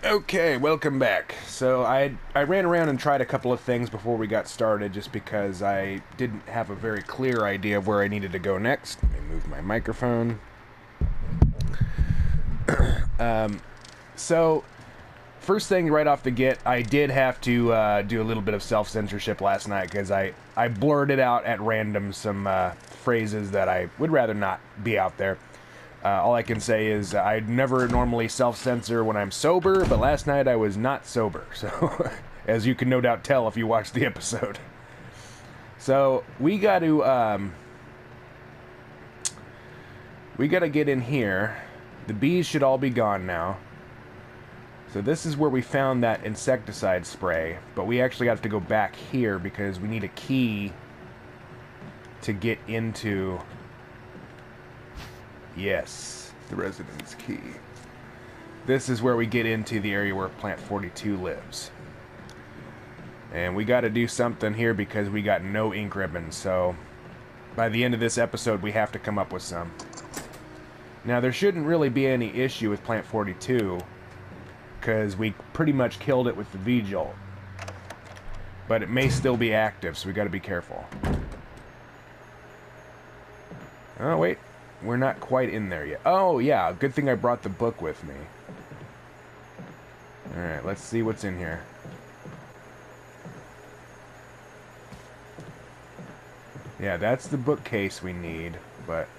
Okay, welcome back. So I ran around and tried a couple of things before we got started just because I didn't have a very clear idea of where I needed to go next. Let me move my microphone. So, first thing right off the get, I did have to do a little bit of self-censorship last night because I blurted out at random some phrases that I would rather not be out there. All I can say is I never normally self-censor when I'm sober, but last night I was not sober, so as you can no doubt tell if you watched the episode. So we got to get in here. The bees should all be gone now. So this is where we found that insecticide spray, but we actually have to go back here because we need a key to get into... Yes, the residence key. This is where we get into the area where Plant 42 lives. And we got to do something here because we got no ink ribbons, so by the end of this episode we have to come up with some. Now there shouldn't really be any issue with Plant 42 because we pretty much killed it with the B-JOLT. But it may still be active, so we got to be careful. Oh wait. We're not quite in there yet. Oh, yeah. Good thing I brought the book with me. Alright, let's see what's in here. Yeah, that's the bookcase we need, but...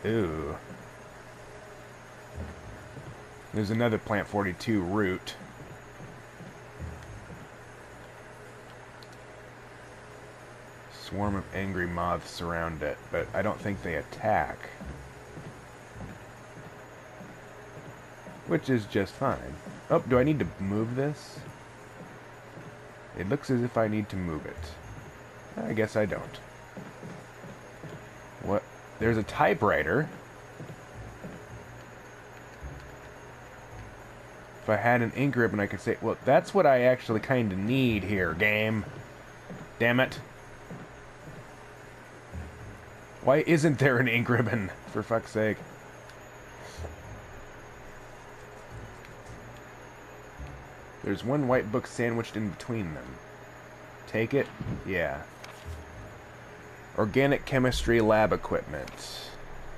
Ooh. There's another Plant 42 root. Swarm of angry moths surround it, but I don't think they attack. Which is just fine. Oh, do I need to move this? It looks as if I need to move it. I guess I don't. What? There's a typewriter. If I had an ink ribbon, I could say... Well, that's what I actually kind of need here, game. Damn it. Why isn't there an ink ribbon, for fuck's sake? There's one white book sandwiched in between them. Take it? Yeah. Organic chemistry lab equipment.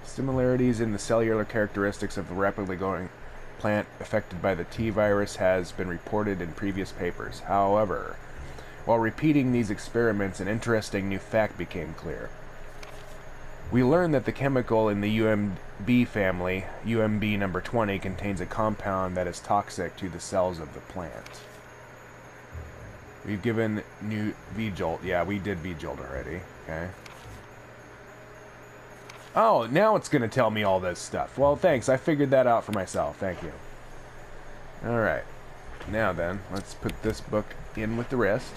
Similarities in the cellular characteristics of the rapidly growing plant affected by the T-virus has been reported in previous papers. However, while repeating these experiments, an interesting new fact became clear. We learned that the chemical in the UMB family, UMB number 20, contains a compound that is toxic to the cells of the plant. We've given new B-JOLT. Yeah, we did B-JOLT already. Okay. Oh, now it's going to tell me all this stuff. Well, thanks. I figured that out for myself. Thank you. Alright. Now then, let's put this book in with the rest.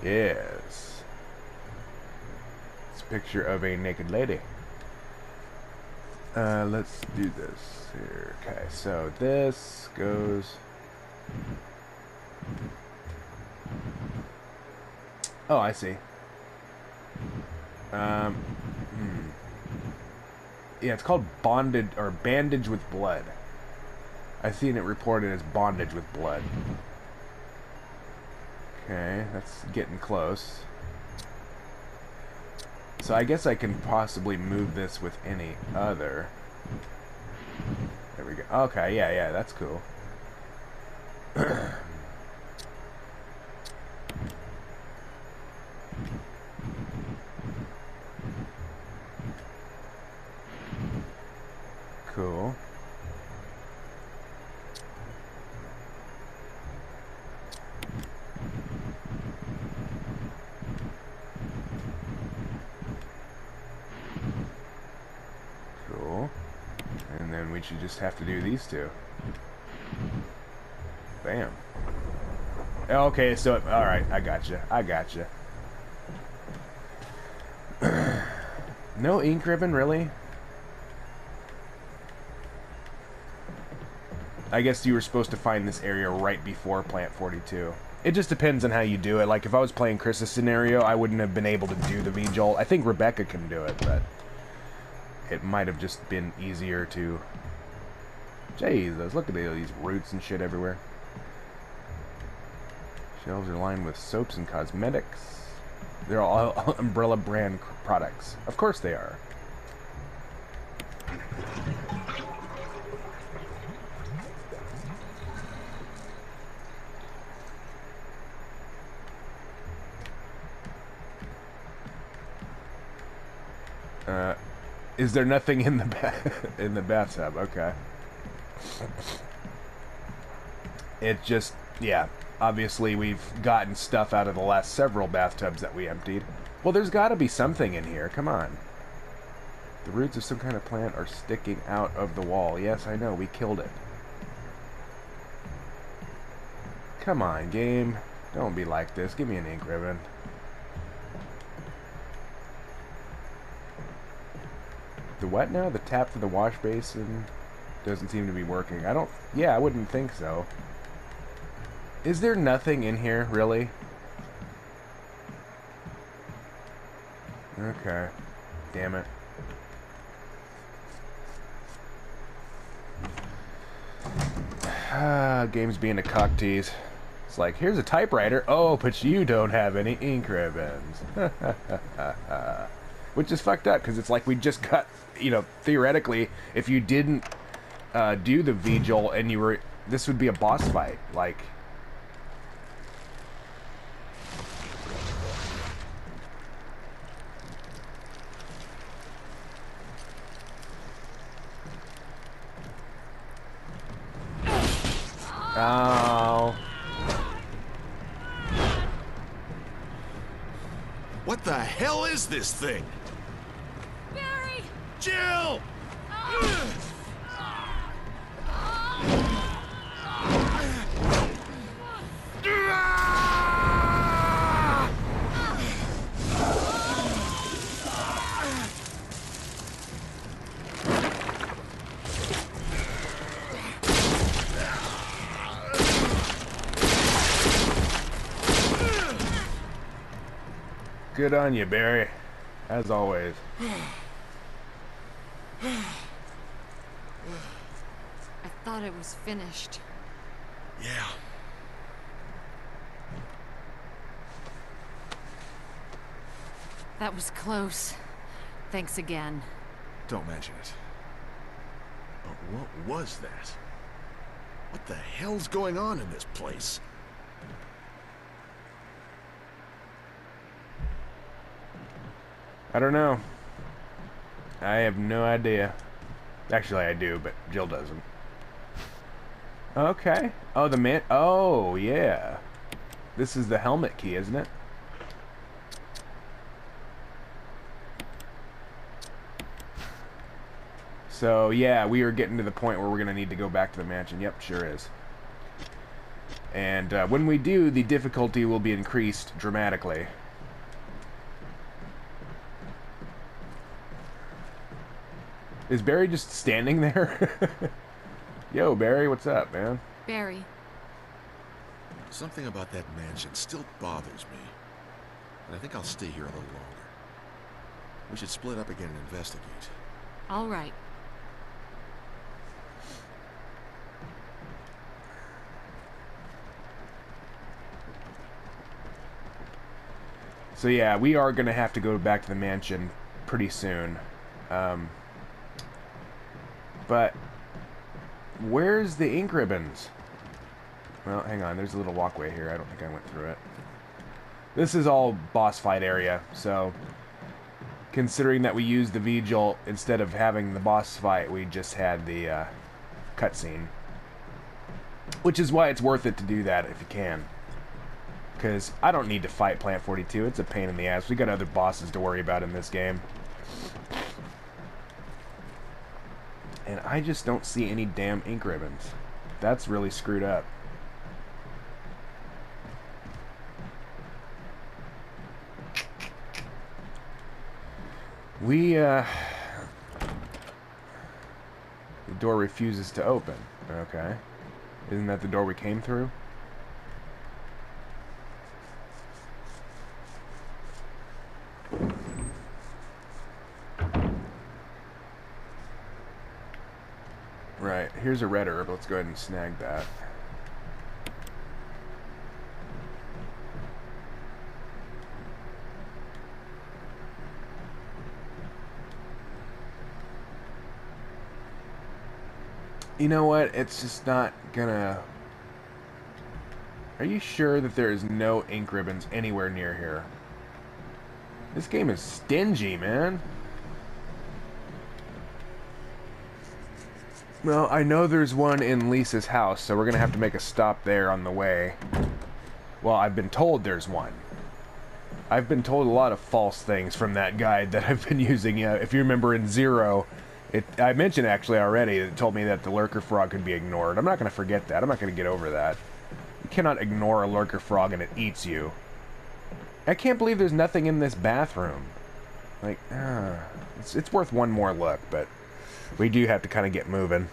Yes. Picture of a naked lady. Let's do this here. Okay, so this goes... Oh, I see. Yeah, it's called bondage or bandage with blood. I've seen it reported as bondage with blood. Okay, that's getting close. So I guess I can possibly move this with any other. There we go. Okay, yeah, that's cool. Cool. And then we should just have to do these two. Bam. Okay, so... Alright, I gotcha. No ink ribbon, really? I guess you were supposed to find this area right before Plant 42. It just depends on how you do it. Like, if I was playing Chris's scenario, I wouldn't have been able to do the B-JOLT. I think Rebecca can do it, but... it might have just been easier to Jesus, look at these roots and shit everywhere. Shelves are lined with soaps and cosmetics. They're all Umbrella brand products. Of course they are. Is there nothing in the in the bathtub? Okay. It just, yeah. Obviously, we've gotten stuff out of the last several bathtubs that we emptied. Well, there's got to be something in here. Come on. The roots of some kind of plant are sticking out of the wall. Yes, I know. We killed it. Come on, game. Don't be like this. Give me an ink ribbon. The what now? The tap for the wash basin doesn't seem to be working. I don't... Yeah, I wouldn't think so. Is there nothing in here, really? Okay. Damn it. Game's being a cock tease. It's like, here's a typewriter. Oh, but you don't have any ink ribbons. Which is fucked up, because it's like we just got, you know, theoretically, if you didn't do the B-JOLT and you were... This would be a boss fight. Like... Oh. What the hell is this thing? Barry! Jill! Good on you, Barry. As always. I thought it was finished. Yeah. That was close. Thanks again. Don't mention it. But what was that? What the hell's going on in this place? I don't know. I have no idea. Actually, I do, but Jill doesn't. Okay. Oh, the man... Oh, yeah. This is the helmet key, isn't it? So, yeah, we are getting to the point where we're going to need to go back to the mansion. Yep, sure is. And when we do, the difficulty will be increased dramatically. Is Barry just standing there? Yo, Barry, what's up, man? Barry. Something about that mansion still bothers me. And I think I'll stay here a little longer. We should split up again and investigate. All right. So yeah, we are going to have to go back to the mansion pretty soon. But where's the ink ribbons? Well, hang on. There's a little walkway here. I don't think I went through it. This is all boss fight area, so considering that we used the B-JOLT instead of having the boss fight, we just had the cutscene. Which is why it's worth it to do that if you can. Because I don't need to fight Plant 42. It's a pain in the ass. We got other bosses to worry about in this game. And I just don't see any damn ink ribbons. That's really screwed up. The door refuses to open. Okay. Isn't that the door we came through? Right, here's a red herb. Let's go ahead and snag that. You know what? It's just not gonna... Are you sure that there is no ink ribbons anywhere near here? This game is stingy, man. Well, I know there's one in Lisa's house, so we're gonna have to make a stop there on the way. Well, I've been told there's one. I've been told a lot of false things from that guide that I've been using. If you remember in Zero, I mentioned actually already, it told me that the lurker frog could be ignored. I'm not gonna forget that. I'm not gonna get over that. You cannot ignore a lurker frog and it eats you. I can't believe there's nothing in this bathroom. Like, it's worth one more look, but we do have to kind of get moving.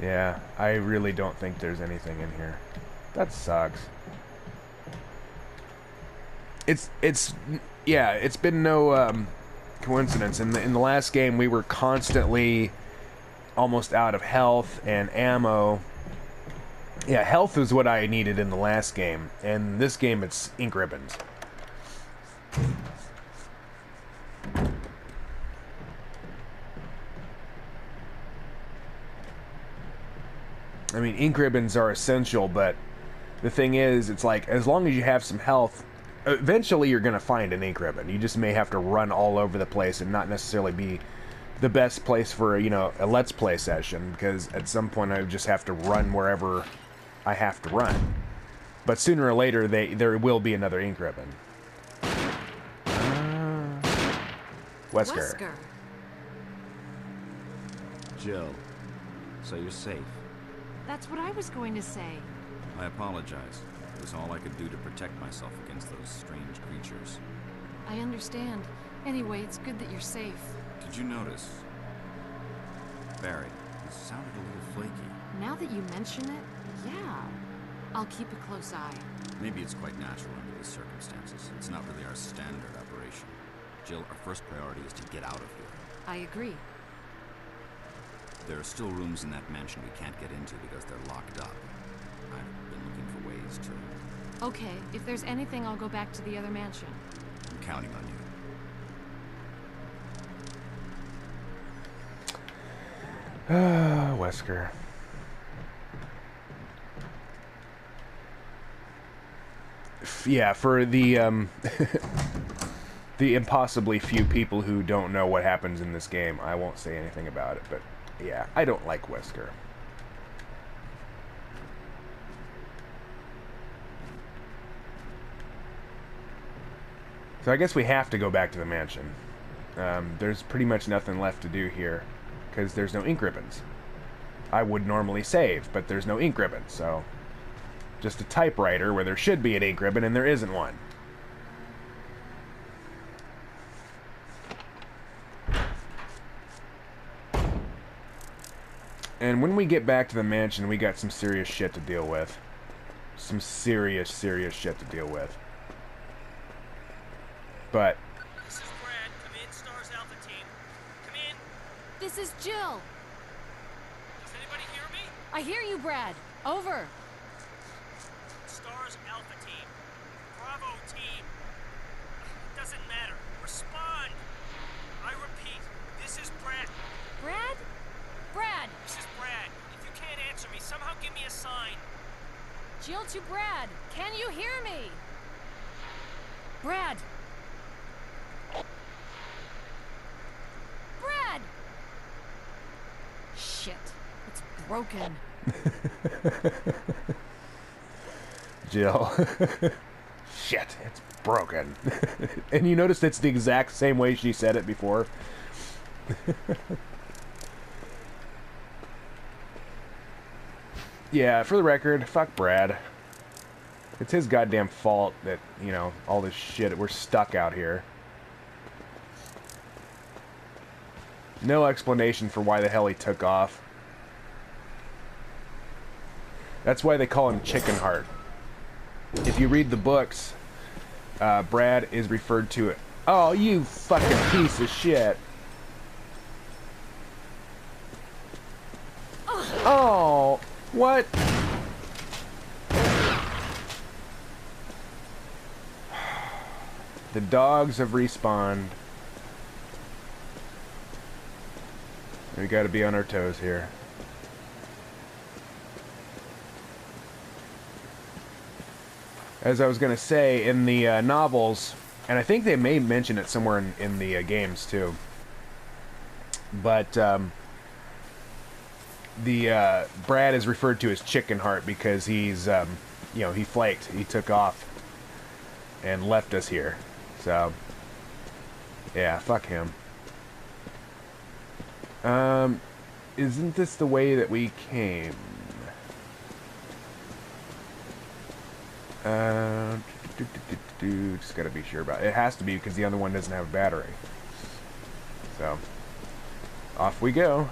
Yeah, I really don't think there's anything in here. That sucks. Yeah, it's been no coincidence. In the last game, we were constantly almost out of health and ammo. Yeah, health is what I needed in the last game, and this game it's ink ribbons. I mean, ink ribbons are essential, but the thing is, it's like, as long as you have some health, eventually you're going to find an ink ribbon. You just may have to run all over the place and not necessarily be the best place for, you know, a Let's Play session, because at some point I just have to run wherever I have to run. But sooner or later, there will be another ink ribbon. Wesker. Jill, so you're safe. That's what I was going to say. I apologize. It was all I could do to protect myself against those strange creatures. I understand. Anyway, it's good that you're safe. Did you notice? Barry, you sounded a little flaky. Now that you mention it, yeah. I'll keep a close eye. Maybe it's quite natural under the circumstances. It's not really our standard operation. Jill, our first priority is to get out of here. I agree. There are still rooms in that mansion we can't get into because they're locked up. I've been looking for ways to... Okay, if there's anything, I'll go back to the other mansion. I'm counting on you. Wesker. Yeah, for the the impossibly few people who don't know what happens in this game, I won't say anything about it, but yeah, I don't like Wesker. So I guess we have to go back to the mansion. There's pretty much nothing left to do here, because there's no ink ribbons. I would normally save, but there's no ink ribbon, so... Just a typewriter where there should be an ink ribbon and there isn't one. And when we get back to the mansion, we got some serious shit to deal with. Some serious shit to deal with. But... This is Brad. Come in, Stars Alpha Team. Come in. This is Jill. Does anybody hear me? I hear you, Brad. Over. Stars Alpha Team. Bravo Team. Doesn't matter. Respond. I repeat, this is Brad. Brad? Brad! This is Brad. If you can't answer me, somehow give me a sign. Jill to Brad. Can you hear me? Brad! Brad! Shit. It's broken. Jill. Shit, it's broken. And you noticed it's the exact same way she said it before. Yeah, for the record, fuck Brad. It's his goddamn fault that, you know, all this shit, we're stuck out here. No explanation for why the hell he took off. That's why they call him Chicken Heart. if you read the books, Brad is referred to it. Oh, you fucking piece of shit. Oh, what? The dogs have respawned. We gotta be on our toes here. As I was gonna say, in the novels, and I think they may mention it somewhere in the games too, but the Brad is referred to as Chicken Heart because he's, you know, he flaked. He took off and left us here. So, yeah, fuck him. Isn't this the way that we came? Just gotta be sure about it. It has to be because the other one doesn't have a battery. So, off we go.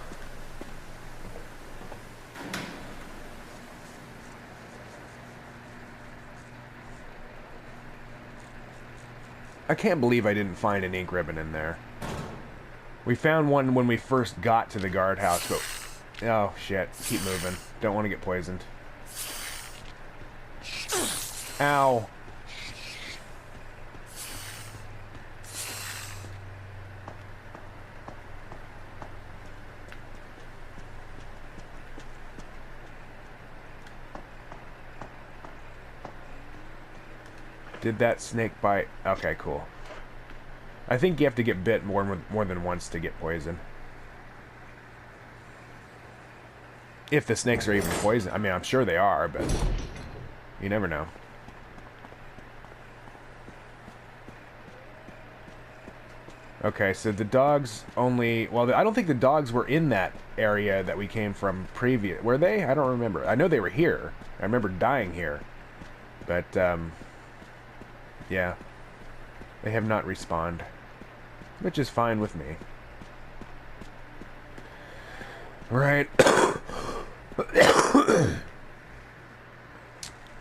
I can't believe I didn't find an ink ribbon in there. We found one when we first got to the guardhouse, but... Oh, shit. Keep moving. Don't want to get poisoned. Ow. Did that snake bite? Okay, cool. I think you have to get bit more than once to get poison. If the snakes are even poison. I mean, I'm sure they are, but you never know. Okay, so the dogs only... Well, I don't think the dogs were in that area that we came from previous... Were they? I don't remember. I know they were here. I remember dying here. But, yeah. They have not respawned. Which is fine with me. Right.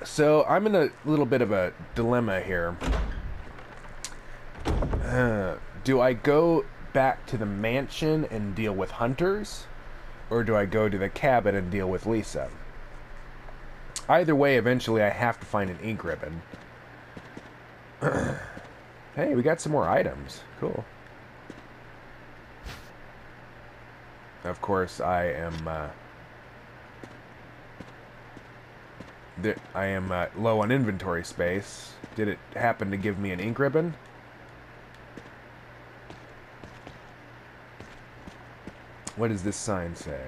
So, I'm in a little bit of a dilemma here. Do I go back to the mansion and deal with hunters? Or do I go to the cabin and deal with Lisa? Either way, eventually I have to find an ink ribbon. Hey, we got some more items. Cool. Of course, I am low on inventory space. Did it happen to give me an ink ribbon? What does this sign say?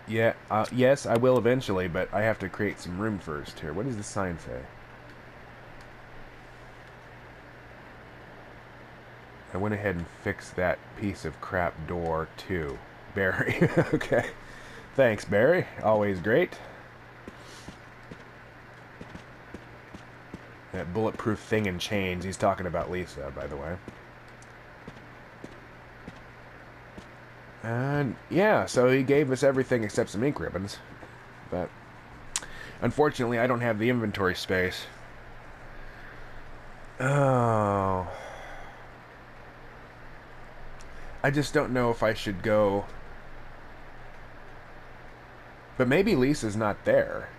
Yeah, yes, I will eventually, but I have to create some room first here. What does this sign say? I went ahead and fixed that piece of crap door, too. Barry. Okay. Thanks, Barry. Always great. That bulletproof thing in chains. He's talking about Lisa, by the way. And, yeah, so he gave us everything except some ink ribbons. But, unfortunately, I don't have the inventory space. Oh... I just don't know if I should go. But maybe Lisa's not there.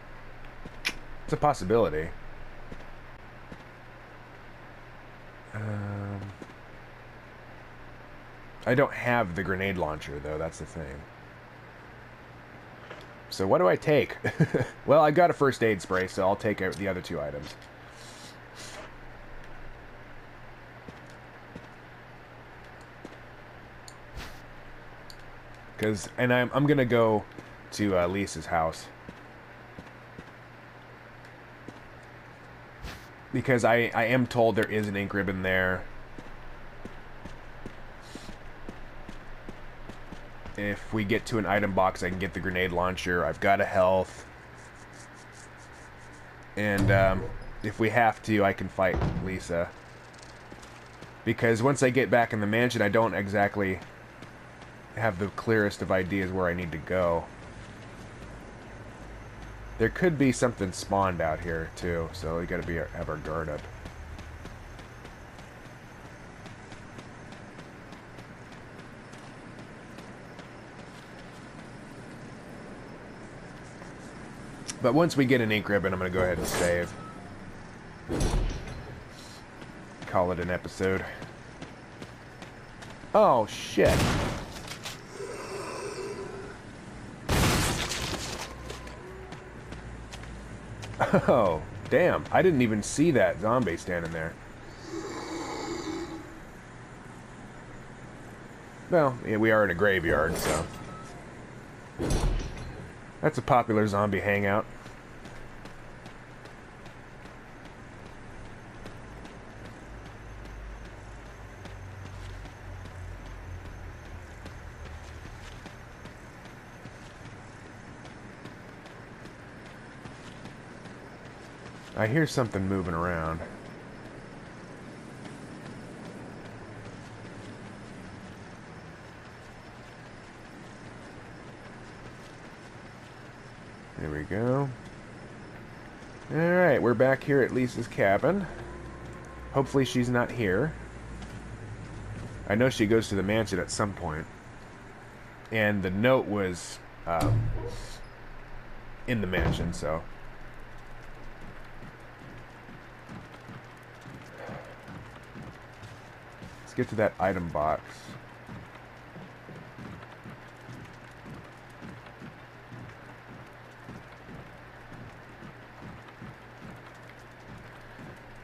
It's a possibility. I don't have the grenade launcher, though. That's the thing. So what do I take? Well, I got a first aid spray, so I'll take the other two items. And I'm gonna go to Lisa's house because I am told there is an ink ribbon there. If we get to an item box, I can get the grenade launcher. I've got a health, and if we have to, I can fight Lisa. Because once I get back in the mansion, I don't exactly have the clearest of ideas where I need to go. There could be something spawned out here, too, so we gotta have our guard up. But once we get an ink ribbon, I'm gonna go ahead and save. Call it an episode. Oh, shit. Oh, damn. I didn't even see that zombie standing there. Well, yeah, we are in a graveyard, so... That's a popular zombie hangout. I hear something moving around. There we go. Alright, we're back here at Lisa's cabin. Hopefully she's not here. I know she goes to the mansion at some point. And the note was in the mansion, so... Let's get to that item box.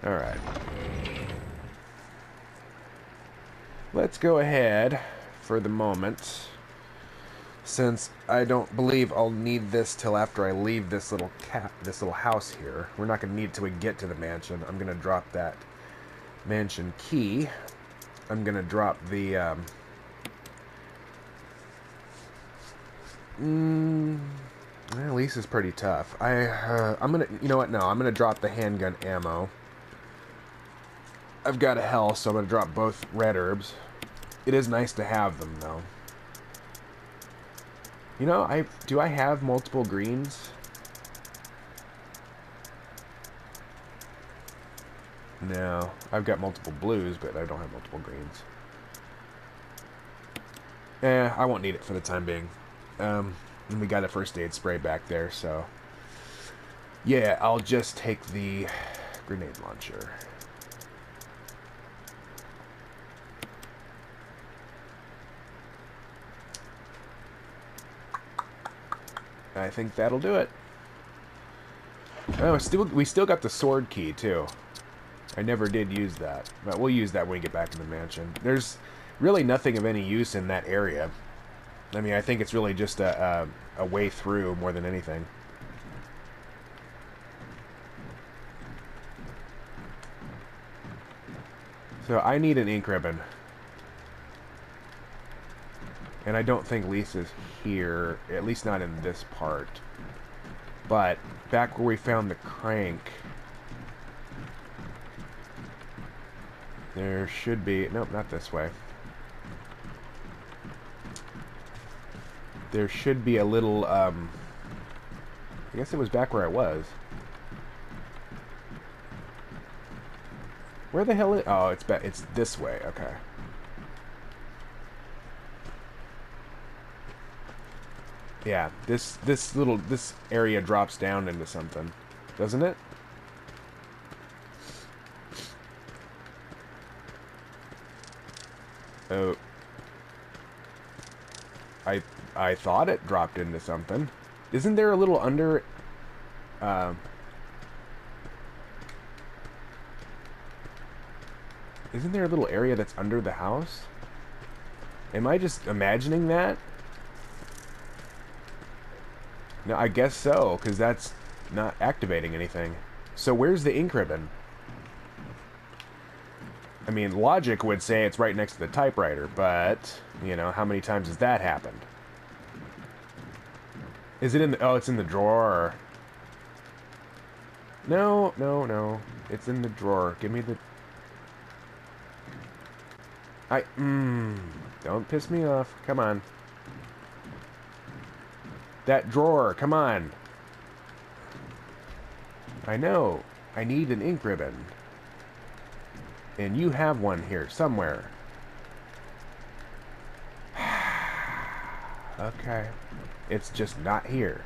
Alright. Let's go ahead for the moment. Since I don't believe I'll need this till after I leave this little house here. We're not going to need it till we get to the mansion. I'm going to drop that mansion key. I'm going to drop the well, Lisa's pretty tough. I'm going to, you know what? No, I'm going to drop the handgun ammo. I've got a hell, so I'm going to drop both red herbs. It is nice to have them, though. You know, do I have multiple greens? No. I've got multiple blues, but I don't have multiple greens. I won't need it for the time being. And we got a first aid spray back there, so... Yeah, I'll just take the grenade launcher. I think that'll do it. Oh, we still got the sword key, too. I never did use that. But we'll use that when we get back in the mansion. There's really nothing of any use in that area. I mean, I think it's really just a way through more than anything. So I need an ink ribbon. And I don't think Lisa's here, at least not in this part. But back where we found the crank, there should be... Nope, not this way. There should be a little, I guess it was back where I was. Where the hell is... Oh, it's this way, okay. Yeah, this area drops down into something, doesn't it? Oh. I thought it dropped into something. Isn't there a little under... Isn't there a little area that's under the house? Am I just imagining that? No, I guess so, because that's not activating anything. So where's the ink ribbon? I mean, logic would say it's right next to the typewriter, but, you know, how many times has that happened? Is it in the... Oh, it's in the drawer. No, no, no. It's in the drawer. Give me the... Don't piss me off. Come on. That drawer, come on. I know. I need an ink ribbon. And you have one here, somewhere. Okay. It's just not here.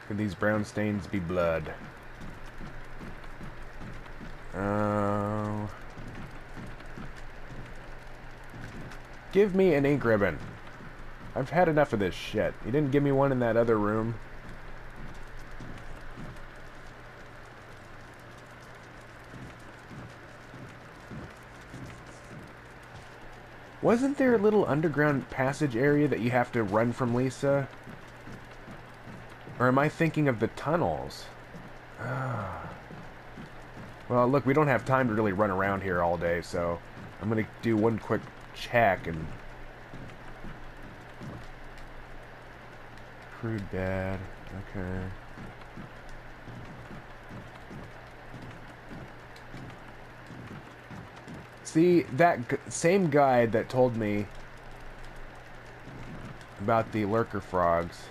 Could these brown stains be blood? Give me an ink ribbon. I've had enough of this shit. You didn't give me one in that other room. Wasn't there a little underground passage area that you have to run from Lisa? Or am I thinking of the tunnels? Well, look, we don't have time to really run around here all day, so I'm going to do one quick check and... Crude bed. Okay. See, that same guide that told me about the lurker frogs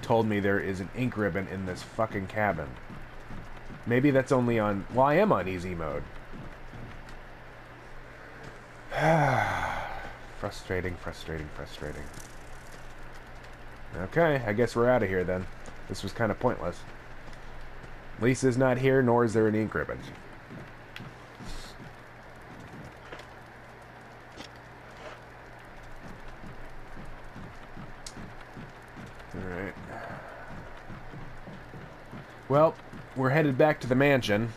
told me there is an ink ribbon in this fucking cabin. Maybe that's only on... Well, I am on easy mode. Frustrating, frustrating, frustrating. Okay, I guess we're out of here then. This was kind of pointless. Lisa's not here, nor is there an ink ribbon. Alright. Well, we're headed back to the mansion.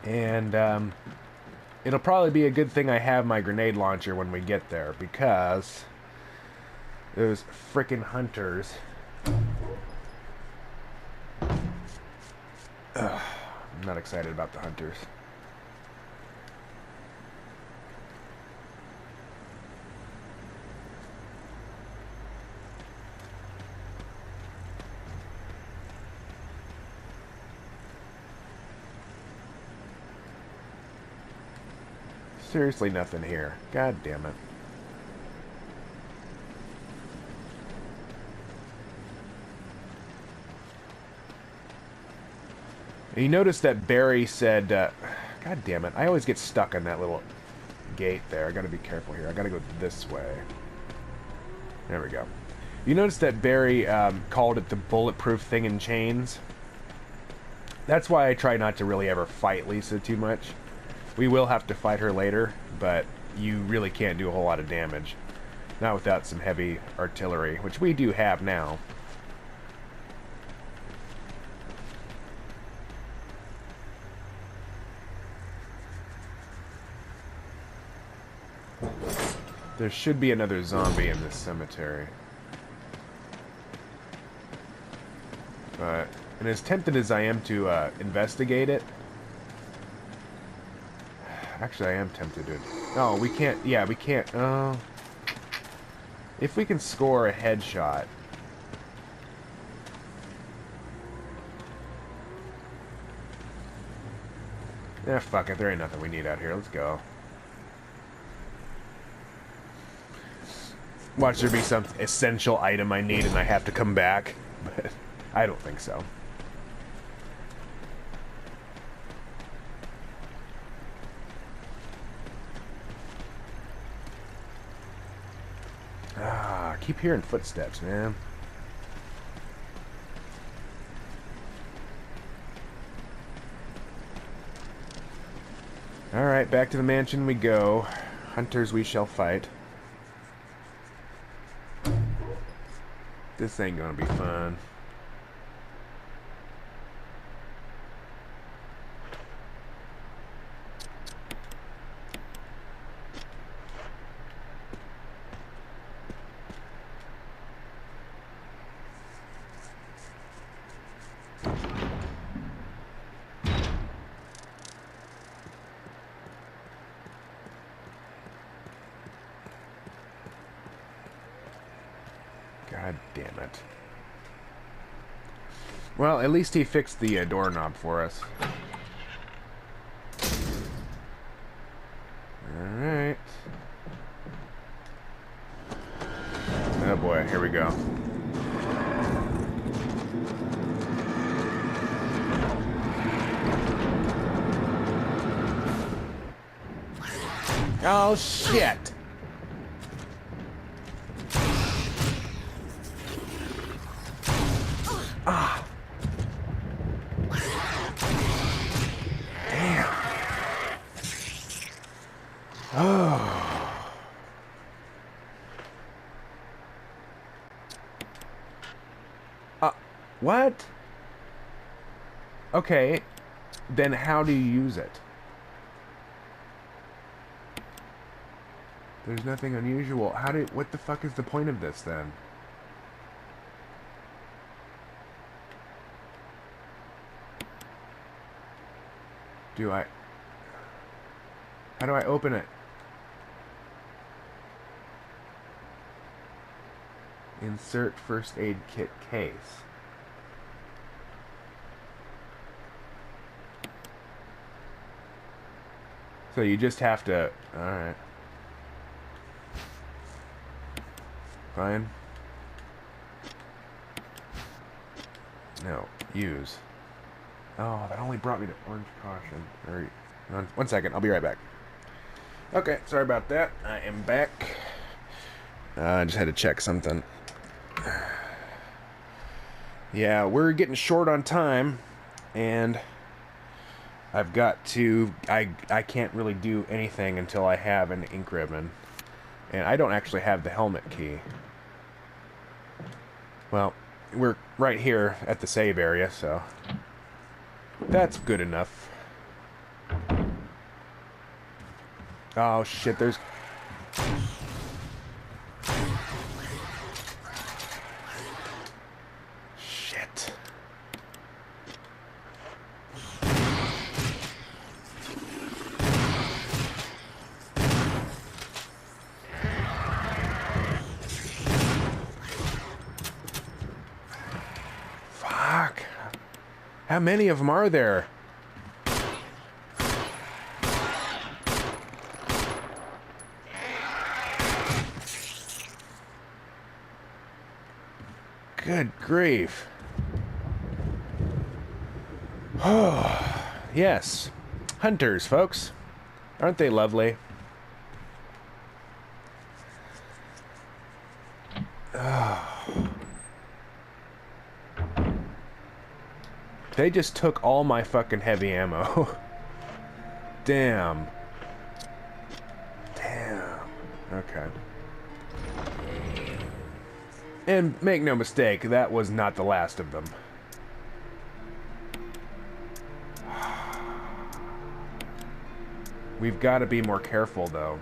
And, it'll probably be a good thing I have my grenade launcher when we get there, because those frickin' hunters. I'm not excited about the hunters. Seriously, nothing here. God damn it. And you notice that Barry said, God damn it, I always get stuck on that little gate there. I gotta be careful here. I gotta go this way. There we go. You notice that Barry called it the bulletproof thing in chains? That's why I try not to really ever fight Lisa too much. We will have to fight her later, but you really can't do a whole lot of damage. Not without some heavy artillery, which we do have now. There should be another zombie in this cemetery. But, and as tempted as I am to investigate it, actually, I am tempted to... Oh, we can't... Yeah, we can't... if we can score a headshot... Eh, fuck it. There ain't nothing we need out here. Let's go. Watch there be some essential item I need and I have to come back. But I don't think so. I keep hearing footsteps, man. Alright, back to the mansion we go. Hunters we shall fight. This ain't gonna be fun. God damn it. Well, at least he fixed the doorknob for us. Oh, shit! Ah. Damn. Oh. What? Okay. Then how do you use it? There's nothing unusual. What the fuck is the point of this then? How do I open it? Insert first aid kit case. So you just have to... Alright. Fine. No. Use. Oh, that only brought me to orange caution. Alright. 1 second. I'll be right back. Okay. Sorry about that. I am back. I just had to check something. Yeah, we're getting short on time. And... I've got to... I can't really do anything until I have an ink ribbon. And I don't actually have the helmet key. Well, we're right here at the save area, so... That's good enough. Oh, shit, there's... Shit. Fuck. How many of them are there? Good grief. Oh, yes. Hunters, folks. Aren't they lovely? Oh. They just took all my fucking heavy ammo. Damn. Damn. Okay. And make no mistake, that was not the last of them. We've got to be more careful, though.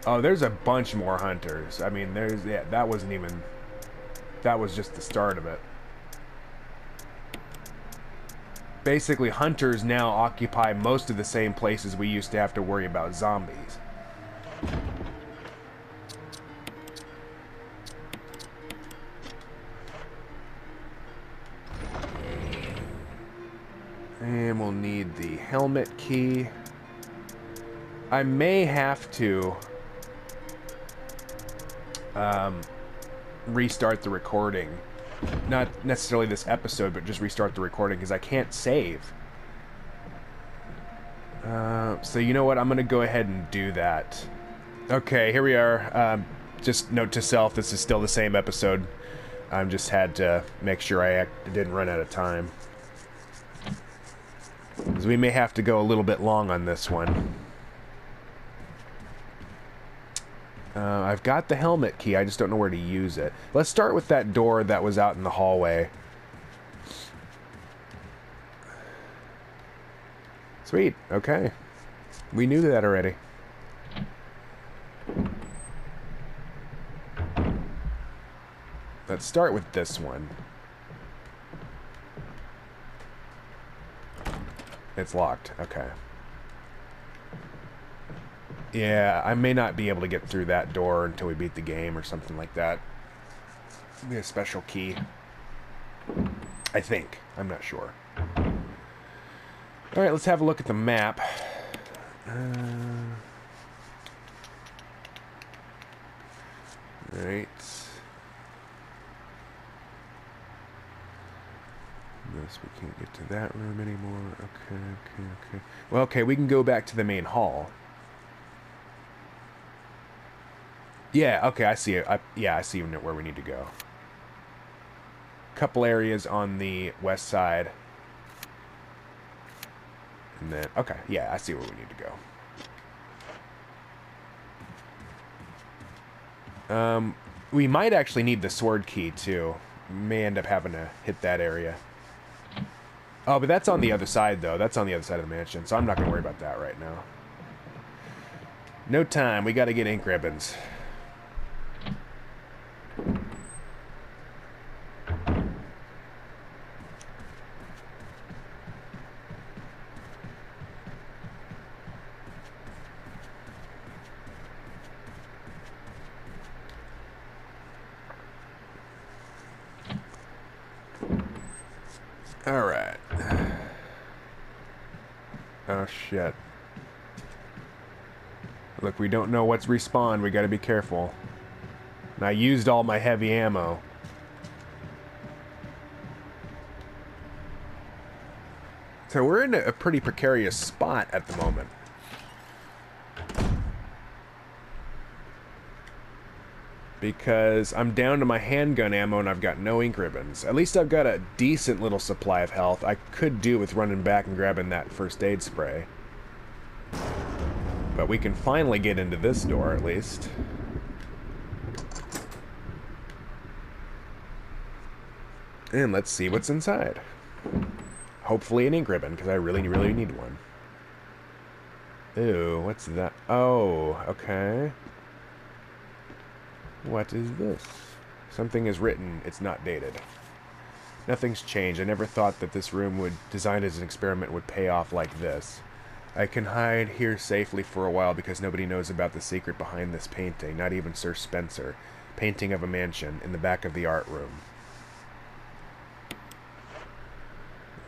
Oh, there's a bunch more hunters. I mean, yeah, that wasn't even... That was just the start of it. Basically, hunters now occupy most of the same places we used to have to worry about zombies. And we'll need the helmet key. I may have to restart the recording. Not necessarily this episode, but just restart the recording because I can't save. So you know what? I'm going to go ahead and do that. Okay, here we are. Just note to self, this is still the same episode. I just had to make sure I didn't run out of time. Because we may have to go a little bit long on this one. I've got the helmet key, I just don't know where to use it. Let's start with that door that was out in the hallway. Sweet, okay. We knew that already. Let's start with this one. It's locked, okay. Yeah, I may not be able to get through that door until we beat the game or something like that. It'll be a special key. I think. I'm not sure. Alright, let's have a look at the map. Right. Yes, we can't get to that room anymore. Okay. Well, okay, we can go back to the main hall. Yeah, okay, I see it. Yeah, I see where we need to go. Couple areas on the west side. And then, okay, yeah, I see where we need to go. We might actually need the sword key, too. We may end up having to hit that area. Oh, but that's on the other side, though. That's on the other side of the mansion, so I'm not going to worry about that right now. No time. We got to get ink ribbons. Alright. Oh, shit. Look, we don't know what's respawned. We gotta be careful. And I used all my heavy ammo. So we're in a pretty precarious spot at the moment. Because I'm down to my handgun ammo and I've got no ink ribbons. At least I've got a decent little supply of health. I could do with running back and grabbing that first aid spray. But we can finally get into this door, at least. And let's see what's inside. Hopefully an ink ribbon, because I really, really need one. Ew, what's that? Oh, okay. What is this? Something is written. It's not dated. Nothing's changed. I never thought that this room designed as an experiment would pay off like this. I can hide here safely for a while because nobody knows about the secret behind this painting, not even Sir Spencer. Painting of a mansion in the back of the art room.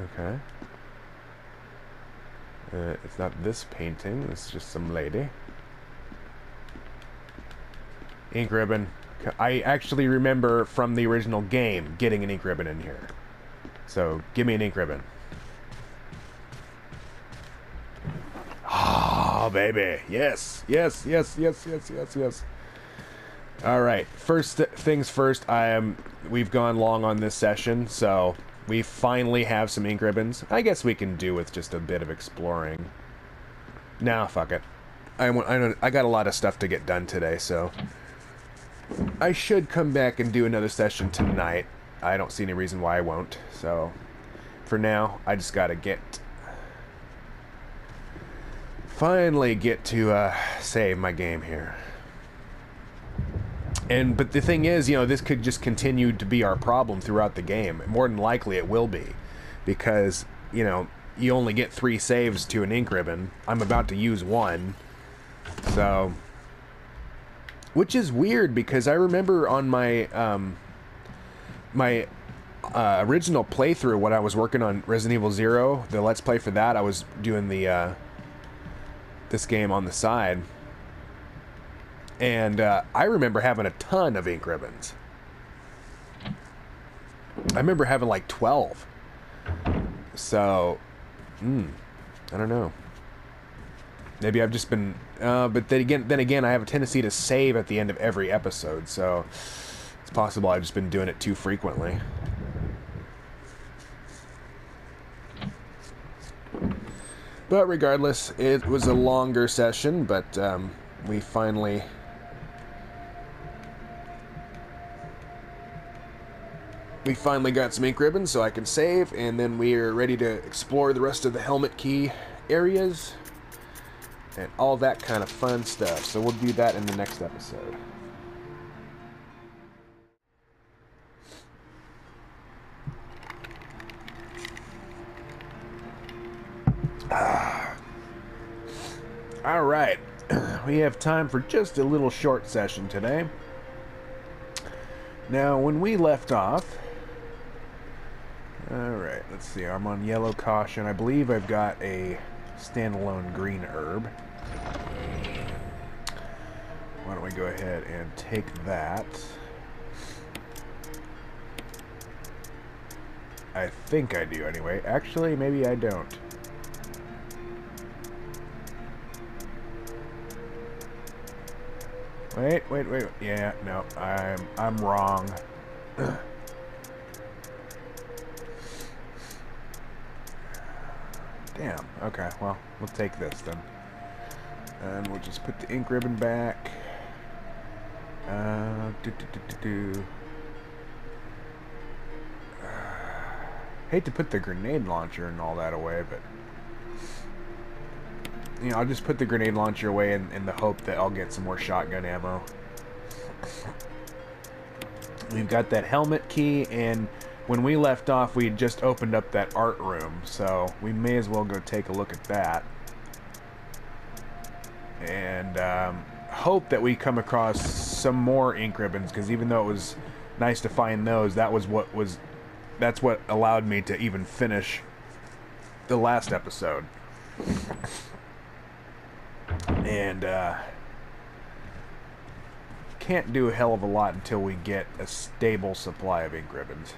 Okay. It's not this painting. It's just some lady. Ink ribbon. I actually remember from the original game getting an ink ribbon in here. So, give me an ink ribbon. Oh, baby. Yes. Yes, yes, yes, yes, yes, yes. Alright. First things first, we've gone long on this session, so we finally have some ink ribbons. I guess we can do with just a bit of exploring. Nah, fuck it. I got a lot of stuff to get done today, so I should come back and do another session tonight. I don't see any reason why I won't. So, for now, I just gotta finally get to save my game here. But the thing is, you know, this could just continue to be our problem throughout the game. More than likely, it will be, because you know you only get 3 saves to an ink ribbon. I'm about to use 1, so. Which is weird, because I remember on my original playthrough when I was working on Resident Evil 0, the Let's Play for that, I was doing the this game on the side. And I remember having a ton of ink ribbons. I remember having like 12. So, I don't know. Maybe I've just been, but then again, I have a tendency to save at the end of every episode, so it's possible I've just been doing it too frequently. But regardless, it was a longer session, but we finally got some ink ribbons so I can save, and then we are ready to explore the rest of the helmet key areas. And all that kind of fun stuff. So we'll do that in the next episode. Alright. We have time for just a little short session today. Now, when we left off... Alright, let's see. I'm on yellow caution. I believe I've got a standalone green herb. Why don't we go ahead and take that? I think I do anyway. Actually, maybe I don't. Wait. Yeah, no, I'm wrong. Damn. Okay, well, we'll take this then. And we'll just put the ink ribbon back. Hate to put the grenade launcher and all that away, but... You know, I'll just put the grenade launcher away in the hope that I'll get some more shotgun ammo. We've got that helmet key, and when we left off, we had just opened up that art room, so we may as well go take a look at that. And hope that we come across some more ink ribbons, because even though it was nice to find those, that's what allowed me to even finish the last episode. And can't do a hell of a lot until we get a stable supply of ink ribbons.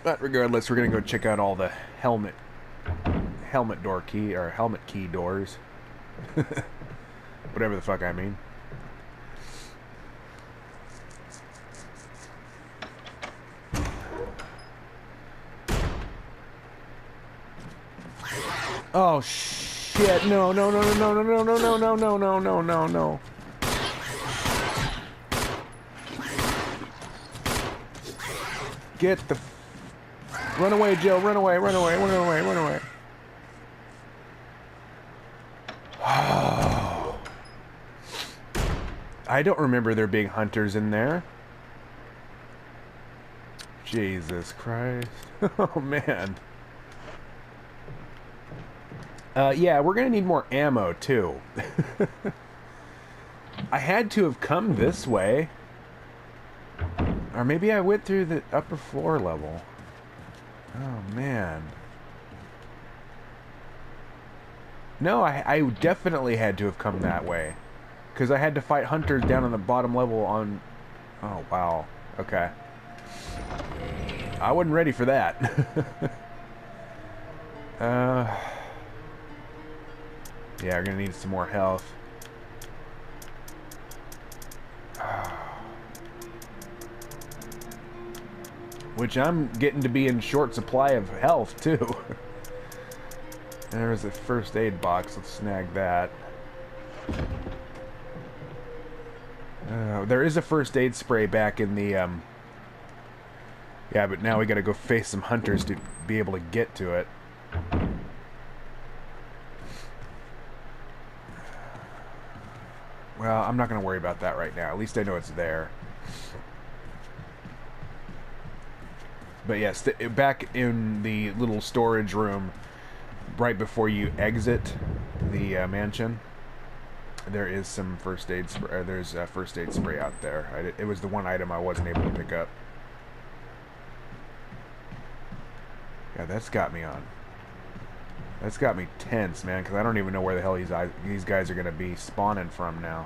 But regardless, we're gonna go check out all the helmet door key, or helmet key doors. Whatever the fuck I mean. Oh shit, no. Get the... Run away, Jill, run away. I don't remember there being hunters in there. Jesus Christ. Oh, man. Yeah, we're gonna need more ammo, too. I had to have come this way. Or maybe I went through the upper floor level. Oh, man. No, I definitely had to have come that way. Because I had to fight hunters down on the bottom level on... Oh, wow. Okay. I wasn't ready for that. Yeah, we're gonna need some more health. Which I'm getting to be in short supply of health, too. There's a first aid box. Let's snag that. There is a first aid spray back in the... Yeah, but now we gotta go face some hunters to be able to get to it. Well, I'm not gonna worry about that right now. At least I know it's there. But yes, back in the little storage room, right before you exit the mansion, there is some first aid spray. There's a first aid spray out there. It was the one item I wasn't able to pick up. Yeah, that's got me on. That's got me tense, man, because I don't even know where the hell these guys are going to be spawning from now.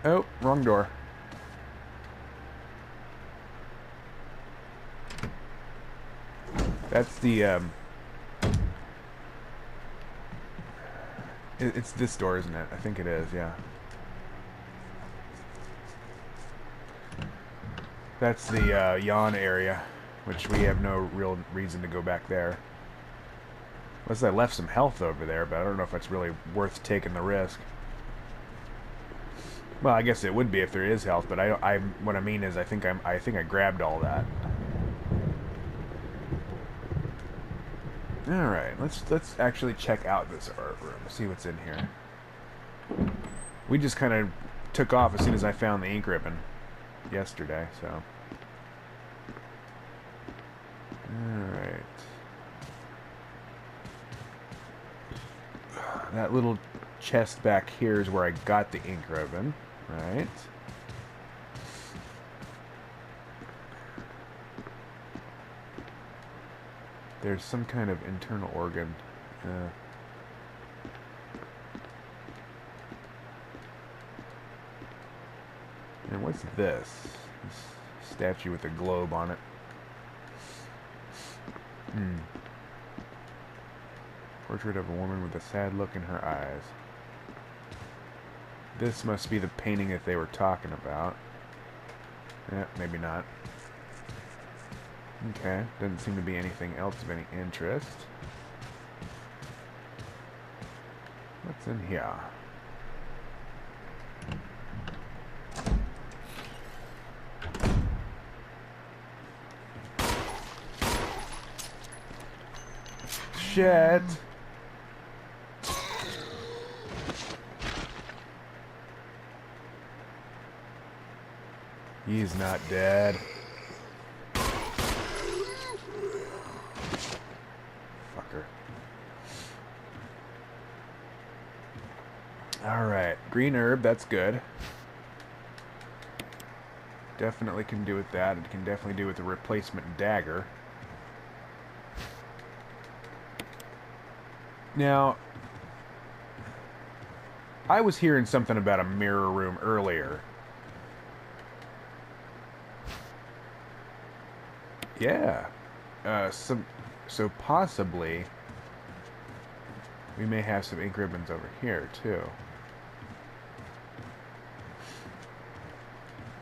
Oh, wrong door. That's the, it's this door, isn't it? I think it is, yeah. That's the, Yawn area, which we have no real reason to go back there. Unless I left some health over there, but I don't know if that's really worth taking the risk. Well, I guess it would be if there is health, but what I mean is I think I grabbed all that. All right, let's actually check out this art room, see what's in here. We just kind of took off as soon as I found the ink ribbon yesterday, so. All right. That little chest back here is where I got the ink ribbon, right? There's some kind of internal organ. And what's this? This statue with a globe on it. Portrait of a woman with a sad look in her eyes. This must be the painting that they were talking about. Yeah, maybe not. Okay, doesn't seem to be anything else of any interest. What's in here? Shit! He's not dead. Fucker. Alright, green herb, that's good. Definitely can do with that. It can definitely do with the replacement dagger. Now, I was hearing something about a mirror room earlier. Yeah. So possibly we may have some ink ribbons over here too.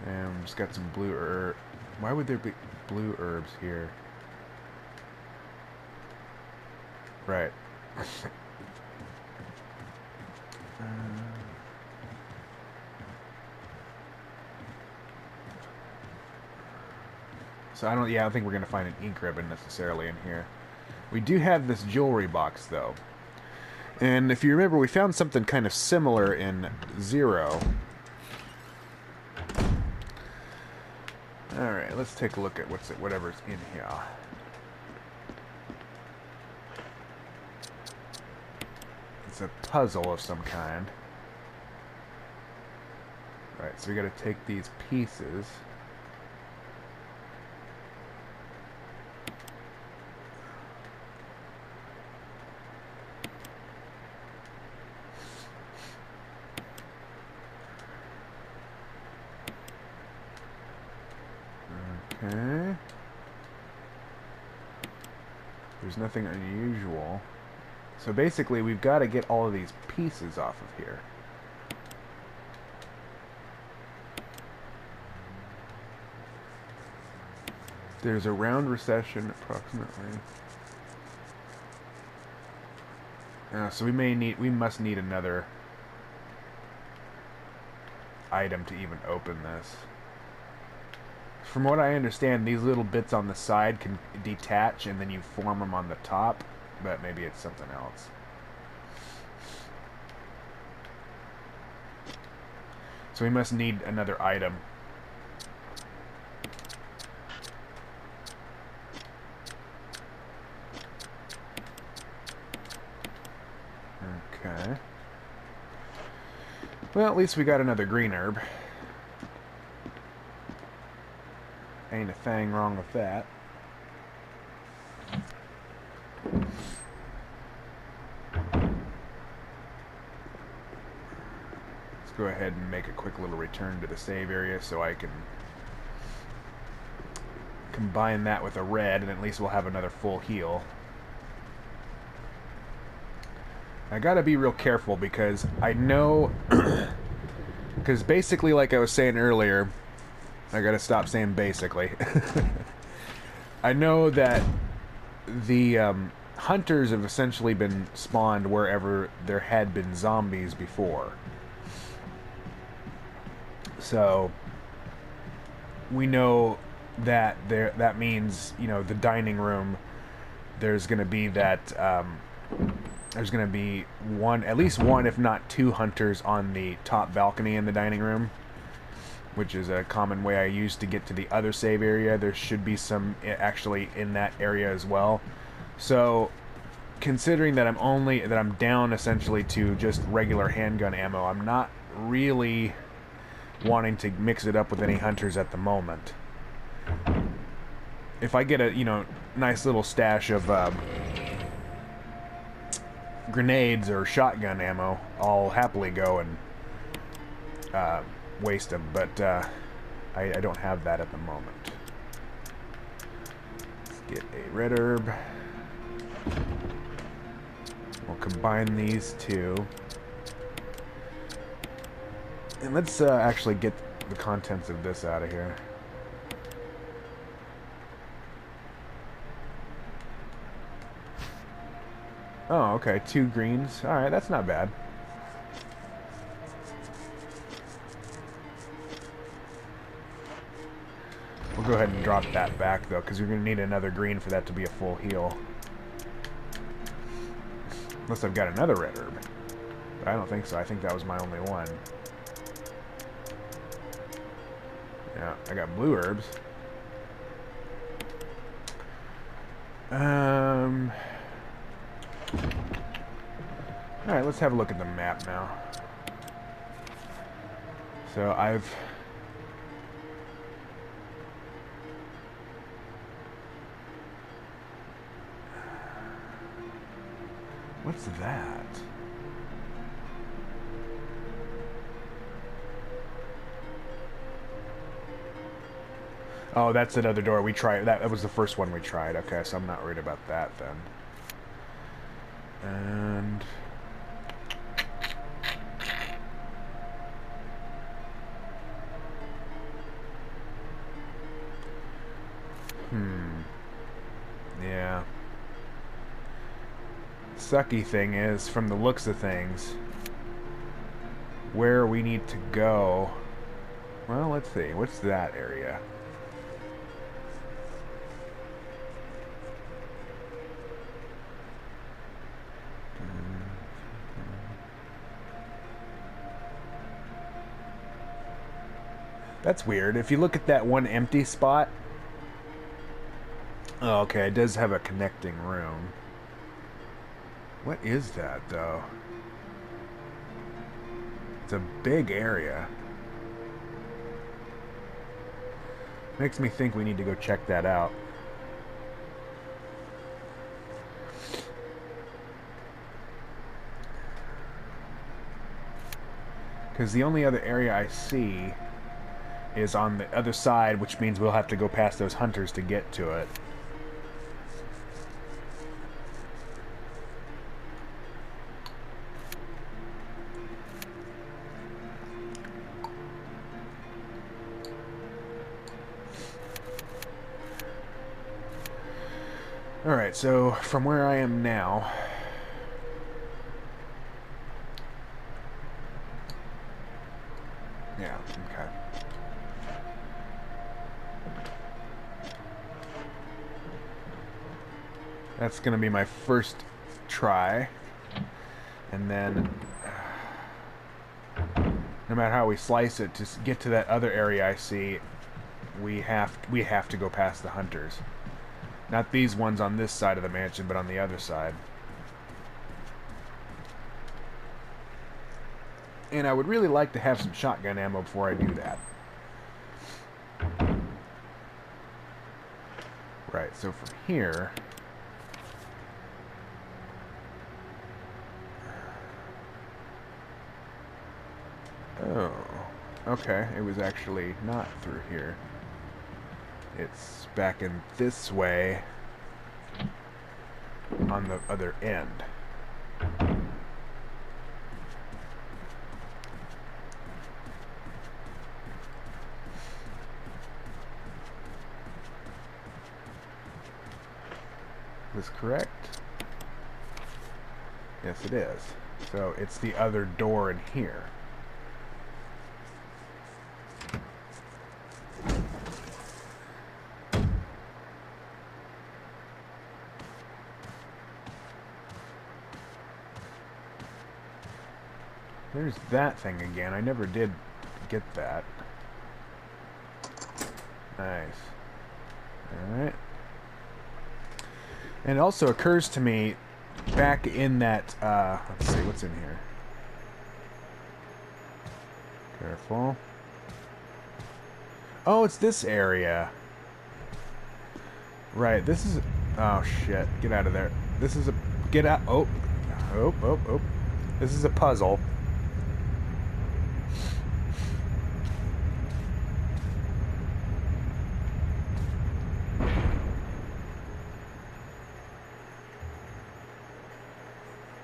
And we just got some blue herb. Why would there be blue herbs here? Right. So I don't think we're going to find an ink ribbon necessarily in here. We do have this jewelry box, though. And if you remember, we found something kind of similar in 0. Alright, let's take a look at whatever's in here. It's a puzzle of some kind. Right, so we got to take these pieces. Okay. There's nothing unusual. So basically, we've got to get all of these pieces off of here. There's a round recession, approximately. So we must need another item to even open this. From what I understand, these little bits on the side can detach and then you form them on the top, but maybe it's something else. So we must need another item. Okay. Well, at least we got another green herb. Ain't a thing wrong with that. Let's go ahead and make a quick little return to the save area so I can combine that with a red, and at least we'll have another full heal. I gotta be real careful because I know... Because basically, like I was saying earlier... I gotta stop saying basically. I know that the hunters have essentially been spawned wherever there had been zombies before. So we know that that means, you know, the dining room, there's gonna be that there's gonna be at least one, if not 2 hunters on the top balcony in the dining room, which is a common way I use to get to the other save area. There should be some actually in that area as well. So, considering that I'm down essentially to just regular handgun ammo, I'm not really wanting to mix it up with any hunters at the moment. If I get a, you know, nice little stash of grenades or shotgun ammo, I'll happily go and waste them, but I don't have that at the moment. Get a red herb. We'll combine these two. And let's actually get the contents of this out of here. Oh, okay. 2 greens. Alright, that's not bad. We'll go ahead and drop that back, though, because we're going to need another green for that to be a full heal. Unless I've got another red herb. But I don't think so. I think that was my only one. Yeah, I got blue herbs. Alright, let's have a look at the map now. So I've... What's that? Oh, that's another door we tried. That was the first one we tried. Okay, so I'm not worried about that then. And... Yeah. Sucky thing is, from the looks of things, where we need to go... Well, let's see. What's that area? That's weird. If you look at that one empty spot... Oh, okay, it does have a connecting room. What is that, though? It's a big area. Makes me think we need to go check that out. Because the only other area I see is on the other side, which means we'll have to go past those hunters to get to it. Alright, so from where I am now... Yeah, okay. That's going to be my first try. And then, no matter how we slice it, to get to that other area I see, we have to go past the hunters. Not these ones on this side of the mansion, but on the other side. And I would really like to have some shotgun ammo before I do that. Right, so from here... Oh, okay, it was actually not through here. It's back in this way on the other end. Is this correct? Yes, it is. So it's the other door in here. There's that thing again. I never did get that. Nice. Alright. And it also occurs to me, back in that, let's see, what's in here? Careful. Oh, it's this area. Right, this is... Oh, shit. Get out of there. This is a... Get out... Oh. Oh, oh, oh. This is a puzzle.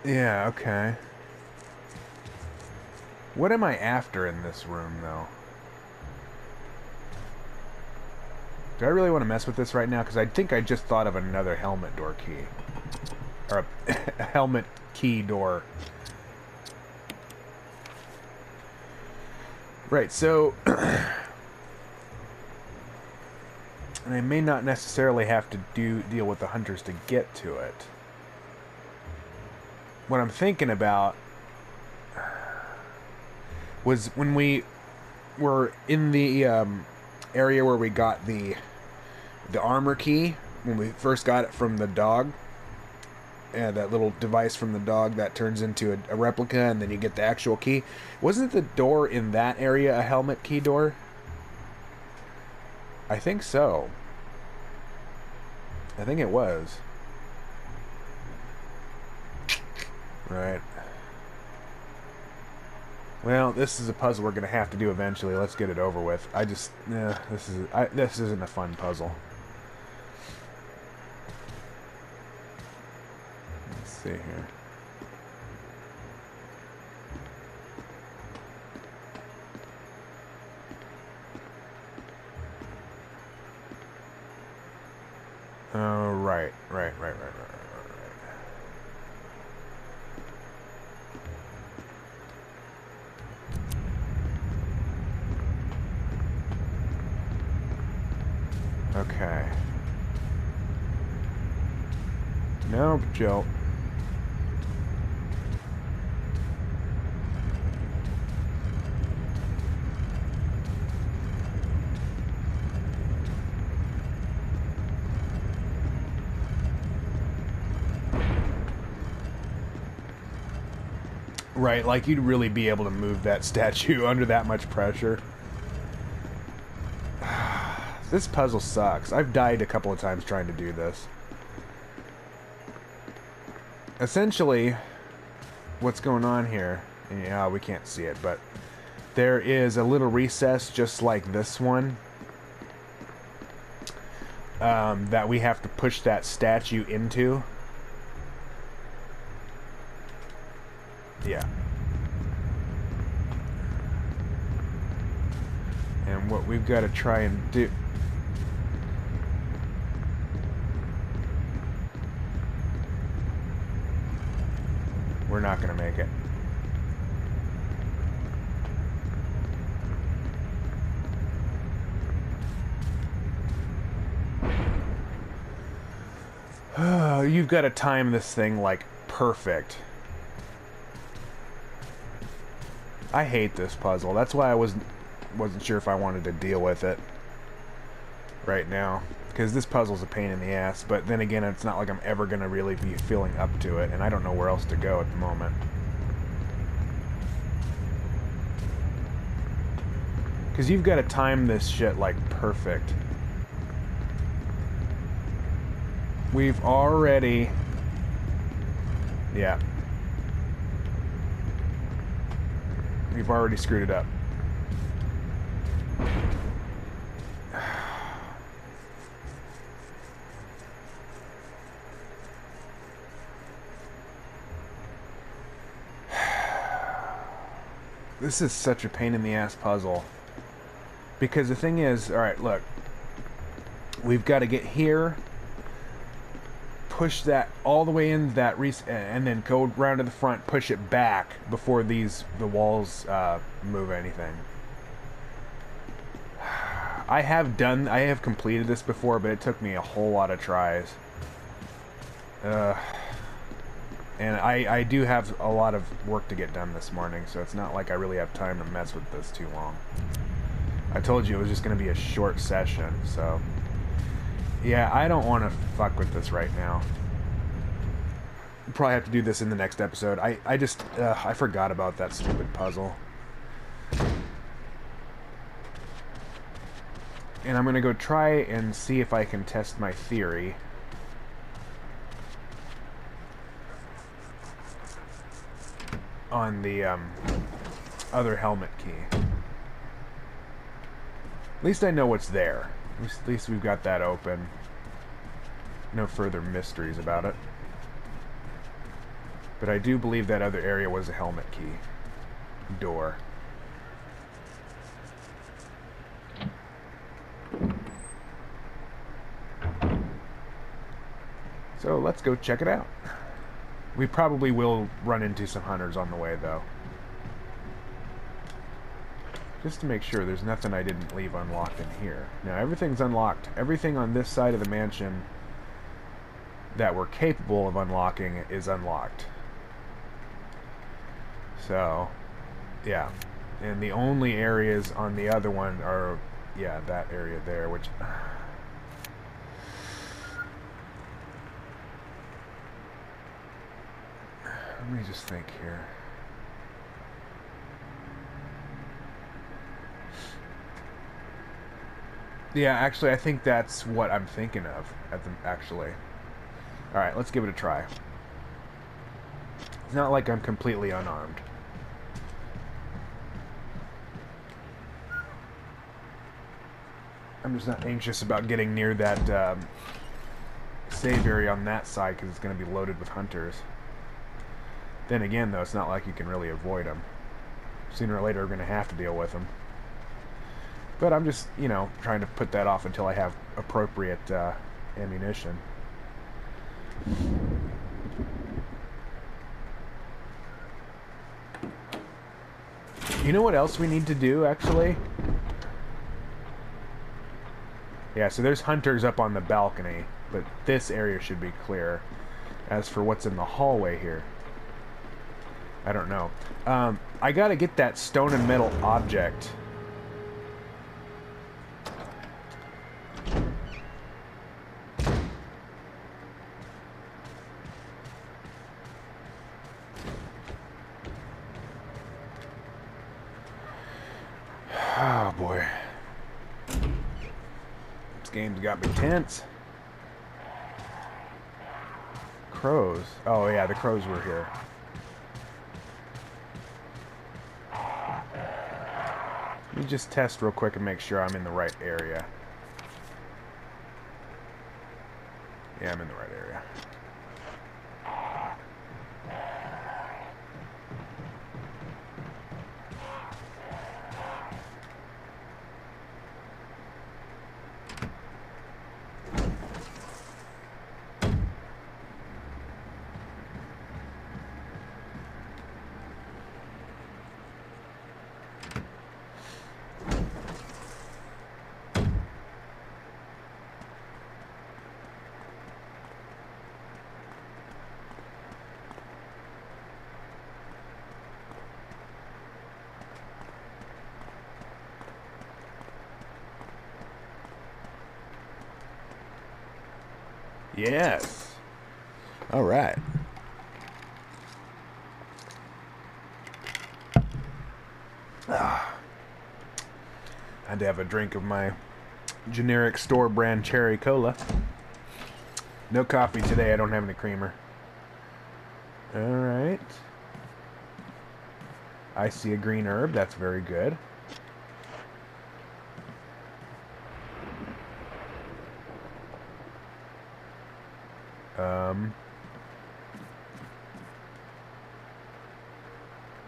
Yeah, okay. What am I after in this room, though? Do I really want to mess with this right now? Because I think I just thought of another helmet door key. Or a helmet key door. Right, so... and I may not necessarily have to deal with the hunters to get to it. What I'm thinking about was when we were in the area where we got the armor key, when we first got it from the dog, and that little device from the dog that turns into a replica, and then you get the actual key. Wasn't the door in that area a helmet key door? I think so. I think it was. Right. Well, this is a puzzle we're going to have to do eventually. Let's get it over with. This isn't a fun puzzle. Let's see here. Oh, right. Okay. Nope, Jolt. Right, like you'd really be able to move that statue under that much pressure. This puzzle sucks. I've died a couple of times trying to do this. Essentially, what's going on here, yeah, we can't see it, but there is a little recess just like this one that we have to push that statue into. Yeah. And what we've got to try and do... We're not going to make it. You've got to time this thing like perfect. I hate this puzzle. That's why I wasn't sure if I wanted to deal with it right now, because this puzzle's a pain in the ass. But then again, it's not like I'm ever gonna really be feeling up to it, and I don't know where else to go at the moment. Because you've got to time this shit like perfect. We've already... Yeah. We've already screwed it up. This is such a pain in the ass puzzle. Because the thing is, alright, look. We've got to get here, push that all the way in that and then go round to the front, push it back before the walls move anything. I have completed this before, but it took me a whole lot of tries. And I do have a lot of work to get done this morning, so it's not like I really have time to mess with this too long. I told you it was just going to be a short session, so... Yeah, I don't want to fuck with this right now. Probably have to do this in the next episode. I forgot about that stupid puzzle. And I'm going to go try and see if I can test my theory. On the other helmet key. At least I know what's there. At least we've got that open. No further mysteries about it. But I do believe that other area was a helmet key. Door. So let's go check it out. We probably will run into some hunters on the way, though. Just to make sure there's nothing I didn't leave unlocked in here. Now, everything's unlocked. Everything on this side of the mansion that we're capable of unlocking is unlocked. So, yeah. And the only areas on the other one are, yeah, that area there, which... Let me just think here. Yeah, actually, I think that's what I'm thinking of. Actually. Alright, let's give it a try. It's not like I'm completely unarmed. I'm just not anxious about getting near that save area on that side because it's going to be loaded with hunters. Then again, though, it's not like you can really avoid them. Sooner or later, we're going to have to deal with them. But I'm just, you know, trying to put that off until I have appropriate ammunition. You know what else we need to do, actually? Yeah, so there's hunters up on the balcony, but this area should be clear. As for what's in the hallway here, I don't know. I gotta get that stone and metal object. Oh boy. This game's got me tense. Crows. Oh yeah, the crows were here. Let me just test real quick and make sure I'm in the right area. Yeah, I'm in the right area. Yes. All right. I had to have a drink of my generic store brand cherry cola. No coffee today. I don't have any creamer. All right. I see a green herb. That's very good.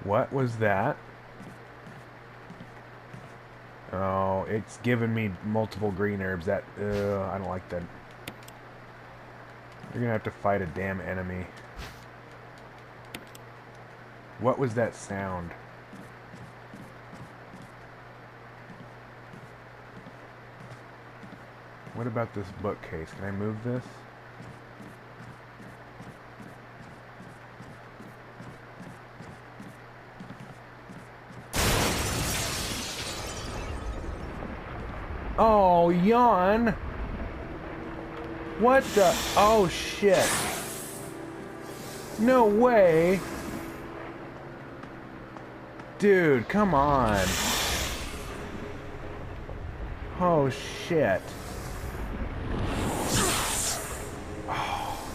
What was that? Oh, it's giving me multiple green herbs. That, I don't like that. You're gonna have to fight a damn enemy. What was that sound? What about this bookcase? Can I move this? Oh, Yawn! What the? Oh, shit. No way! Dude, come on. Oh, shit. Oh.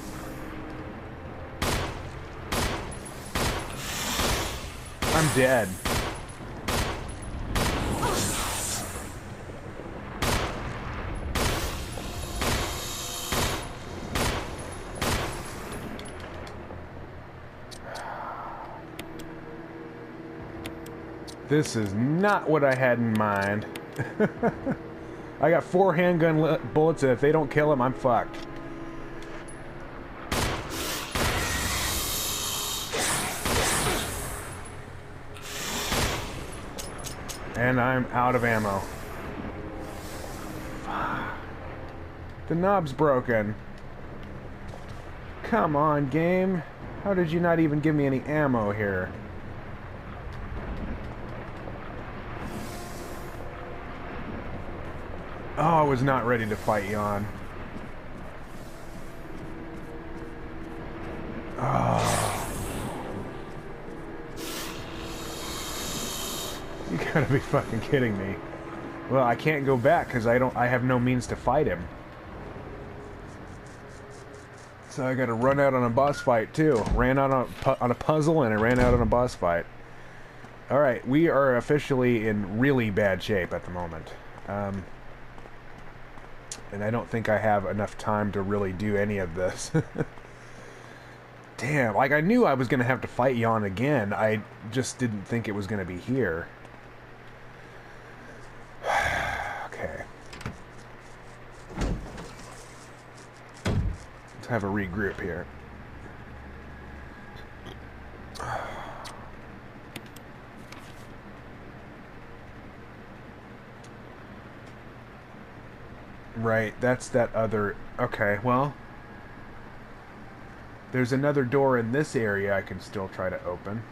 I'm dead. This is not what I had in mind. I got 4 handgun bullets, and if they don't kill him, I'm fucked. And I'm out of ammo. The knob's broken. Come on, game. How did you not even give me any ammo here? Oh, I was not ready to fight Yawn. Oh. You gotta be fucking kidding me. Well, I can't go back because I have no means to fight him. So I gotta run out on a boss fight too. Ran out on a puzzle and I ran out on a boss fight. Alright, we are officially in really bad shape at the moment. And I don't think I have enough time to really do any of this. Damn, like I knew I was gonna have to fight Yawn again. I just didn't think it was gonna be here. Okay. Let's have a regroup here. Right, that's that other... Okay, well... There's another door in this area I can still try to open.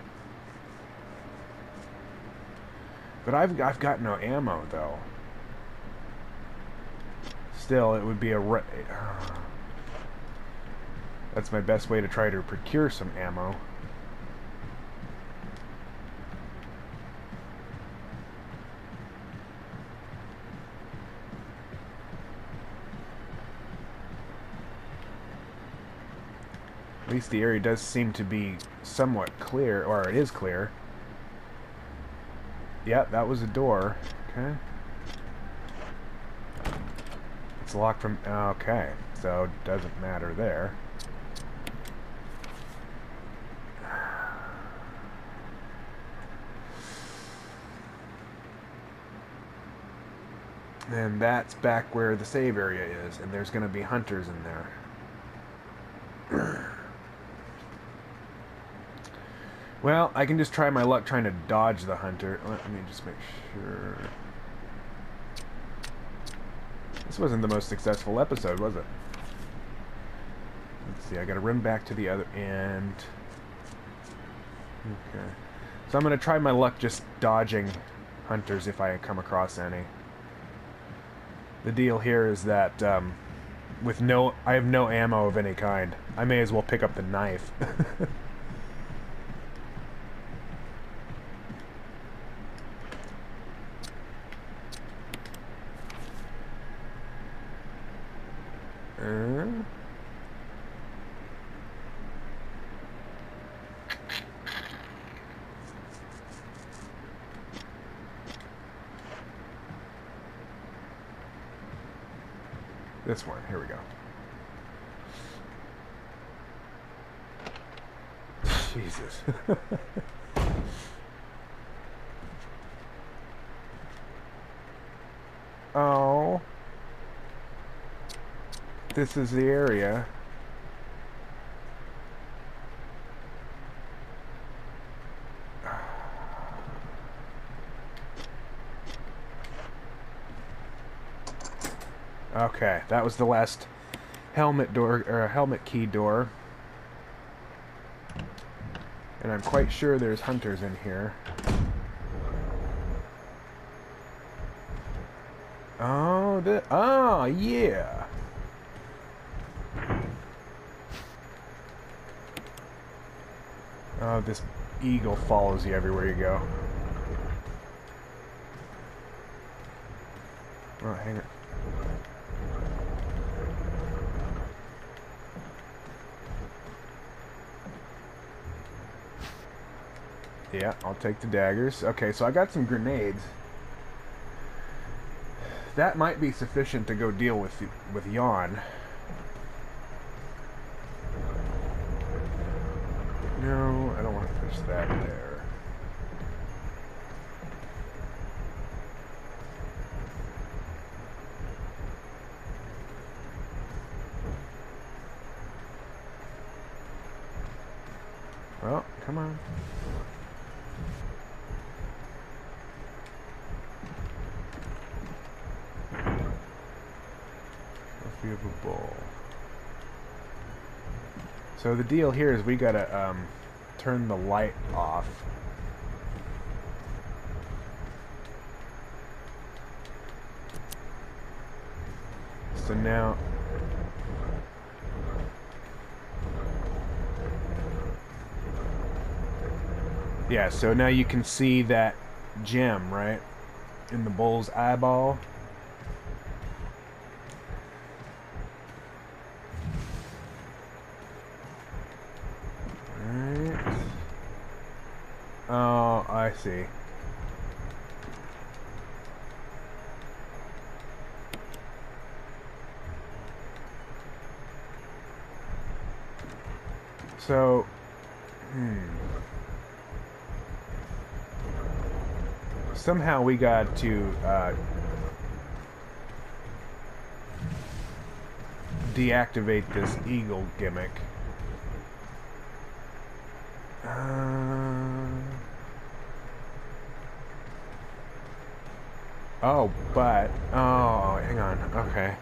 But I've got no ammo, though. Still, it would be a... That's my best way to try to procure some ammo. At least the area does seem to be somewhat clear, or it is clear. Yep, that was a door. Okay. It's locked from... Okay, so it doesn't matter there. And that's back where the save area is, and there's going to be hunters in there. Well, I can just try my luck trying to dodge the hunter. Let me just make sure. This wasn't the most successful episode, was it? Let's see, I gotta run back to the other end. Okay. So I'm gonna try my luck just dodging hunters if I come across any. The deal here is that I have no ammo of any kind. I may as well pick up the knife. This one, here we go. Jesus. Oh. This is the area. Okay, that was the last helmet door, or helmet key door. And I'm quite sure there's hunters in here. Oh, oh, yeah. Oh, this eagle follows you everywhere you go. Oh, hang it. Yeah, I'll take the daggers. Okay, so I got some grenades. That might be sufficient to go deal with Yawn. No, I don't want to push that there. Come on. Trophy of a bull. So the deal here is we gotta turn the light off. So now yeah, so now you can see that gem, right? In the bull's eyeball. Alright. Oh, I see. So, somehow we got to deactivate this eagle gimmick. Oh, but hang on. Okay.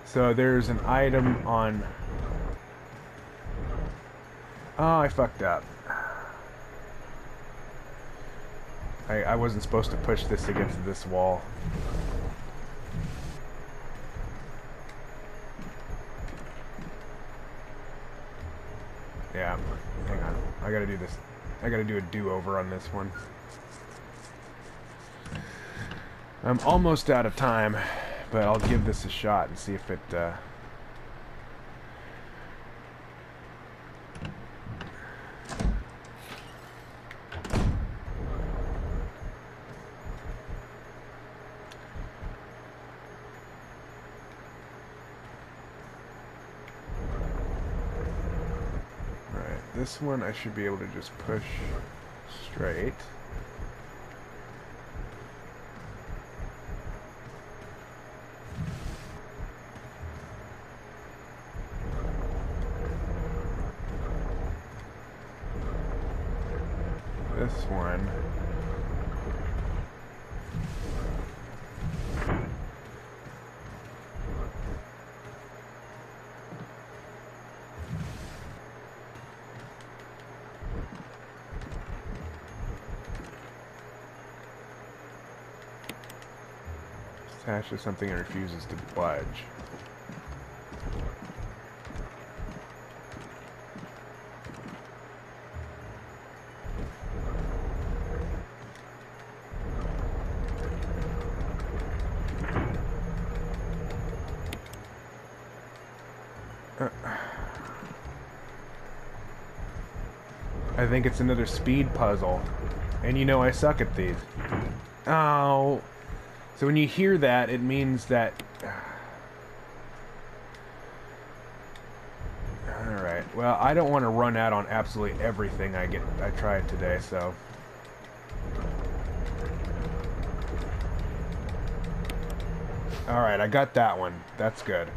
So there's an item on... Oh, I fucked up. I wasn't supposed to push this against this wall. Yeah, hang on. I gotta do this. I gotta do a do-over on this one. I'm almost out of time, but I'll give this a shot and see if it, this one I should be able to just push straight. This one. Attached to something and refuses to budge. I think it's another speed puzzle. And you know I suck at these. Oh. So when you hear that, it means that... Alright, well, I don't want to run out on absolutely everything I try today, so... Alright, I got that one. That's good.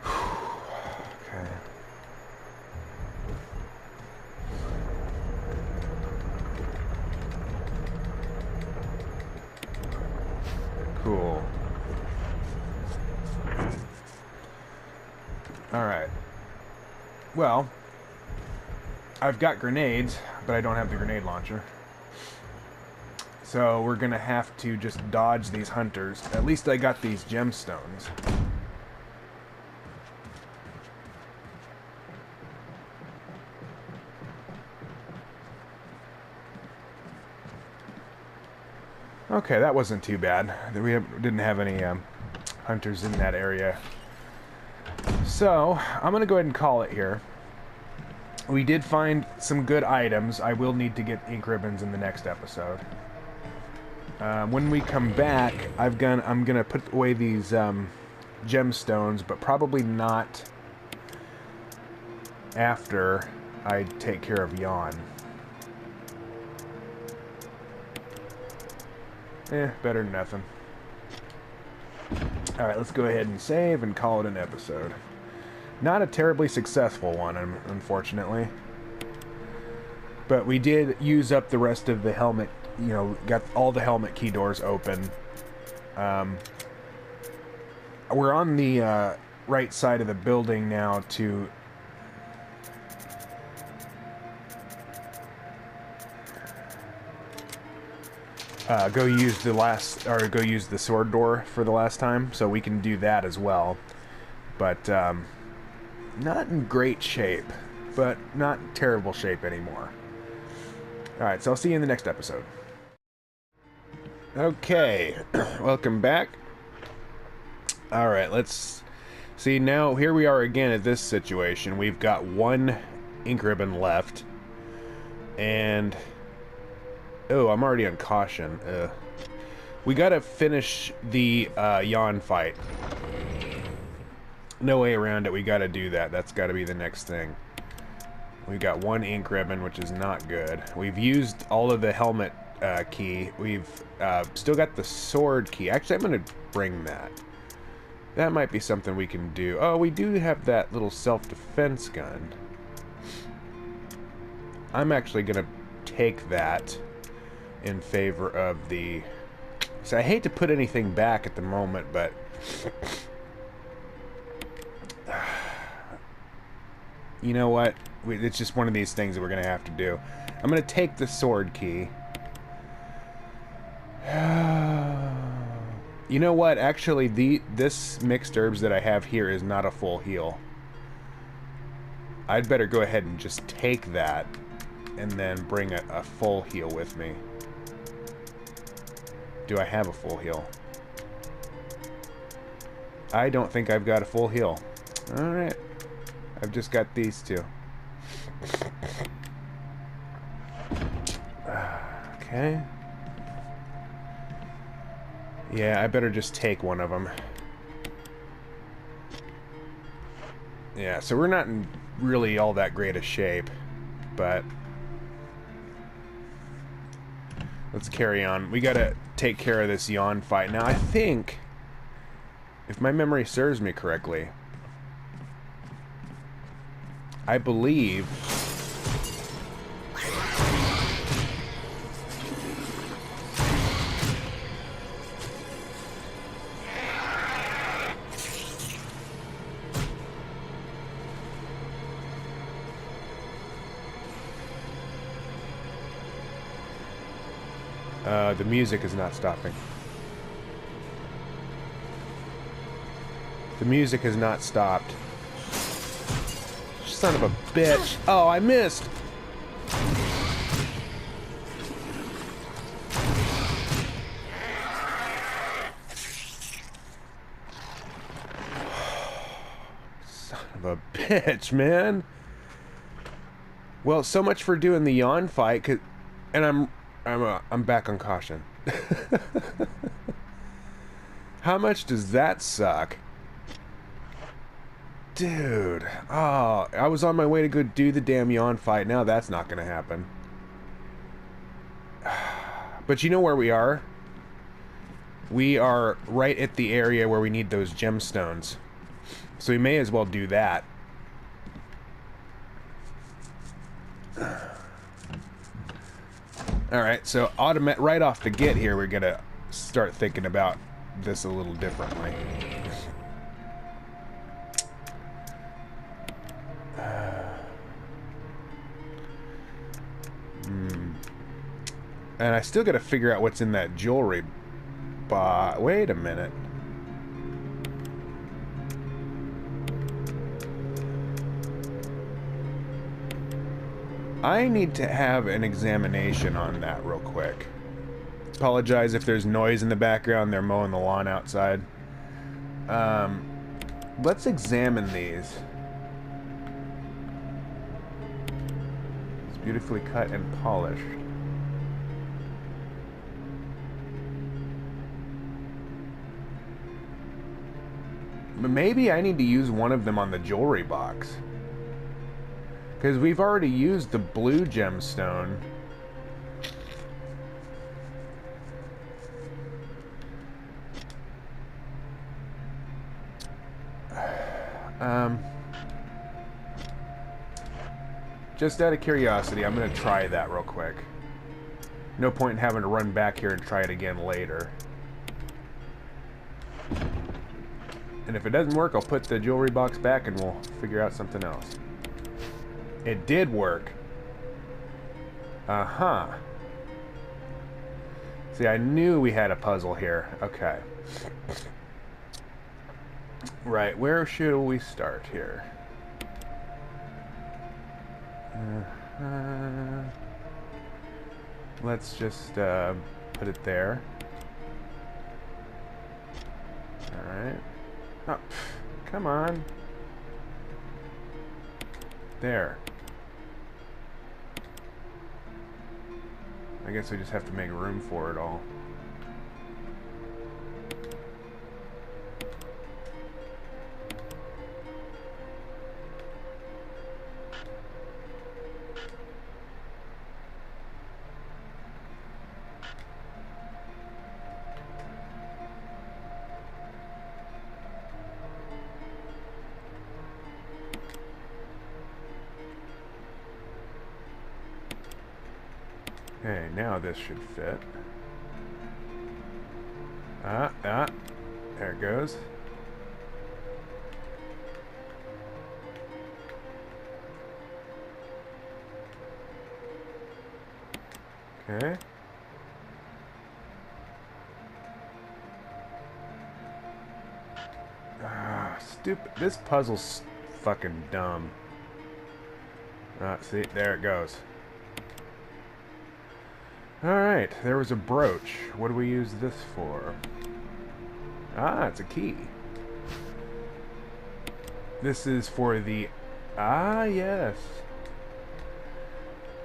Okay. Cool. Alright. Well, I've got grenades, but I don't have the grenade launcher. So we're gonna have to just dodge these hunters. At least I got these gemstones. Okay, that wasn't too bad. We didn't have any hunters in that area. So, I'm going to go ahead and call it here. We did find some good items. I will need to get ink ribbons in the next episode. When we come back, I'm going to put away these gemstones, but probably not after I take care of Yawn. Better than nothing. Alright, let's go ahead and save and call it an episode. Not a terribly successful one, unfortunately. But we did use up the rest of the helmet, you know, got all the helmet key doors open. We're on the right side of the building now to... go use the sword door for the last time, so we can do that as well. But, not in great shape, but not in terrible shape anymore. Alright, so I'll see you in the next episode. Okay, welcome back. Alright, let's see now, here we are again at this situation. We've got one ink ribbon left, and... oh, I'm already on caution. We gotta finish the Yawn fight. No way around it, we gotta do that. That's gotta be the next thing. We've got one ink ribbon, which is not good. We've used all of the helmet key. We've still got the sword key. Actually, I'm gonna bring that. That might be something we can do. Oh, we do have that little self-defense gun. I'm actually gonna take that in favor of the... so I hate to put anything back at the moment, but... you know what? It's just one of these things that we're going to have to do. I'm going to take the sword key. You know what? Actually, this mixed herbs that I have here is not a full heal. I'd better go ahead and just take that and then bring a full heal with me. Do I have a full heal? I don't think I've got a full heal. Alright. I've just got these two. Okay. Yeah, I better just take one of them. Yeah, so we're not in really all that great a shape, but... let's carry on. We gotta take care of this Yawn fight. Now, I think, if my memory serves me correctly, I believe... the music is not stopping. The music has not stopped. Son of a bitch. Oh, I missed. Son of a bitch, man. Well, so much for doing the Yawn fight, and I'm back on caution. How much does that suck? Dude. Oh, I was on my way to go do the damn Yawn fight. Now that's not going to happen. But you know where we are? We are right at the area where we need those gemstones. So we may as well do that. Alright, so right off the get here, we're gonna start thinking about this a little differently. And I still gotta figure out what's in that jewelry box. Wait a minute. I need to have an examination on that real quick. Apologize if there's noise in the background. They're mowing the lawn outside. Let's examine these. It's beautifully cut and polished. But maybe I need to use one of them on the jewelry box. Because we've already used the blue gemstone. Just out of curiosity, I'm going to try that real quick. No point in having to run back here and try it again later. And if it doesn't work, I'll put the jewelry box back and we'll figure out something else. It did work. Uh-huh. See, I knew we had a puzzle here. Okay. Right, where should we start here? Let's just put it there. Alright. Oh, come on. There. I guess we just have to make room for it all. Okay, now this should fit. There it goes. Okay. Stupid. This puzzle's fucking dumb. See, there it goes. Alright, there was a brooch. What do we use this for? Ah, it's a key. This is for the... Ah, yes.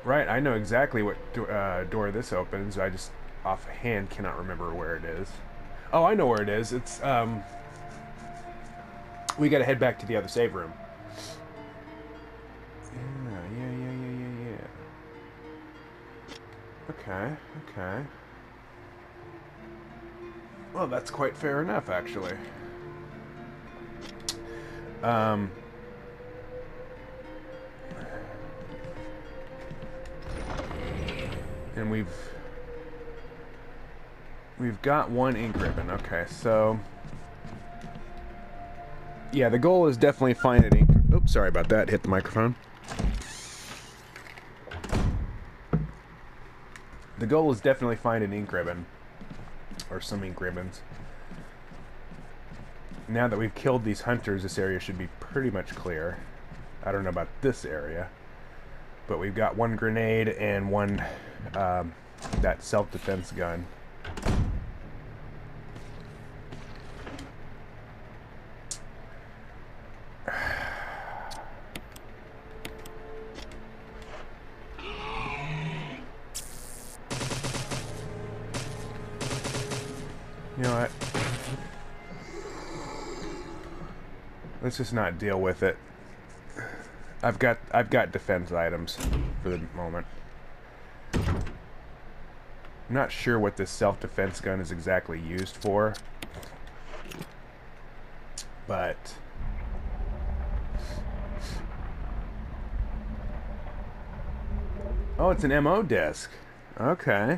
Right, I know exactly what door this opens. I just offhand cannot remember where it is. Oh, I know where it is. It's, we gotta head back to the other save room. Yeah. Okay. Well, that's quite fair enough, actually. And we've got one ink ribbon. Okay, so yeah, the goal is definitely find an ink. Oops, sorry about that. Hit the microphone. The goal is definitely find an ink ribbon. Or some ink ribbons. Now that we've killed these hunters, this area should be pretty much clear. I don't know about this area. But we've got one grenade and one, that self-defense gun. You know what? Let's just not deal with it. I've got defense items for the moment. I'm not sure what this self-defense gun is exactly used for, but oh, it's an MO disc. Okay.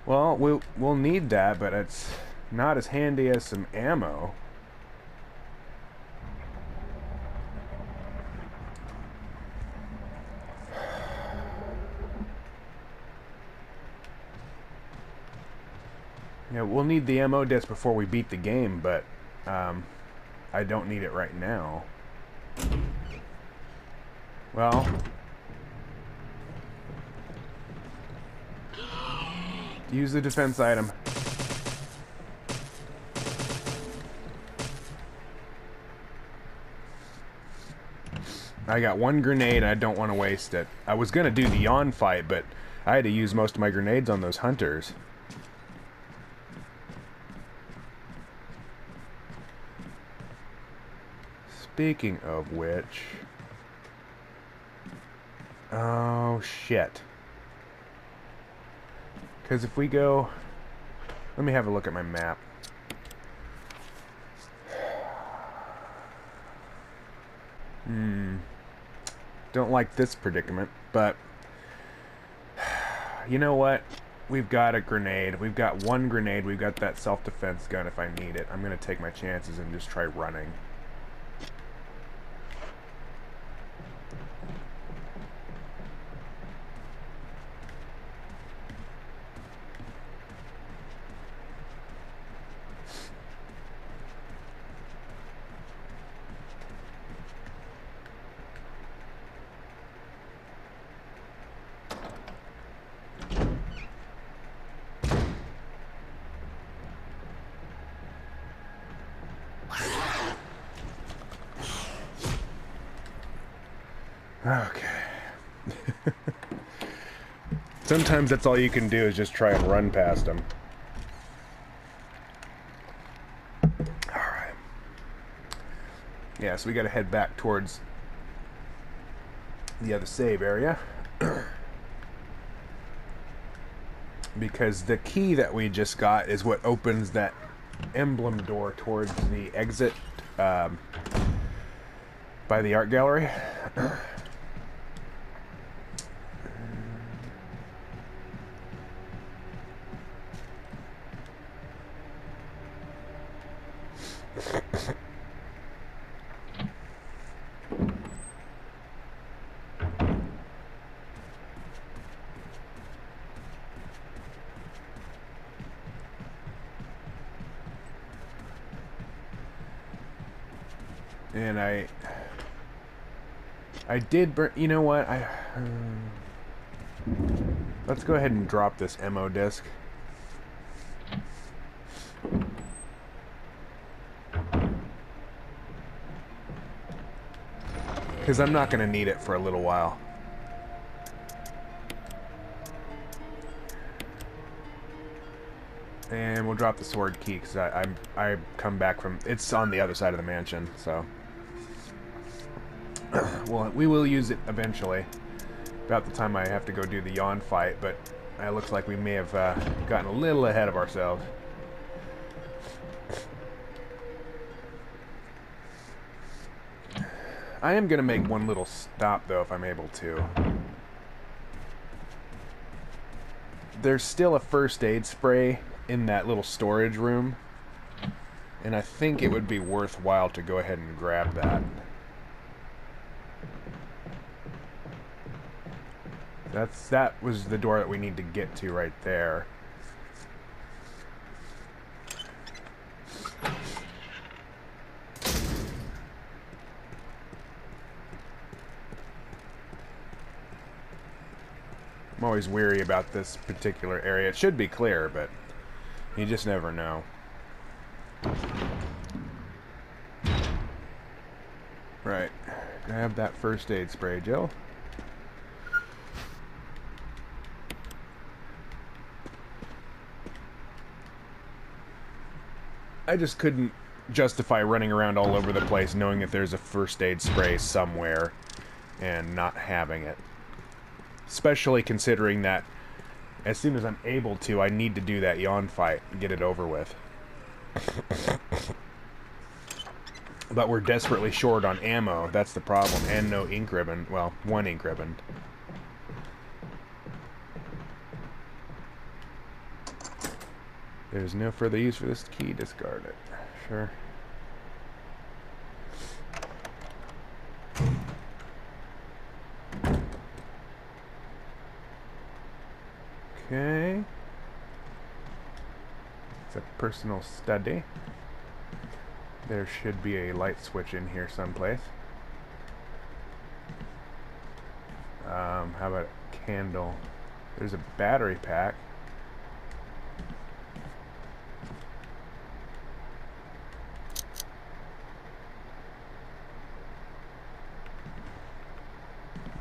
Well, we'll need that, but it's not as handy as some ammo. Yeah, we'll need the ammo disc before we beat the game, but I don't need it right now. Well, use the defense item. I got one grenade and I don't want to waste it. I was going to do the Yawn fight, but I had to use most of my grenades on those hunters. Speaking of which... Oh, shit. Because if we go... Let me have a look at my map. Don't like this predicament, but you know what? We've got a grenade. We've got one grenade. We've got that self-defense gun if I need it. I'm going to take my chances and just try running. Okay. Sometimes that's all you can do is just try and run past them. Alright. Yeah, so we gotta head back towards the other save area. Because the key that we just got is what opens that emblem door towards the exit by the art gallery. And I did burn. You know what? Let's go ahead and drop this ammo disc. Because I'm not going to need it for a little while. And we'll drop the sword key because I come back from... It's on the other side of the mansion, so... Well, we will use it eventually. About the time I have to go do the Yawn fight, but it looks like we may have gotten a little ahead of ourselves. I am going to make one little stop, though, if I'm able to. There's still a first aid spray in that little storage room, and I think it would be worthwhile to go ahead and grab that. That was the door that we need to get to right there. I'm always weary about this particular area. It should be clear, but you just never know. Right. Grab that first aid spray, Jill. I just couldn't justify running around all over the place knowing that there's a first aid spray somewhere and not having it. Especially considering that as soon as I'm able to, I need to do that Yawn fight and get it over with. But we're desperately short on ammo, that's the problem, and no ink ribbon. Well, one ink ribbon. There's no further use for this key, discard it. Sure. Okay. It's a personal study. There should be a light switch in here someplace. How about a candle? There's a battery pack.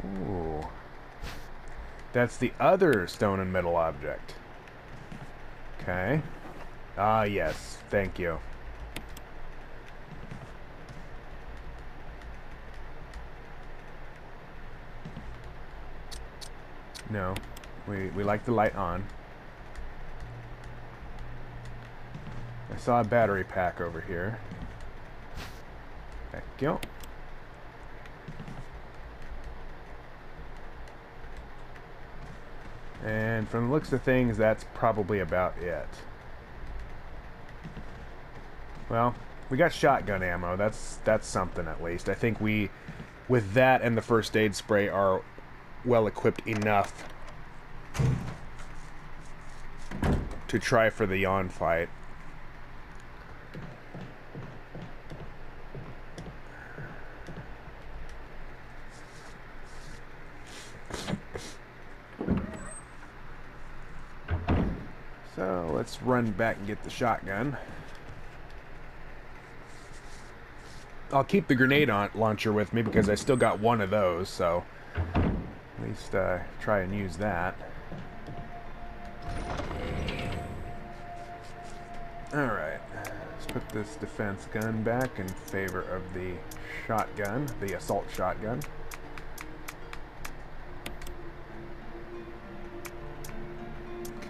Ooh. That's the other stone and metal object. Okay. Ah, yes. Thank you. No. We like the light on. I saw a battery pack over here. Thank you. And from the looks of things, that's probably about it. Well, we got shotgun ammo. That's something at least. I think we, with that and the first aid spray, are well equipped enough to try for the Yawn fight. So let's run back and get the shotgun. I'll keep the grenade launcher with me because I still got one of those, so at least try and use that. Alright, let's put this defense gun back in favor of the shotgun, the assault shotgun.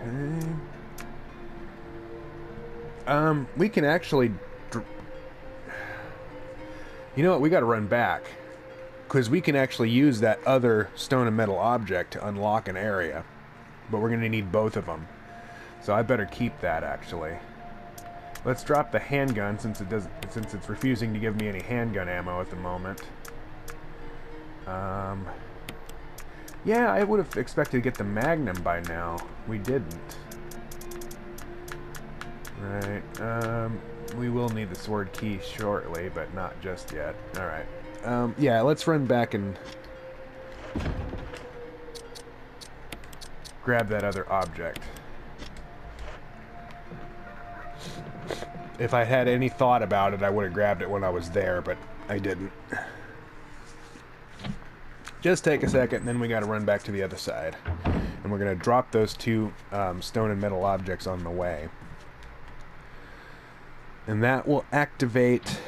Okay. We can actually... You know what, we gotta run back. Because we can actually use that other stone and metal object to unlock an area. But we're gonna need both of them. So I better keep that, actually. Let's drop the handgun since it's refusing to give me any handgun ammo at the moment. Yeah, I would have expected to get the Magnum by now. We didn't. Right, we will need the sword key shortly, but not just yet. Alright. Yeah, let's run back and grab that other object. If I had any thought about it, I would have grabbed it when I was there, but I didn't. Just take a second, and then we gotta run back to the other side. And we're gonna drop those two stone and metal objects on the way. And that will activate,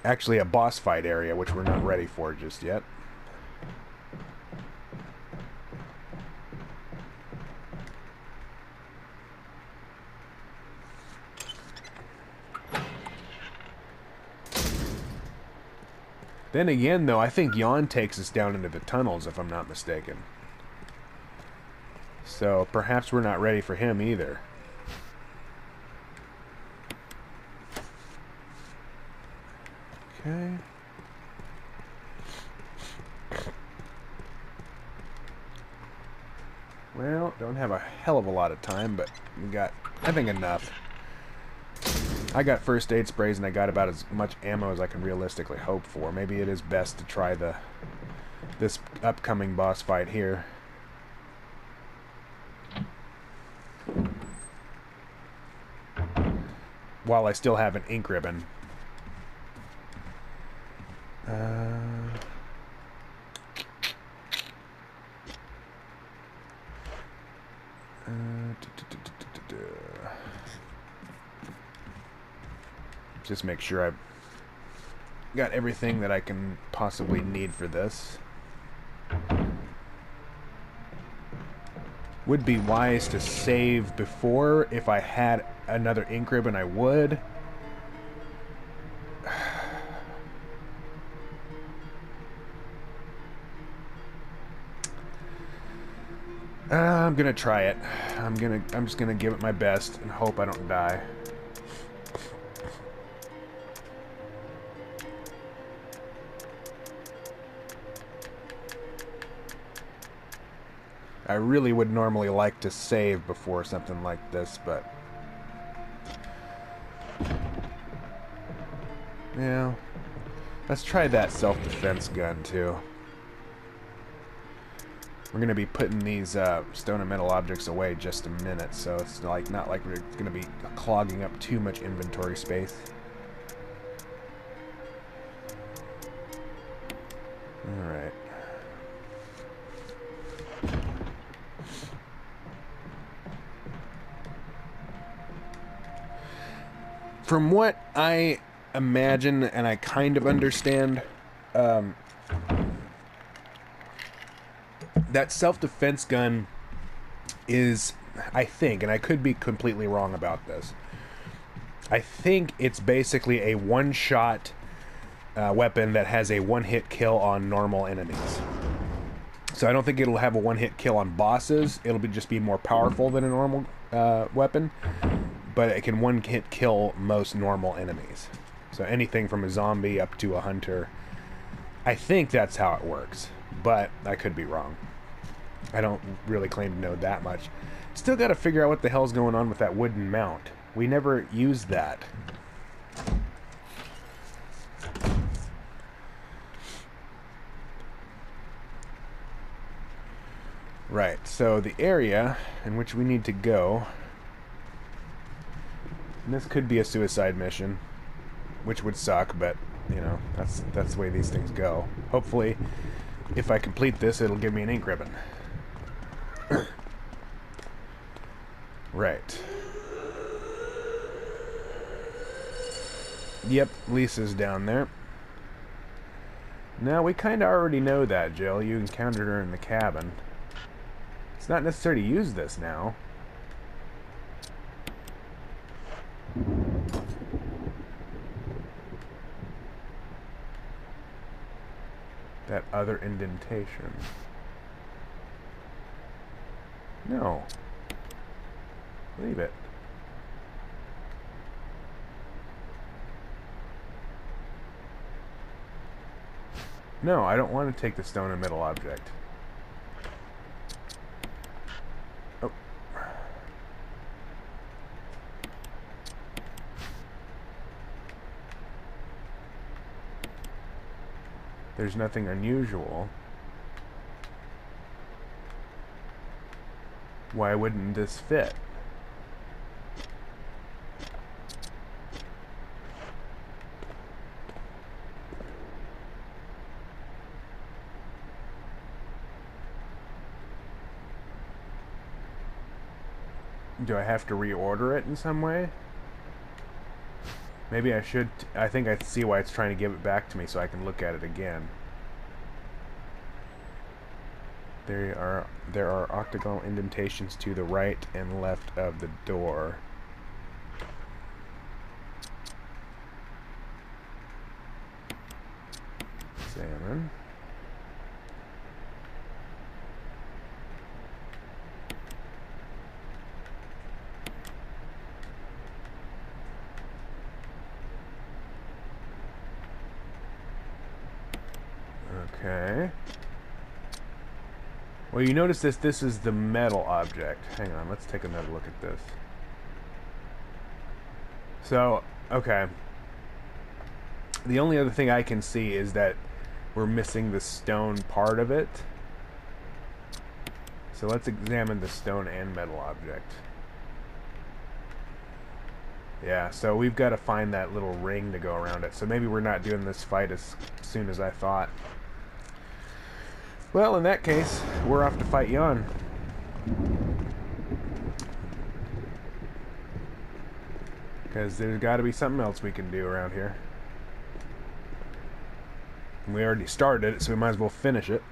actually, a boss fight area, which we're not ready for just yet. Then again, though, I think Yawn takes us down into the tunnels, if I'm not mistaken. So, perhaps we're not ready for him either. Okay. Well, don't have a hell of a lot of time, but we got, I think, enough. I got first aid sprays and I got about as much ammo as I can realistically hope for. Maybe it is best to try this upcoming boss fight here. While I still have an ink ribbon. Just make sure I've got everything that I can possibly need for this. Would be wise to save before. If I had another ink ribbon, I would. I'm gonna try it. I'm just gonna give it my best and hope I don't die. I really would normally like to save before something like this, but yeah. Let's try that self-defense gun too. We're gonna be putting these stone and metal objects away just a minute, so it's like not like we're gonna be clogging up too much inventory space. All right. From what I imagine and I kind of understand, that self-defense gun is, I think, and I could be completely wrong about this, I think it's basically a one-shot weapon that has a one-hit kill on normal enemies. So I don't think it'll have a one-hit kill on bosses. It'll just be more powerful than a normal weapon. But it can one-hit kill most normal enemies. So anything from a zombie up to a hunter. I think that's how it works. But I could be wrong. I don't really claim to know that much. Still got to figure out what the hell's going on with that wooden mount. We never used that. Right, so the area in which we need to go, and this could be a suicide mission, which would suck, but, you know, that's the way these things go. Hopefully, if I complete this, it'll give me an ink ribbon. Right. Yep, Lisa's down there. Now, we kind of already know that, Jill. You encountered her in the cabin. It's not necessary to use this now. That other indentation. No. Leave it. No, I don't want to take the stone and metal object. Oh. There's nothing unusual. Why wouldn't this fit? Do I have to reorder it in some way? Maybe I should. I think I see why it's trying to give it back to me so I can look at it again. There are octagonal indentations to the right and left of the door. Examine. Okay. Well, you notice this is the metal object. Hang on, let's take another look at this. So, okay. The only other thing I can see is that we're missing the stone part of it. So let's examine the stone and metal object. Yeah, so we've got to find that little ring to go around it. So maybe we're not doing this fight as soon as I thought. Well, in that case, we're off to fight Yawn. Because there's got to be something else we can do around here. And we already started it, so we might as well finish it.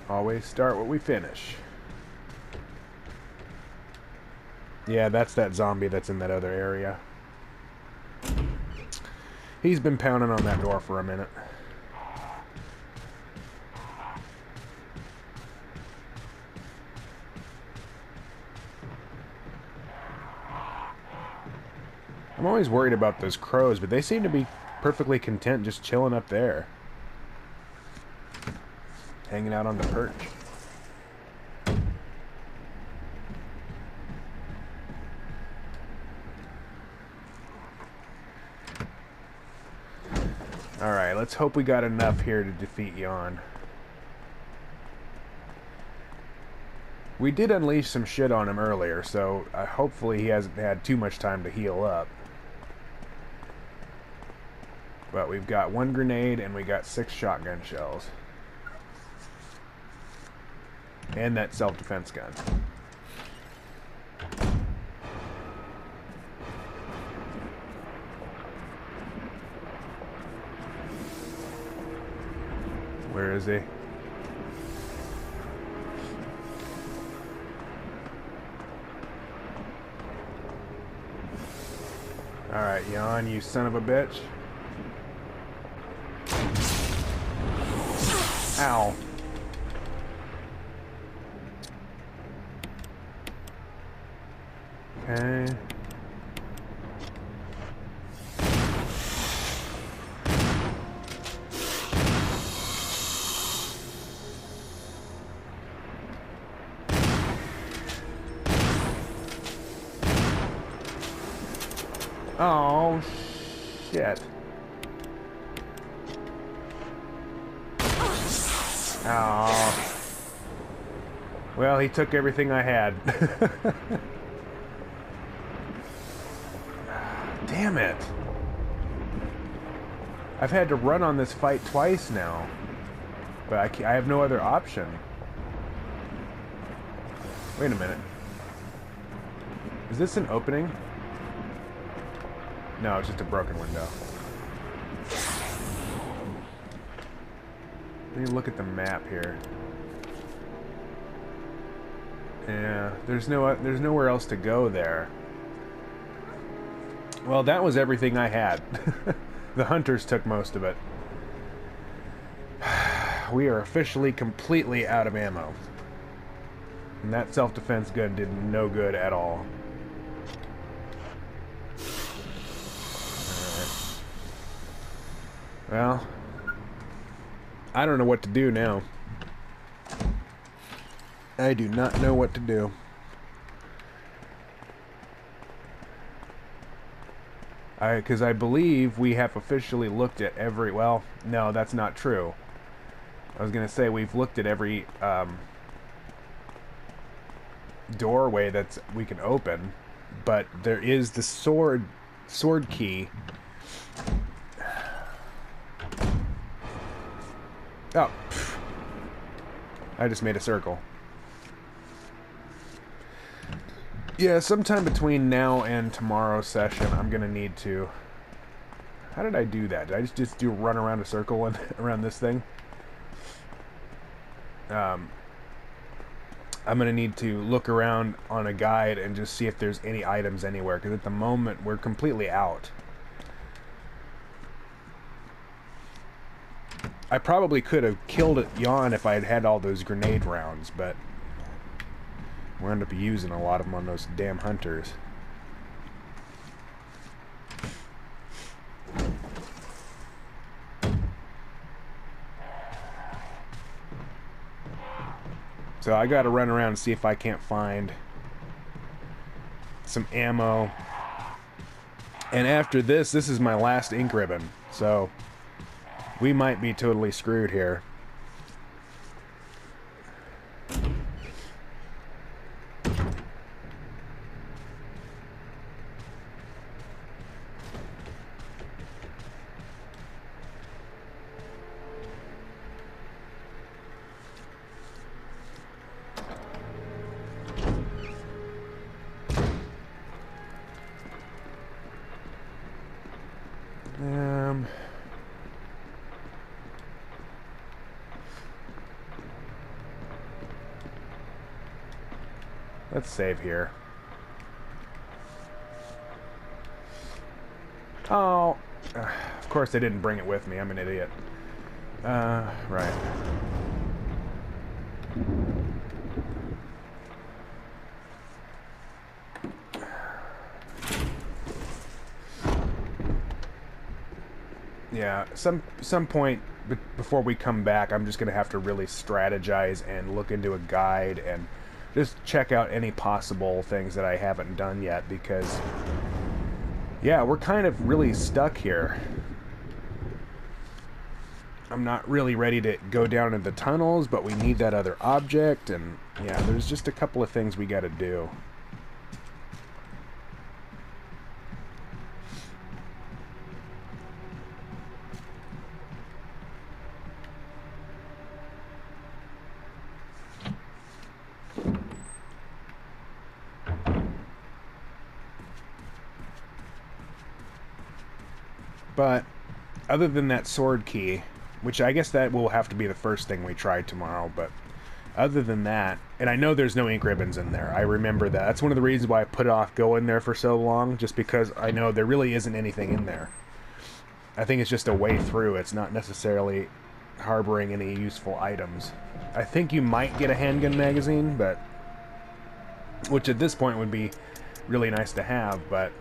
Always start what we finish. Yeah, that's that zombie that's in that other area. He's been pounding on that door for a minute. I'm always worried about those crows, but they seem to be perfectly content just chilling up there. Hanging out on the perch. Alright, let's hope we got enough here to defeat Yawn. We did unleash some shit on him earlier, so hopefully he hasn't had too much time to heal up. But we've got 1 grenade and we got 6 shotgun shells. And that self-defense gun. Where is he? Alright, Yawn, you son of a bitch. Ow. Okay. Oh, shit. Oh. Well, he took everything I had. Damn it. I've had to run on this fight twice now. But I have no other option. Wait a minute. Is this an opening? No, it's just a broken window. Let me look at the map here. Yeah, there's nowhere else to go there. Well, that was everything I had. The hunters took most of it. We are officially completely out of ammo. And that self-defense gun did no good at all. Well, I don't know what to do now. I do not know what to do. Because I believe we have officially looked at every... Well, no, that's not true. I was going to say we've looked at every doorway that we can open, but there is the sword key. Oh, pff. I just made a circle. Yeah, sometime between now and tomorrow's session, I'm gonna need to... How did I do that? Did I just do run around a circle and around this thing? I'm gonna need to look around on a guide and just see if there's any items anywhere, because at the moment we're completely out. I probably could have killed Yawn if I had had all those grenade rounds, but we'll end up using a lot of them on those damn hunters. So I gotta run around and see if I can't find some ammo. And after this is my last ink ribbon, so we might be totally screwed here. Let's save here. Oh, of course I didn't bring it with me. I'm an idiot. Right. Yeah, some point before we come back, I'm just gonna have to really strategize and look into a guide and just check out any possible things that I haven't done yet, because yeah, we're kind of really stuck here. I'm not really ready to go down into the tunnels, but we need that other object, and yeah, there's just a couple of things we gotta do. But other than that sword key, which I guess that will have to be the first thing we try tomorrow, but other than that, and I know there's no ink ribbons in there. I remember that. That's one of the reasons why I put off going there for so long, just because I know there really isn't anything in there. I think it's just a way through. It's not necessarily harboring any useful items. I think you might get a handgun magazine, but which at this point would be really nice to have, but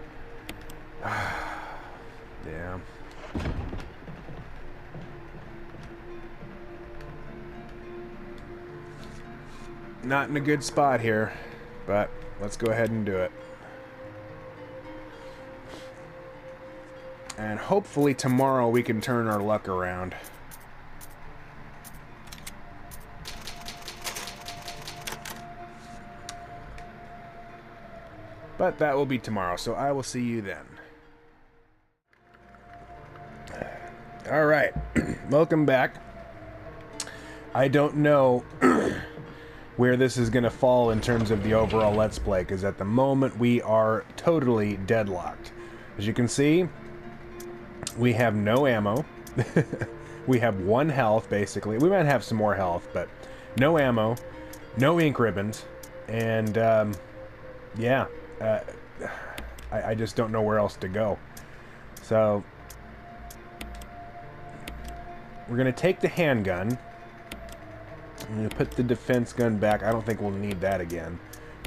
yeah. Not in a good spot here, but let's go ahead and do it. And hopefully tomorrow we can turn our luck around. But that will be tomorrow, so I will see you then. Alright, welcome back. I don't know where this is going to fall in terms of the overall Let's Play, because at the moment we are totally deadlocked. As you can see, we have no ammo. We have 1 health, basically. We might have some more health, but no ammo, no ink ribbons, and yeah, I just don't know where else to go. So we're going to take the handgun. I'm going to put the defense gun back. I don't think we'll need that again.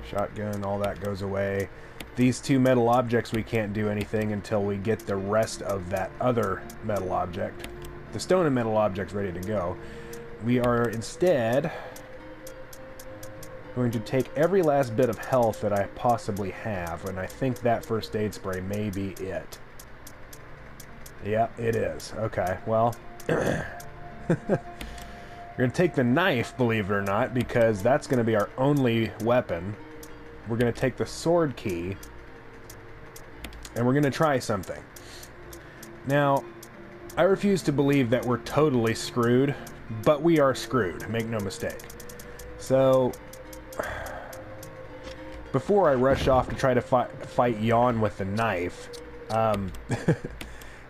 Shotgun, all that goes away. These 2 metal objects, we can't do anything until we get the rest of that other metal object. The stone and metal object's ready to go. We are instead going to take every last bit of health that I possibly have, and I think that first aid spray may be it. Yeah, it is. Okay, well... We're going to take the knife, believe it or not, because that's going to be our only weapon. We're going to take the sword key, and we're going to try something. Now, I refuse to believe that we're totally screwed, but we are screwed, make no mistake. So, before I rush off to try to fight Yawn with the knife, I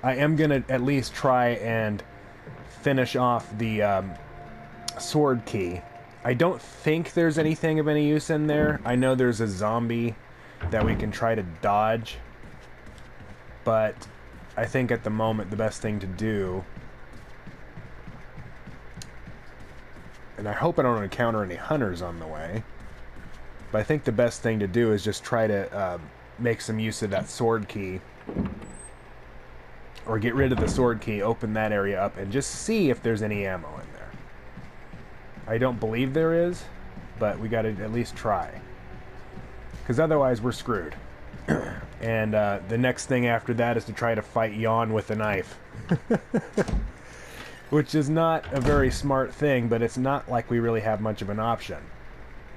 am going to at least try and finish off the sword key. I don't think there's anything of any use in there. I know there's a zombie that we can try to dodge, but I think at the moment the best thing to do, and I hope I don't encounter any hunters on the way, but I think the best thing to do is just try to make some use of that sword key, or get rid of the sword key, open that area up, and just see if there's any ammo in there. I don't believe there is, but we gotta at least try. Because otherwise we're screwed. And the next thing after that is to try to fight Yawn with a knife. Which is not a very smart thing, but it's not like we really have much of an option.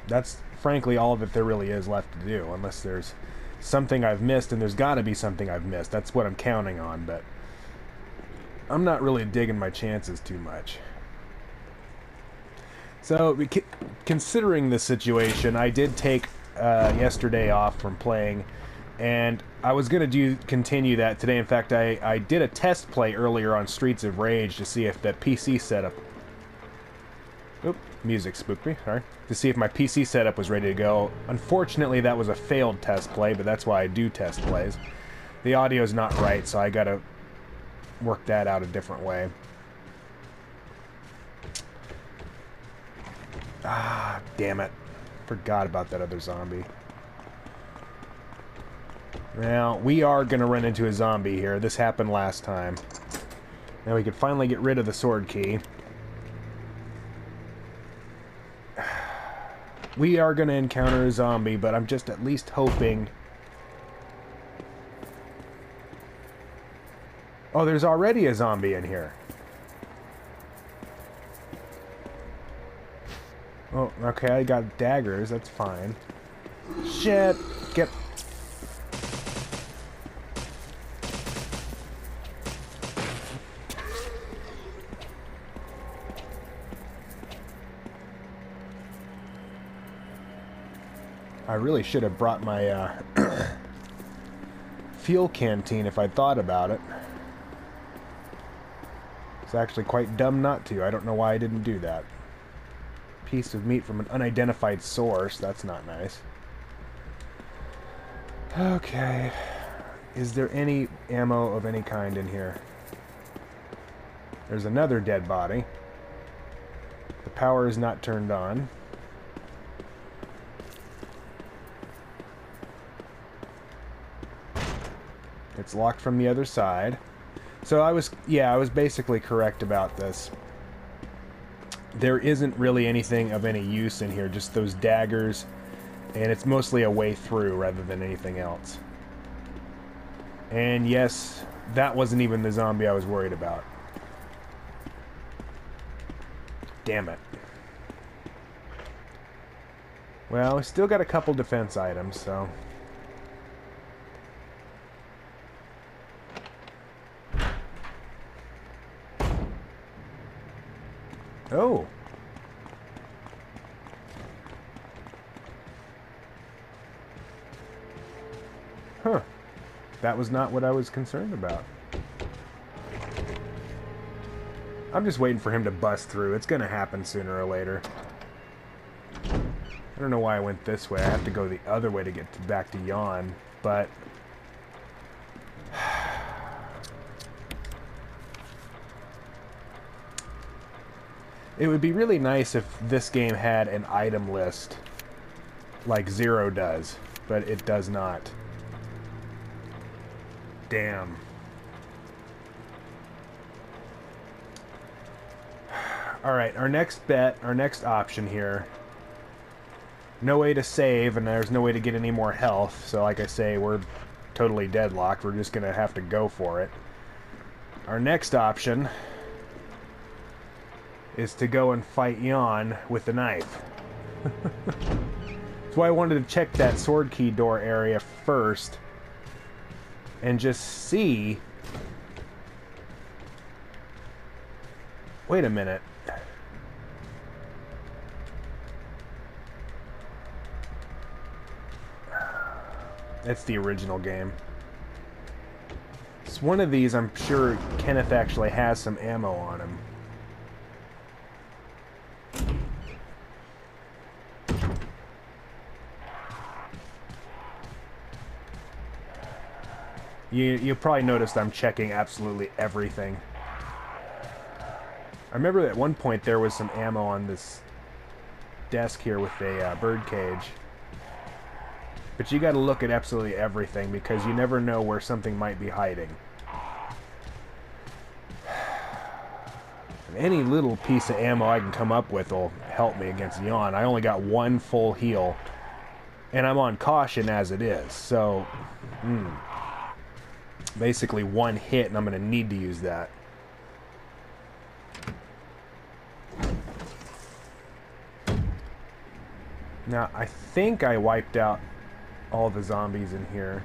That's frankly all that there really is left to do, unless there's something I've missed, and there's gotta be something I've missed. That's what I'm counting on, but I'm not really digging my chances too much. So, considering the situation, I did take yesterday off from playing, and I was going to continue that today. In fact, I did a test play earlier on Streets of Rage to see if the PC setup... Oop, music spooked me, sorry. To see if my PC setup was ready to go. Unfortunately, that was a failed test play, but that's why I do test plays. The audio's not right, so I got to work that out a different way. Ah, damn it. Forgot about that other zombie. Now, we are going to run into a zombie here. This happened last time. Now we can finally get rid of the sword key. We are going to encounter a zombie, but I'm just at least hoping... Oh, there's already a zombie in here. Oh, okay, I got daggers, that's fine. Shit! Get... I really should have brought my, fuel canteen if I'd thought about it. It's actually quite dumb not to. I don't know why I didn't do that. Piece of meat from an unidentified source. That's not nice. Okay. Is there any ammo of any kind in here? There's another dead body. The power is not turned on. It's locked from the other side. So I was basically correct about this. There isn't really anything of any use in here, just those daggers, and it's mostly a way through rather than anything else. And yes, that wasn't even the zombie I was worried about. Damn it. Well, we still got a couple defense items, so... Oh! Huh. That was not what I was concerned about. I'm just waiting for him to bust through. It's gonna happen sooner or later. I don't know why I went this way. I have to go the other way to get back to Yawn, but... It would be really nice if this game had an item list like Zero does, but it does not. Damn. Alright, our next bet, our next option here. No way to save, and there's no way to get any more health, so like I say, we're totally deadlocked. We're just gonna have to go for it. Our next option is to go and fight Yawn with the knife. That's why I wanted to check that sword key door area first and just see... Wait a minute. That's the original game. It's one of these, I'm sure Kenneth actually has some ammo on him. You probably noticed I'm checking absolutely everything. I remember at one point there was some ammo on this desk here with a bird cage. But you gotta look at absolutely everything because you never know where something might be hiding. And any little piece of ammo I can come up with will help me against Yawn. I only got one full heal. And I'm on caution as it is, so... basically one hit, and I'm going to need to use that. Now, I think I wiped out all the zombies in here.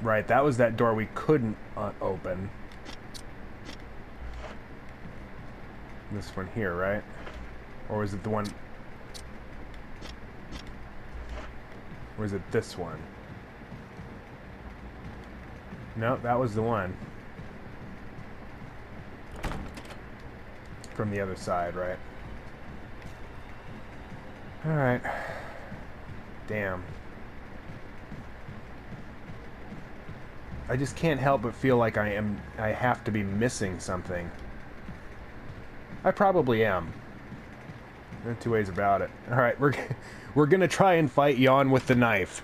Right, that was that door we couldn't open. This one here, right? Or was it the one... Or is it this one? No, that was the one. From the other side, right? Alright. Damn. I just can't help but feel like I have to be missing something. I probably am. No two ways about it. Alright, we're gonna try and fight Yawn with the knife.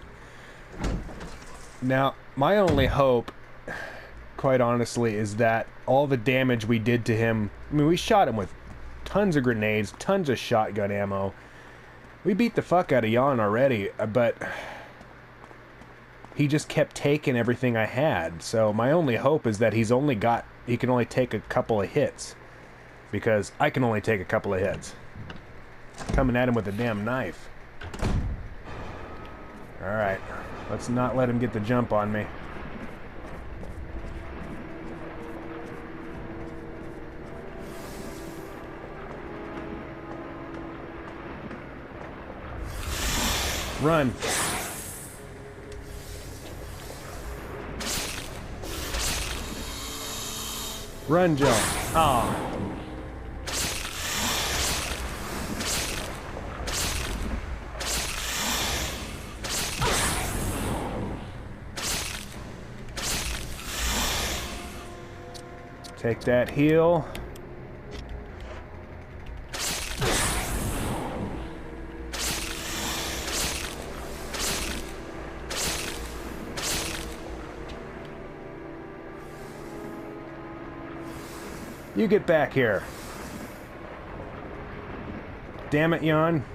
Now, my only hope, quite honestly, is that all the damage we did to him... I mean, we shot him with tons of grenades, tons of shotgun ammo. We beat the fuck out of Yawn already, but... he just kept taking everything I had. So my only hope is that he can only take a couple of hits. Because I can only take a couple of hits. Coming at him with a damn knife. Alright. Let's not let him get the jump on me. Run. Run, Jill. Oh. Take that heal. You get back here. Damn it, Yawn.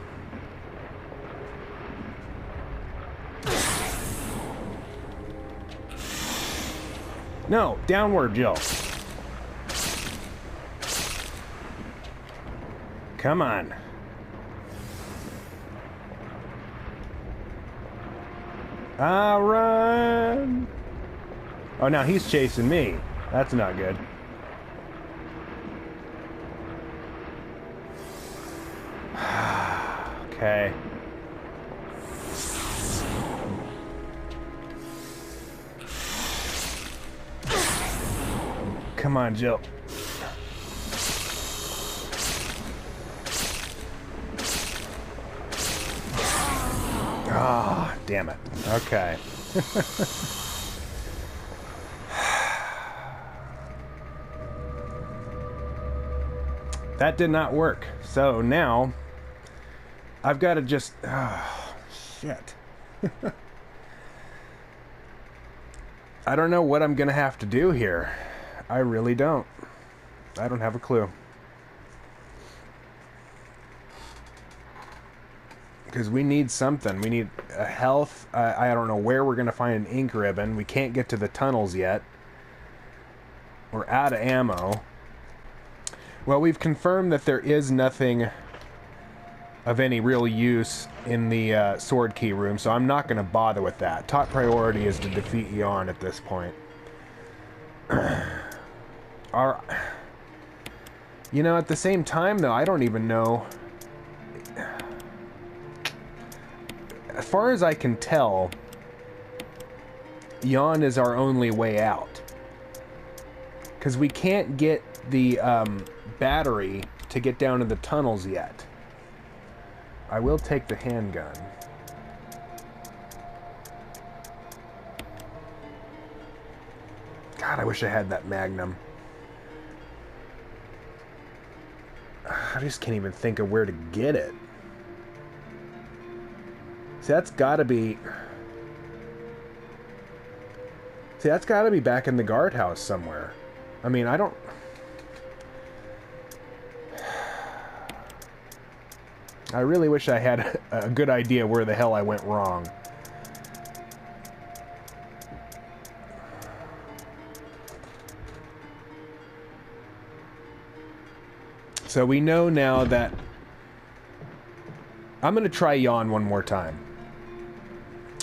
No, downward, Jill. Come on. I'll run. Oh, now he's chasing me. That's not good. Okay. Come on, Jill. Ah, damn it. Okay. That did not work. So now I've got to just... Oh, shit. I don't know what I'm going to have to do here. I really don't. I don't have a clue. Because we need something. We need a health. I don't know where we're going to find an ink ribbon. We can't get to the tunnels yet. We're out of ammo. Well, we've confirmed that there is nothing of any real use in the sword key room, so I'm not going to bother with that. Top priority is to defeat Yawn at this point. You know, at the same time, though, I don't even know. As far as I can tell, Yawn is our only way out. Because we can't get the battery to get down to the tunnels yet. I will take the handgun. God, I wish I had that Magnum. I just can't even think of where to get it. See, that's gotta be... See, that's gotta be back in the guardhouse somewhere. I mean, I don't... I really wish I had a good idea where the hell I went wrong. So we know now that... I'm going to try Yawn one more time.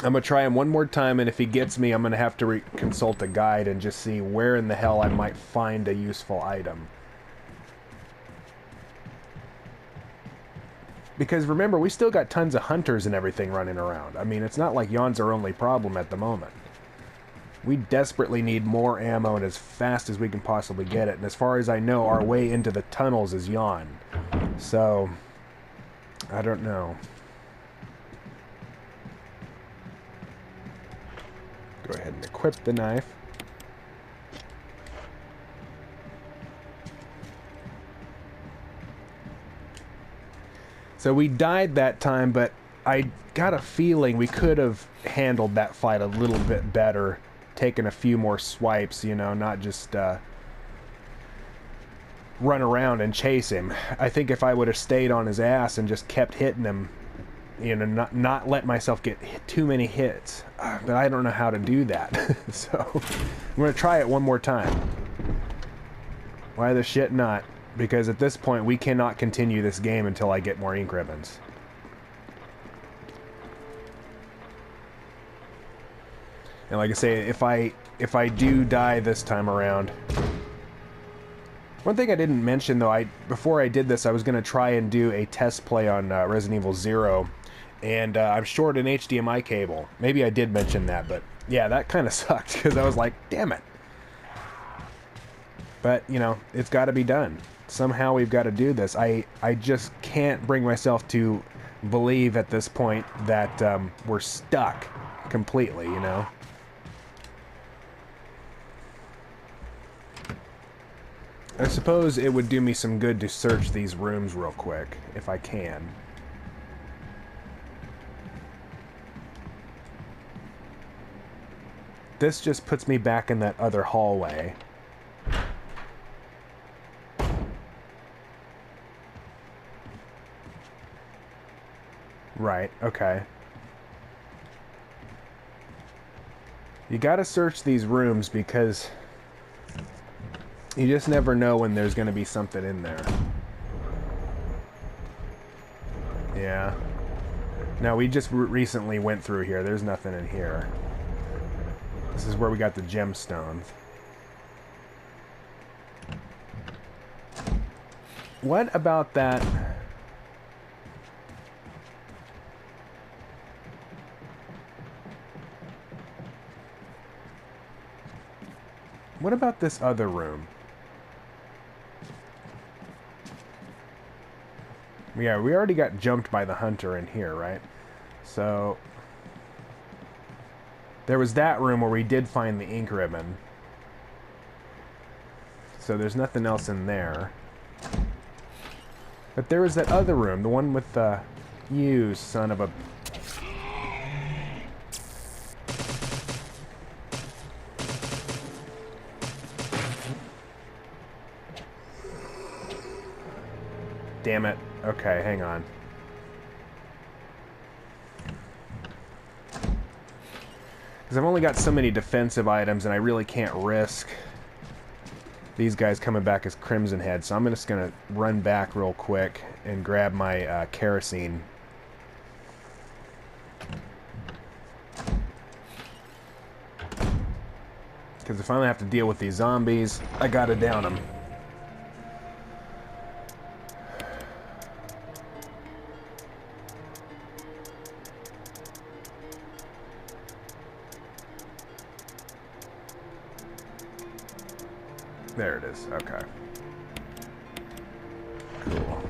I'm going to try him one more time, and if he gets me, I'm going to have to consult a guide and just see where in the hell I might find a useful item. Because remember, we still got tons of hunters and everything running around. I mean, it's not like Yawn's our only problem at the moment. We desperately need more ammo and as fast as we can possibly get it. And as far as I know, our way into the tunnels is Yawn. So, I don't know. Go ahead and equip the knife. So we died that time, but I got a feeling we could have handled that fight a little bit better, taken a few more swipes, you know, not just run around and chase him. I think if I would have stayed on his ass and just kept hitting him, you know, not let myself get too many hits. But I don't know how to do that. So I'm going to try it one more time. Why the shit not? Because at this point, we cannot continue this game until I get more ink ribbons. And like I say, if I do die this time around... One thing I didn't mention, though, before I did this, I was going to try and do a test play on Resident Evil 0. And I'm short an HDMI cable. Maybe I did mention that, but yeah, that kind of sucked because I was like, damn it. But, you know, it's got to be done. Somehow we've got to do this. I just can't bring myself to believe at this point that we're stuck completely, you know? I suppose it would do me some good to search these rooms real quick, if I can. This just puts me back in that other hallway. Right, okay. You gotta search these rooms because you just never know when there's gonna be something in there. Yeah. No, we just recently went through here. There's nothing in here. This is where we got the gemstones. What about that? What about this other room? Yeah, we already got jumped by the hunter in here, right? So there was that room where we did find the ink ribbon. So there's nothing else in there. But there was that other room, the one with the... You son of a... Damn it. Okay, hang on. Because I've only got so many defensive items, and I really can't risk these guys coming back as Crimson Head. So I'm just going to run back real quick and grab my kerosene. Because if I'm going to have to deal with these zombies, I got to down them. There it is. Okay. Cool.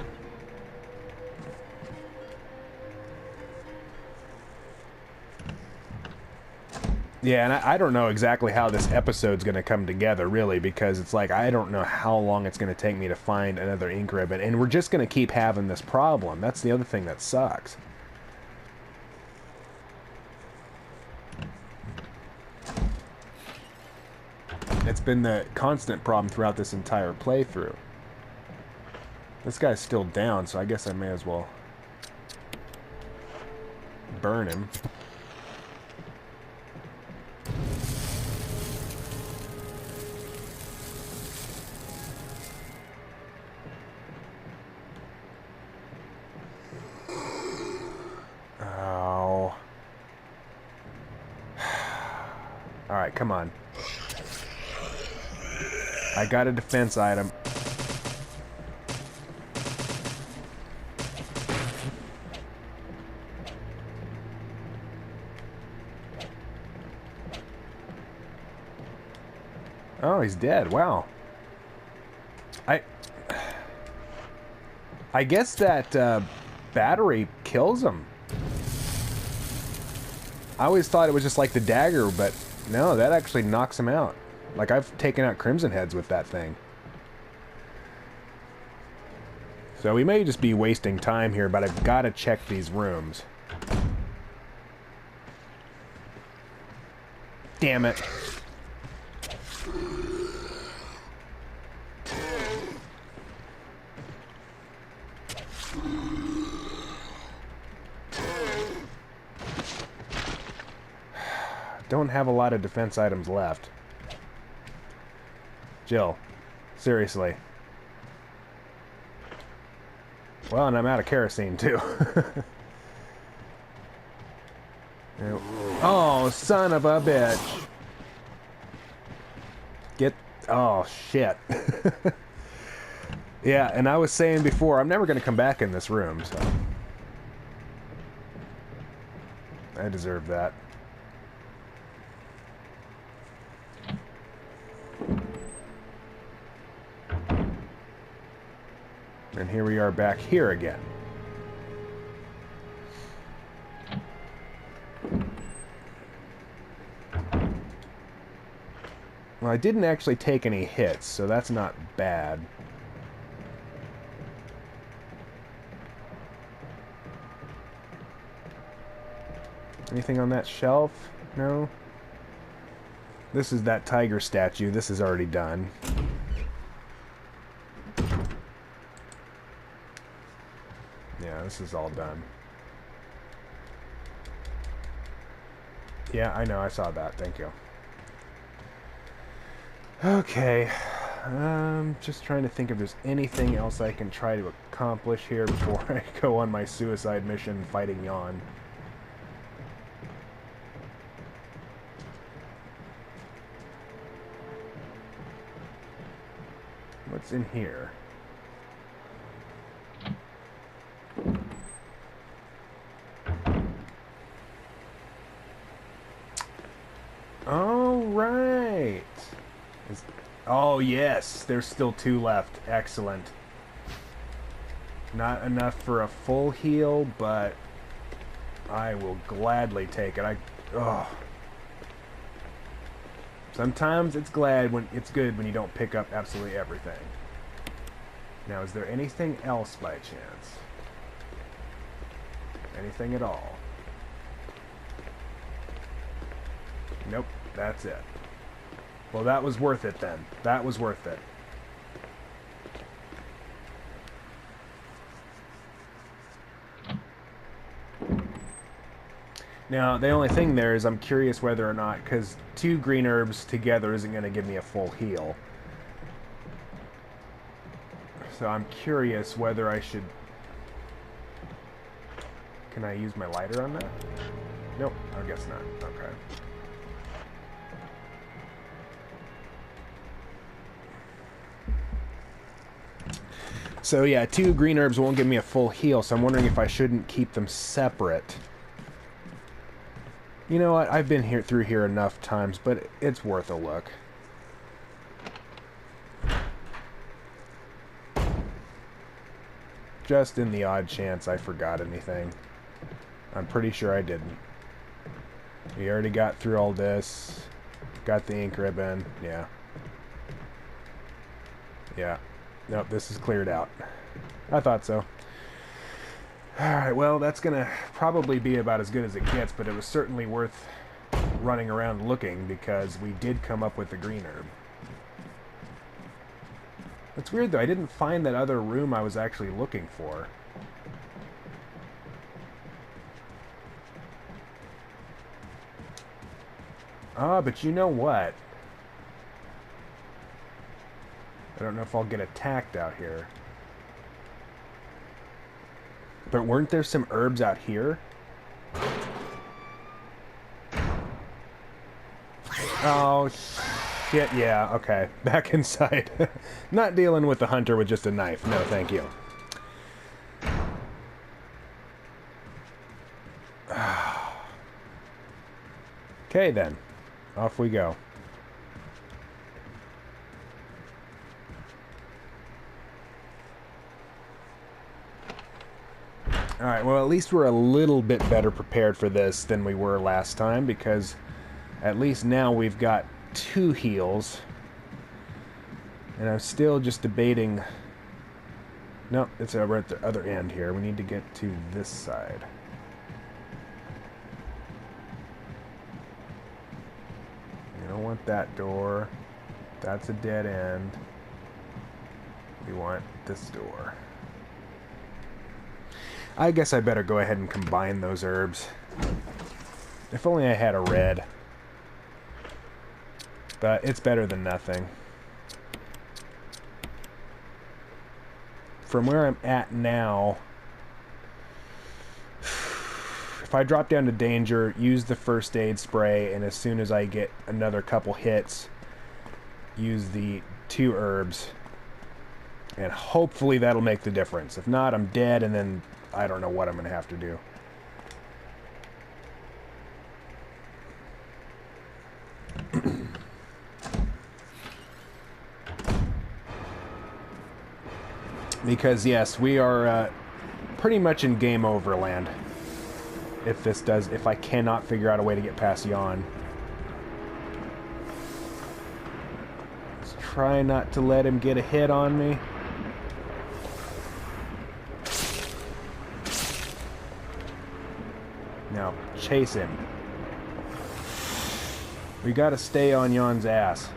Yeah, and I don't know exactly how this episode's going to come together, really, because it's like, I don't know how long it's going to take me to find another ink ribbon, and we're just going to keep having this problem. That's the other thing that sucks. It's been the constant problem throughout this entire playthrough. This guy's still down, so I guess I may as well burn him. Oh. Alright, come on. I got a defense item. Oh, he's dead. Wow. I guess that battery kills him. I always thought it was just like the dagger, but no, that actually knocks him out. Like, I've taken out Crimson Heads with that thing. So we may just be wasting time here, but I've got to check these rooms. Damn it. Don't have a lot of defense items left. Jill, seriously. Well, and I'm out of kerosene, too. Oh, son of a bitch. Get... Oh, shit. Yeah, and I was saying before, I'm never going to come back in this room, so... I deserve that. And here we are back here again. Well, I didn't actually take any hits, so that's not bad. Anything on that shelf? No? This is that tiger statue. This is already done. Yeah, this is all done. Yeah, I know. I saw that. Thank you. Okay. Just trying to think if there's anything else I can try to accomplish here before I go on my suicide mission fighting Yawn. What's in here? All right. Oh, yes. There's still 2 left. Excellent. Not enough for a full heal, but I will gladly take it. Sometimes it's good when you don't pick up absolutely everything. Now, is there anything else by chance? Anything at all? Nope, that's it. Well, that was worth it then. That was worth it. Now, the only thing there is I'm curious whether or not, because 2 green herbs together isn't going to give me a full heal. So I'm curious whether I should... Can I use my lighter on that? Nope, I guess not. Okay. So yeah, 2 green herbs won't give me a full heal, so I'm wondering if I shouldn't keep them separate. You know what? I've been through here enough times, but it's worth a look. Just in the odd chance I forgot anything. I'm pretty sure I didn't. We already got through all this. Got the ink ribbon. Yeah. Yeah. Nope, this is cleared out. I thought so. Alright, well, that's gonna probably be about as good as it gets, but it was certainly worth running around looking because we did come up with the green herb. It's weird, though. I didn't find that other room I was actually looking for. Ah, but you know what? I don't know if I'll get attacked out here. But weren't there some herbs out here? Oh, shit, yeah, okay. Back inside. Not dealing with the hunter with just a knife. No, thank you. Okay, then. Off we go. Alright, well, at least we're a little bit better prepared for this than we were last time, because at least now we've got 2 heals. And I'm still just debating... Nope, it's over at the other end here. We need to get to this side. You don't want that door. That's a dead end. We want this door. I guess I better go ahead and combine those herbs. If only I had a red. But it's better than nothing. From where I'm at now, if I drop down to danger, use the first aid spray, and as soon as I get another couple hits, use the 2 herbs. And hopefully that'll make the difference. If not, I'm dead, and then I don't know what I'm going to have to do. Because, yes, we are pretty much in game over land. If I cannot figure out a way to get past Yawn. Let's try not to let him get a hit on me. Now, chase him. We gotta stay on Yawn's ass.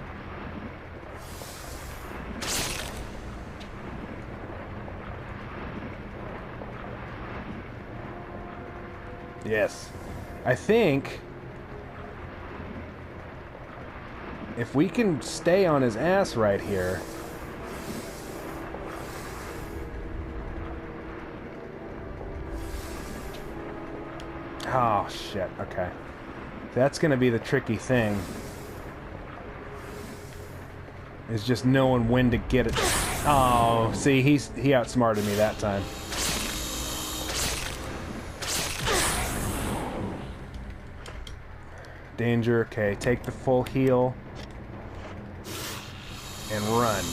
Yes. I think if we can stay on his ass right here. Oh, shit. Okay. That's going to be the tricky thing. Is just knowing when to get it. Oh, see, he outsmarted me that time. Danger. Okay, take the full heal. And run.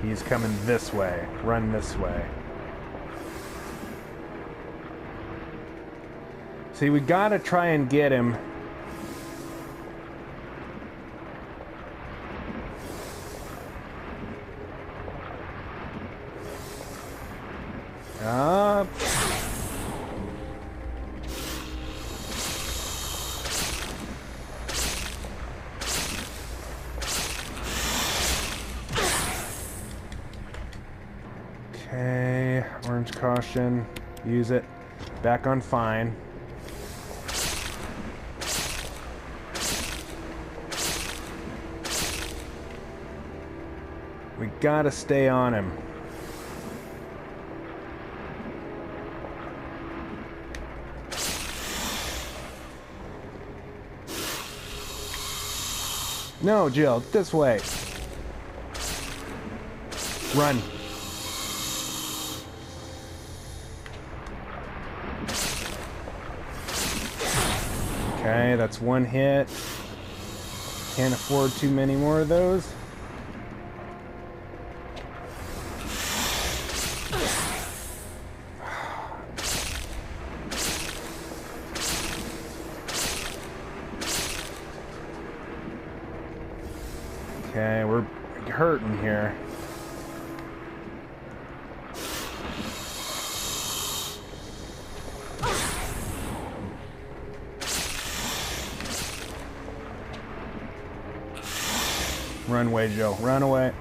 He's coming this way. Run this way. See, we gotta try and get him. Up. Okay, orange caution. Use it. Back on fine. We gotta stay on him. No, Jill, this way. Run. Okay, that's one hit. Can't afford too many more of those. Okay, we're hurting here. Run away, Joe. Run away.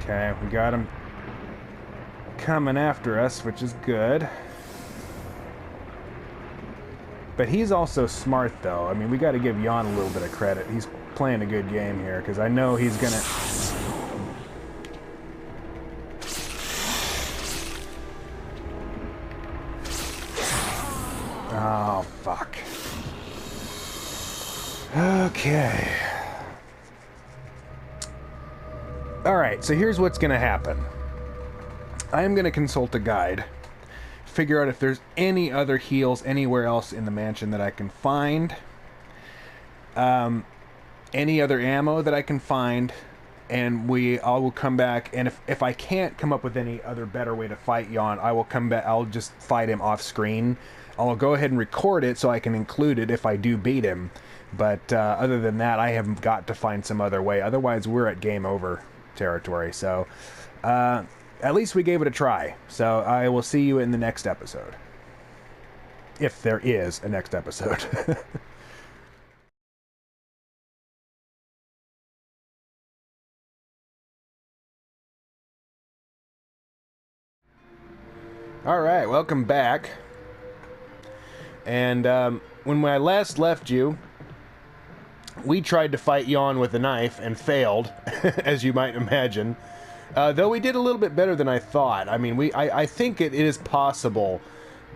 Okay, we got him coming after us, which is good. But he's also smart, though. I mean, we got to give Yawn a little bit of credit. He's playing a good game here, because I know he's gonna... Oh, fuck. Okay. Alright, so here's what's gonna happen. I am gonna consult a guide. Figure out if there's any other heals anywhere else in the mansion that I can find. Any other ammo that I can find. And I will come back, and if I can't come up with any other better way to fight Yawn, I will come back. I'll just fight him off screen. I'll go ahead and record it so I can include it if I do beat him. But other than that, I have got to find some other way. Otherwise, we're at game over territory. So at least we gave it a try. So I will see you in the next episode. If there is a next episode. Alright, welcome back. And when I last left you, we tried to fight Yawn with a knife and failed, as you might imagine. Though we did a little bit better than I thought. I mean, I think it is possible,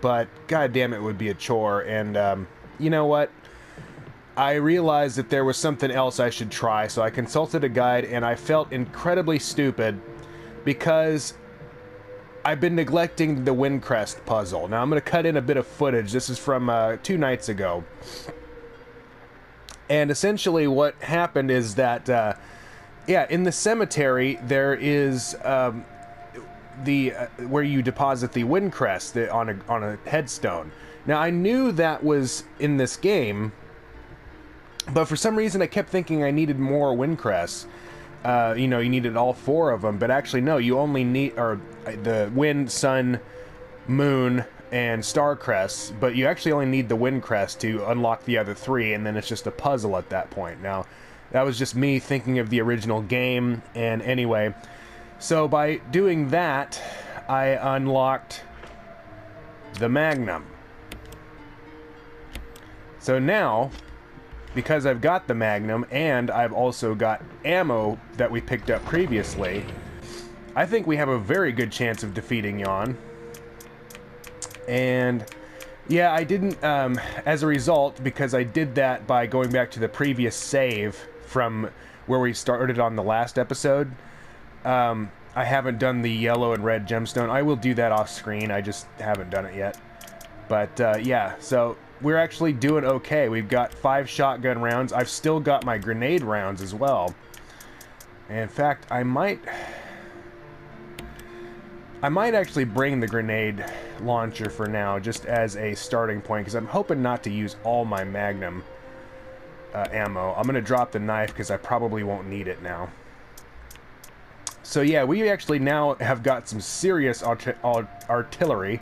but goddamn, it would be a chore. And you know what? I realized that there was something else I should try, so I consulted a guide, and I felt incredibly stupid because I've been neglecting the Windcrest puzzle. Now I'm going to cut in a bit of footage. This is from 2 nights ago. And essentially what happened is that, yeah, in the cemetery there is where you deposit the Windcrest on a headstone. Now I knew that was in this game, but for some reason I kept thinking I needed more Windcrests. You know, you needed all 4 of them, but actually no, you only need the Wind, Sun, Moon, and Star Crests, but you actually only need the Windcrest to unlock the other 3, and then it's just a puzzle at that point. Now, that was just me thinking of the original game, and anyway, so by doing that, I unlocked the Magnum. So now, because I've got the Magnum, and I've also got ammo that we picked up previously, I think we have a very good chance of defeating Yawn. And yeah, I didn't, as a result, because I did that by going back to the previous save from where we started on the last episode, I haven't done the yellow and red gemstone. I will do that off screen, I just haven't done it yet. But yeah, so we're actually doing okay. We've got 5 shotgun rounds. I've still got my grenade rounds as well. And in fact, I might actually bring the grenade launcher for now, just as a starting point, because I'm hoping not to use all my Magnum ammo. I'm going to drop the knife because I probably won't need it now. So yeah, we actually now have got some serious artillery.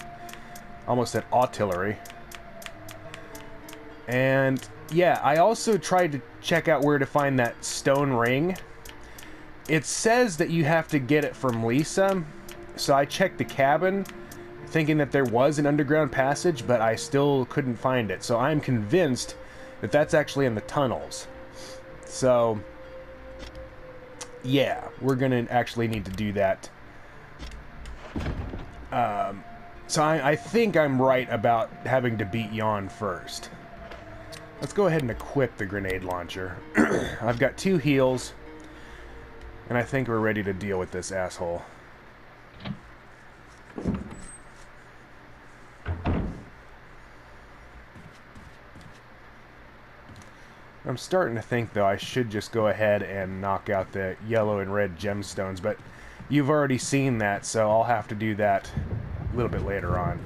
Almost said artillery. And yeah, I also tried to check out where to find that stone ring. It says that you have to get it from Lisa, so I checked the cabin thinking that there was an underground passage, but I still couldn't find it. So I'm convinced that that's actually in the tunnels. So yeah, we're gonna actually need to do that. So I think I'm right about having to beat Yawn first. Let's go ahead and equip the grenade launcher. I've got 2 heals, and I think we're ready to deal with this asshole. I'm starting to think, though, I should just go ahead and knock out the yellow and red gemstones, but you've already seen that, so I'll have to do that a little bit later on.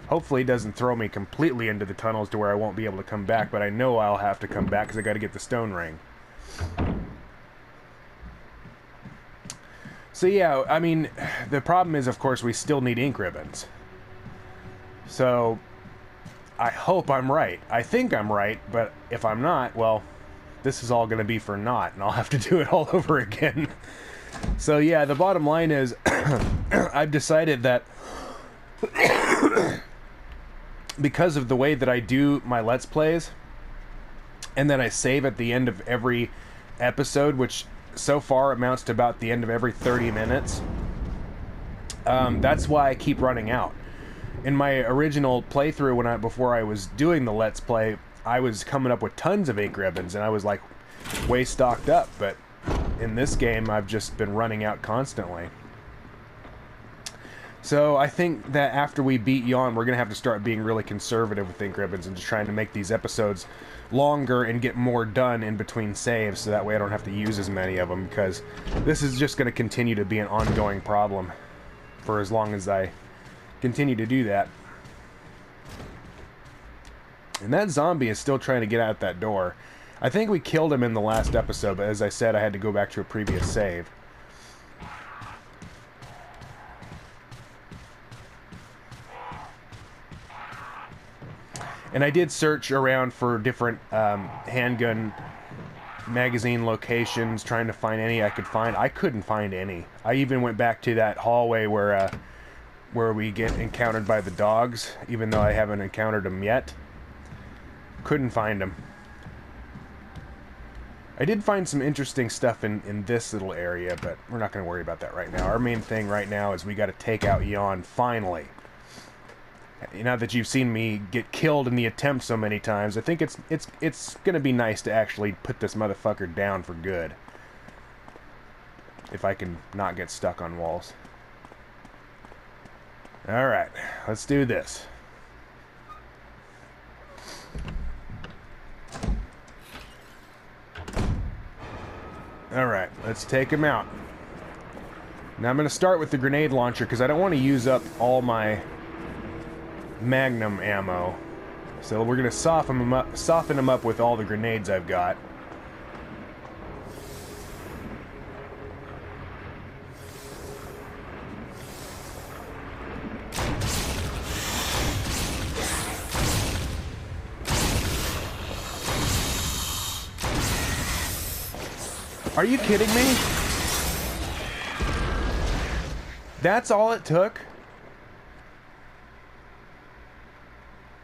Hopefully it doesn't throw me completely into the tunnels to where I won't be able to come back, but I know I'll have to come back because I got to get the stone ring. So yeah, I mean, the problem is, of course, we still need ink ribbons. So I hope I'm right. I think I'm right, but if I'm not, well, this is all going to be for naught, and I'll have to do it all over again. So yeah, the bottom line is, I've decided that because of the way that I do my Let's Plays, and then I save at the end of every episode, which so far amounts to about the end of every 30 minutes, that's why I keep running out. In my original playthrough, before I was doing the Let's Play, I was coming up with tons of ink ribbons, and I was like way stocked up, but in this game I've just been running out constantly. So I think that after we beat Yawn, we're going to have to start being really conservative with ink ribbons and just trying to make these episodes longer and get more done in between saves, so that way I don't have to use as many of them, because this is just going to continue to be an ongoing problem for as long as I continue to do that. And that zombie is still trying to get out that door. I think we killed him in the last episode, but as I said, I had to go back to a previous save. And I did search around for different handgun magazine locations, trying to find any I could find. I couldn't find any. I even went back to that hallway where we get encountered by the dogs, even though I haven't encountered them yet. Couldn't find them. I did find some interesting stuff in this little area, but we're not going to worry about that right now. Our main thing right now is we got to take out Yawn, finally. Now that you've seen me get killed in the attempt so many times, I think it's going to be nice to actually put this motherfucker down for good. if I can not get stuck on walls. Alright, let's do this. Alright, let's take him out. Now I'm going to start with the grenade launcher because I don't want to use up all my magnum ammo. So we're going to soften him up with all the grenades I've got. Are you kidding me? That's all it took?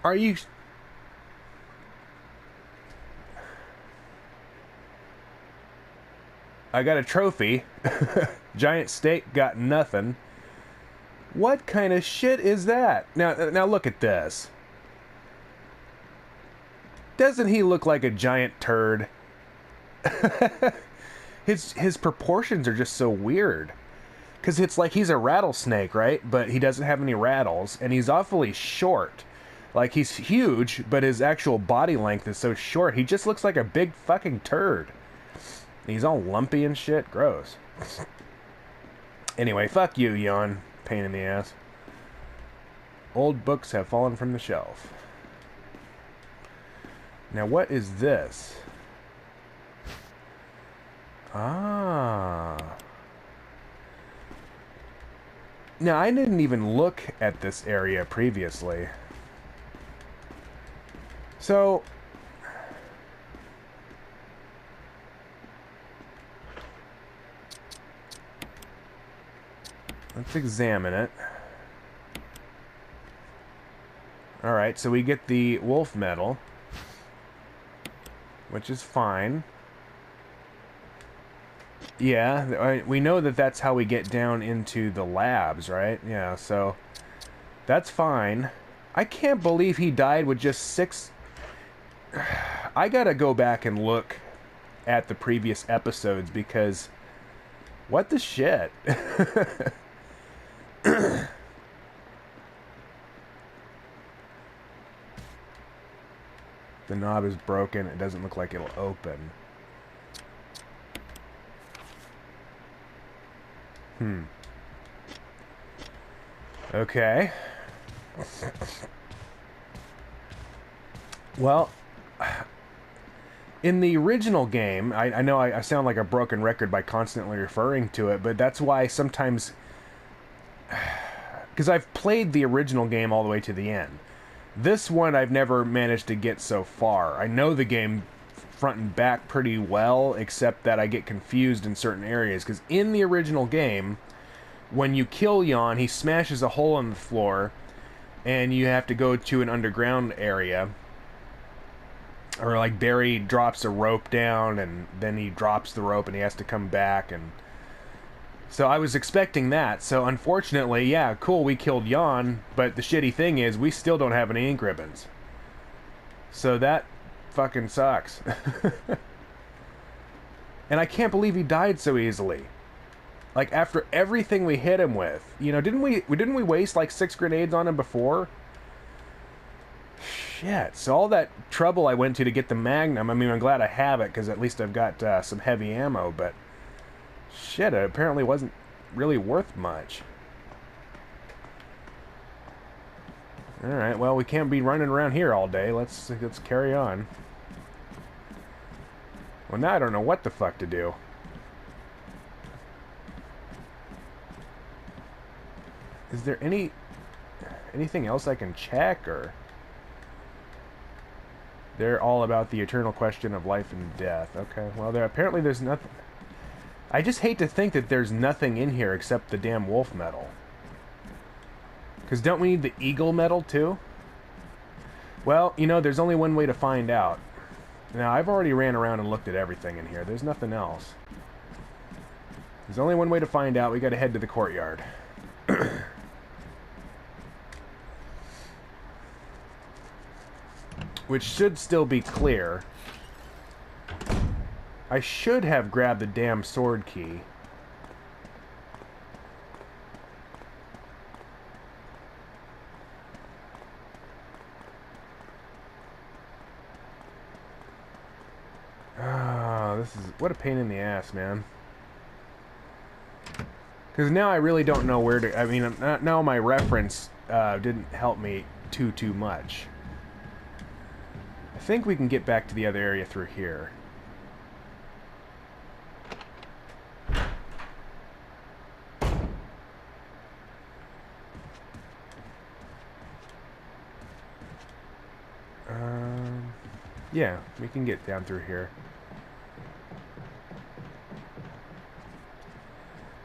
Are you... I got a trophy. Giant steak got nothing. What kind of shit is that? Now look at this. Doesn't he look like a giant turd? His proportions are just so weird. Because it's like he's a rattlesnake, right? But he doesn't have any rattles, and he's awfully short. Like, he's huge, but his actual body length is so short, he just looks like a big fucking turd. He's all lumpy and shit. Gross. Anyway, fuck you, Yawn. Pain in the ass. Old books have fallen from the shelf. Now, what is this? Ah. Now, I didn't even look at this area previously. So... let's examine it. Alright, so we get the wolf medal, which is fine. Yeah, we know that that's how we get down into the labs, right? Yeah, so that's fine. I can't believe he died with just 6... I gotta go back and look at the previous episodes because... what the shit? The knob is broken. It doesn't look like it'll open. Okay. Well, in the original game, I know I sound like a broken record by constantly referring to it, but that's why sometimes... because I've played the original game all the way to the end. This one I've never managed to get so far. I know the game front and back pretty well, except that I get confused in certain areas, because in the original game, when you kill Yawn, he smashes a hole in the floor, and you have to go to an underground area. Or like Barry drops a rope down, and then he drops the rope, and he has to come back, and... so I was expecting that. So unfortunately, yeah, cool, we killed Yawn, but the shitty thing is, we still don't have any ink ribbons. So that fucking sucks. And I can't believe he died so easily. Like, after everything we hit him with. You know, didn't we waste like 6 grenades on him before? Shit, so all that trouble I went to get the Magnum, I mean, I'm glad I have it, because at least I've got some heavy ammo, but... shit, it apparently wasn't really worth much. Alright, well, we can't be running around here all day. Let's carry on. Well, now I don't know what the fuck to do. Is there anything else I can check, or... they're all about the eternal question of life and death. Okay, well, apparently there's nothing... I just hate to think that there's nothing in here except the damn wolf medal. Because don't we need the eagle medal too? Well, you know, there's only one way to find out. Now, I've already ran around and looked at everything in here. There's nothing else. There's only one way to find out. We gotta head to the courtyard. Which should still be clear. I should have grabbed the damn sword key. Oh, this is... What a pain in the ass, man. Because now I really don't know where to... I mean, now my reference didn't help me too much. I think we can get back to the other area through here. Yeah, we can get down through here.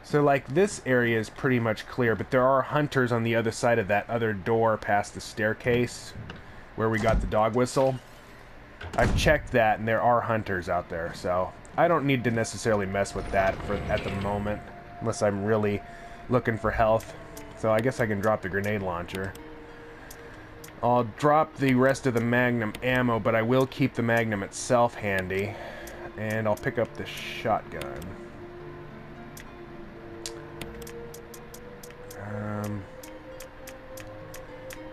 So, like, this area is pretty much clear, but there are hunters on the other side of that other door past the staircase where we got the dog whistle. I've checked that, and there are hunters out there, so I don't need to necessarily mess with that at the moment, unless I'm really looking for health. So I guess I can drop the grenade launcher. I'll drop the rest of the Magnum ammo, but I will keep the Magnum itself handy. And I'll pick up the shotgun.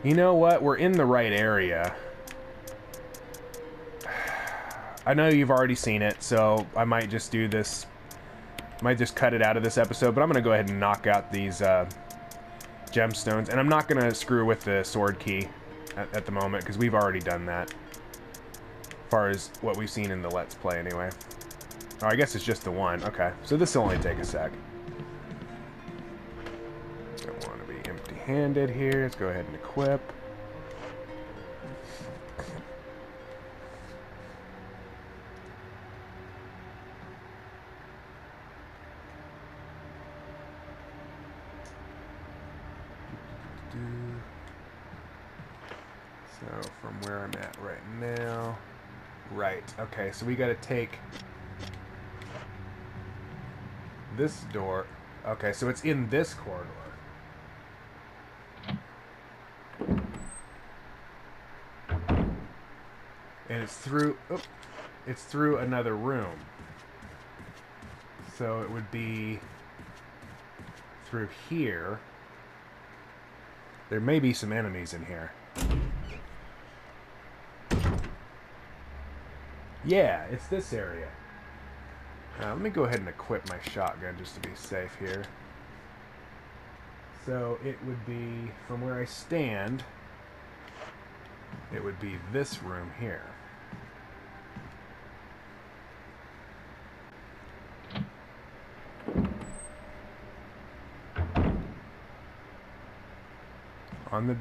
You know what? We're in the right area. I know you've already seen it, so I might just do this. Might just cut it out of this episode, but I'm going to go ahead and knock out these gemstones. And I'm not going to screw with the sword key at the moment, because we've already done that. As far as what we've seen in the Let's Play, anyway. Oh, I guess it's just the one. Okay, so this will only take a sec. Don't want to be empty-handed here. Let's go ahead and equip. So, from where I'm at right now... Right, okay, so we gotta take this door. Okay, so it's in this corridor. And it's through... Oh, it's through another room. So it would be through here. There may be some enemies in here. Yeah, it's this area. Let me go ahead and equip my shotgun just to be safe here. So it would be, from where I stand, it would be this room here. On the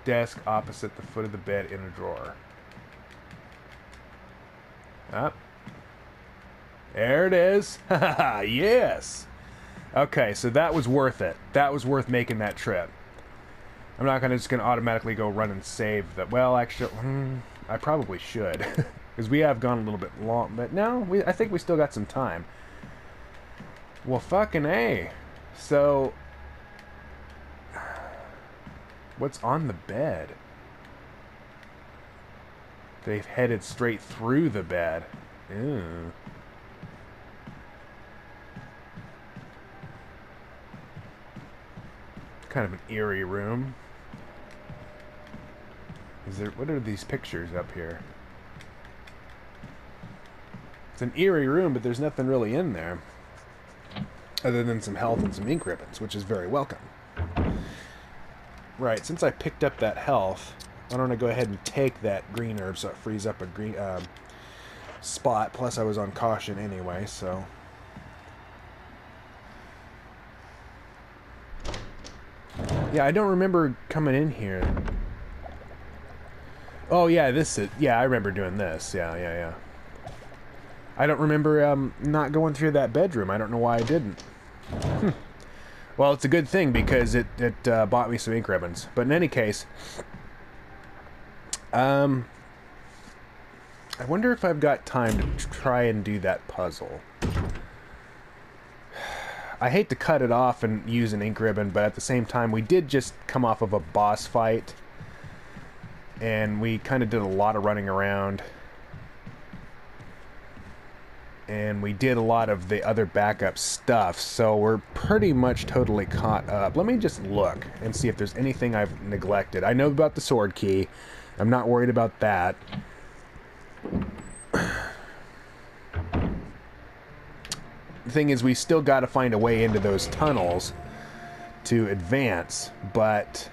desk opposite the foot of the bed in a drawer. Up. There it is. Haha, yes. Okay, so that was worth it. That was worth making that trip. I'm not just gonna automatically go run and save that. Well, actually, I probably should, because we have gone a little bit long. But no, I think we still got some time. Well, fucking A. So, what's on the bed? They've headed straight through the bed. Ew. Kind of an eerie room. What are these pictures up here? It's an eerie room, but there's nothing really in there. Other than some health and some ink ribbons, which is very welcome. Right, since I picked up that health, why don't I go ahead and take that green herb so it frees up a green spot. Plus I was on caution anyway, so... Yeah, I don't remember coming in here. Oh yeah, this is... Yeah, I remember doing this. Yeah. I don't remember not going through that bedroom. I don't know why I didn't. Well, it's a good thing because it bought me some ink ribbons. But in any case... I wonder if I've got time to try and do that puzzle. I hate to cut it off and use an ink ribbon, but at the same time, we did just come off of a boss fight. And we kind of did a lot of running around. And we did a lot of the other backup stuff, so we're pretty much totally caught up. Let me just look and see if there's anything I've neglected. I know about the sword key. I'm not worried about that. thing is we still got to find a way into those tunnels to advance, but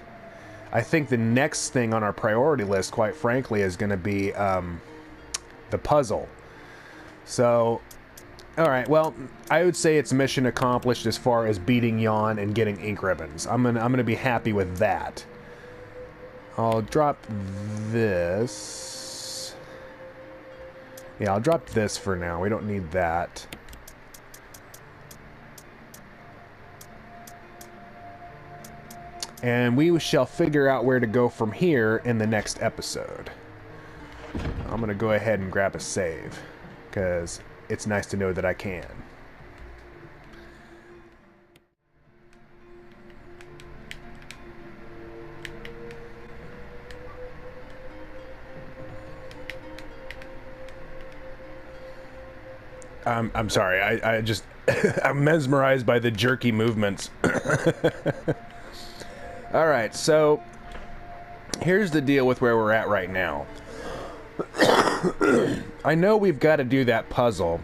I think the next thing on our priority list, quite frankly, is going to be the puzzle. So, all right, well, I would say it's mission accomplished as far as beating Yawn and getting ink ribbons. I'm gonna be happy with that. I'll drop this. Yeah, I'll drop this for now. We don't need that. And we shall figure out where to go from here in the next episode. I'm going to go ahead and grab a save, because it's nice to know that I can. I'm sorry, I just... I'm mesmerized by the jerky movements. Alright, so... here's the deal with where we're at right now. I know we've got to do that puzzle,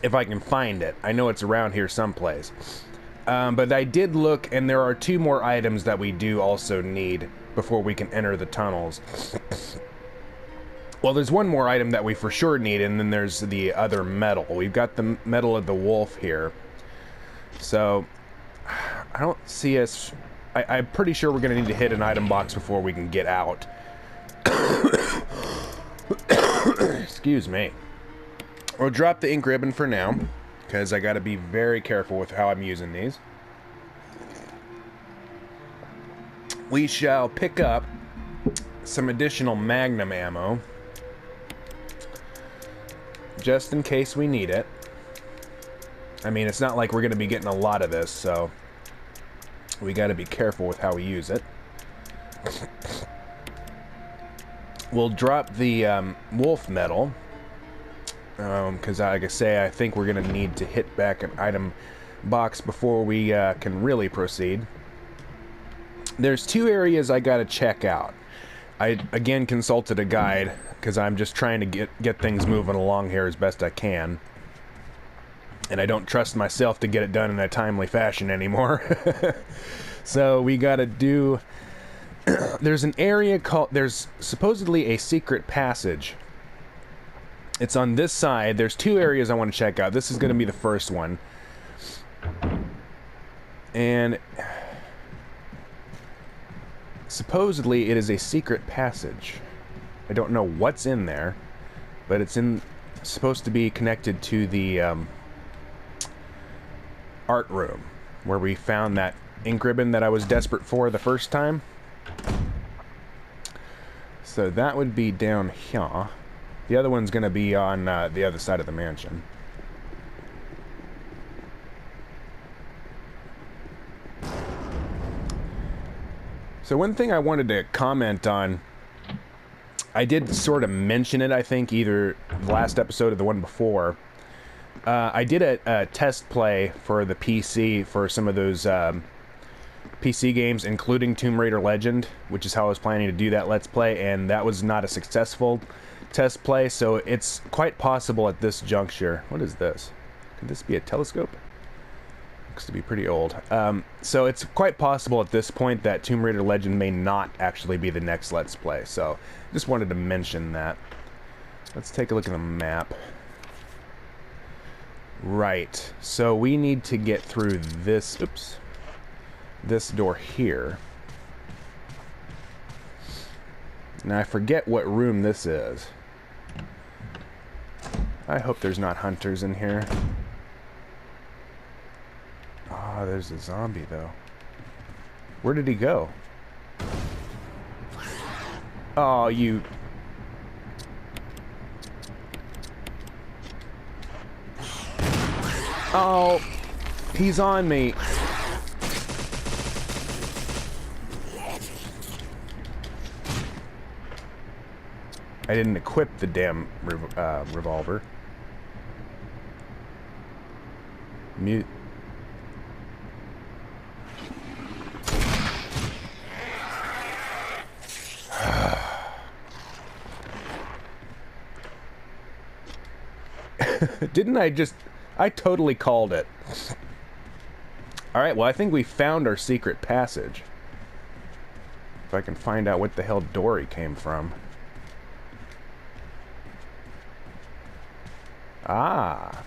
if I can find it. I know it's around here someplace. But I did look, and there are 2 more items that we do also need before we can enter the tunnels. Well, there's one more item that we for sure need, and then there's the other medal. We've got the medal of the wolf here. So, I don't see us... I'm pretty sure we're going to need to hit an item box before we can get out. Excuse me. We'll drop the ink ribbon for now, because I got to be very careful with how I'm using these. We shall pick up some additional magnum ammo, just in case we need it. I mean, it's not like we're going to be getting a lot of this, so we got to be careful with how we use it. We'll drop the wolf medal, because like I say, I think we're going to need to hit back an item box before we can really proceed. There's 2 areas I got to check out. I, again, consulted a guide, because I'm just trying to get things moving along here as best I can. And I don't trust myself to get it done in a timely fashion anymore. So we got to do... there's an area called... there's supposedly a secret passage. It's on this side. There's 2 areas I want to check out. This is going to be the first one. And... supposedly it is a secret passage. I don't know what's in there, but it's supposed to be connected to the art room, where we found that ink ribbon that I was desperate for the first time. So that would be down here. The other one's going to be on the other side of the mansion. So one thing I wanted to comment on, I did sort of mention it, I think, either the last episode or the one before. I did a test play for the PC for some of those PC games, including Tomb Raider Legend, which is how I was planning to do that Let's Play, and that was not a successful test play, so it's quite possible at this juncture... what is this? Could this be a telescope? Looks to be pretty old. So it's quite possible at this point that Tomb Raider Legend may not actually be the next Let's Play, so just wanted to mention that. Let's take a look at the map. Right, so we need to get through this, oops, this door here. Now I forget what room this is. I hope there's not hunters in here. Ah, there's a zombie though. Where did he go? Oh, you... oh, he's on me. I didn't equip the damn revolver. Mute. Didn't I just... I totally called it. Alright, well, I think we found our secret passage. If I can find out what the hell door he came from. Ah.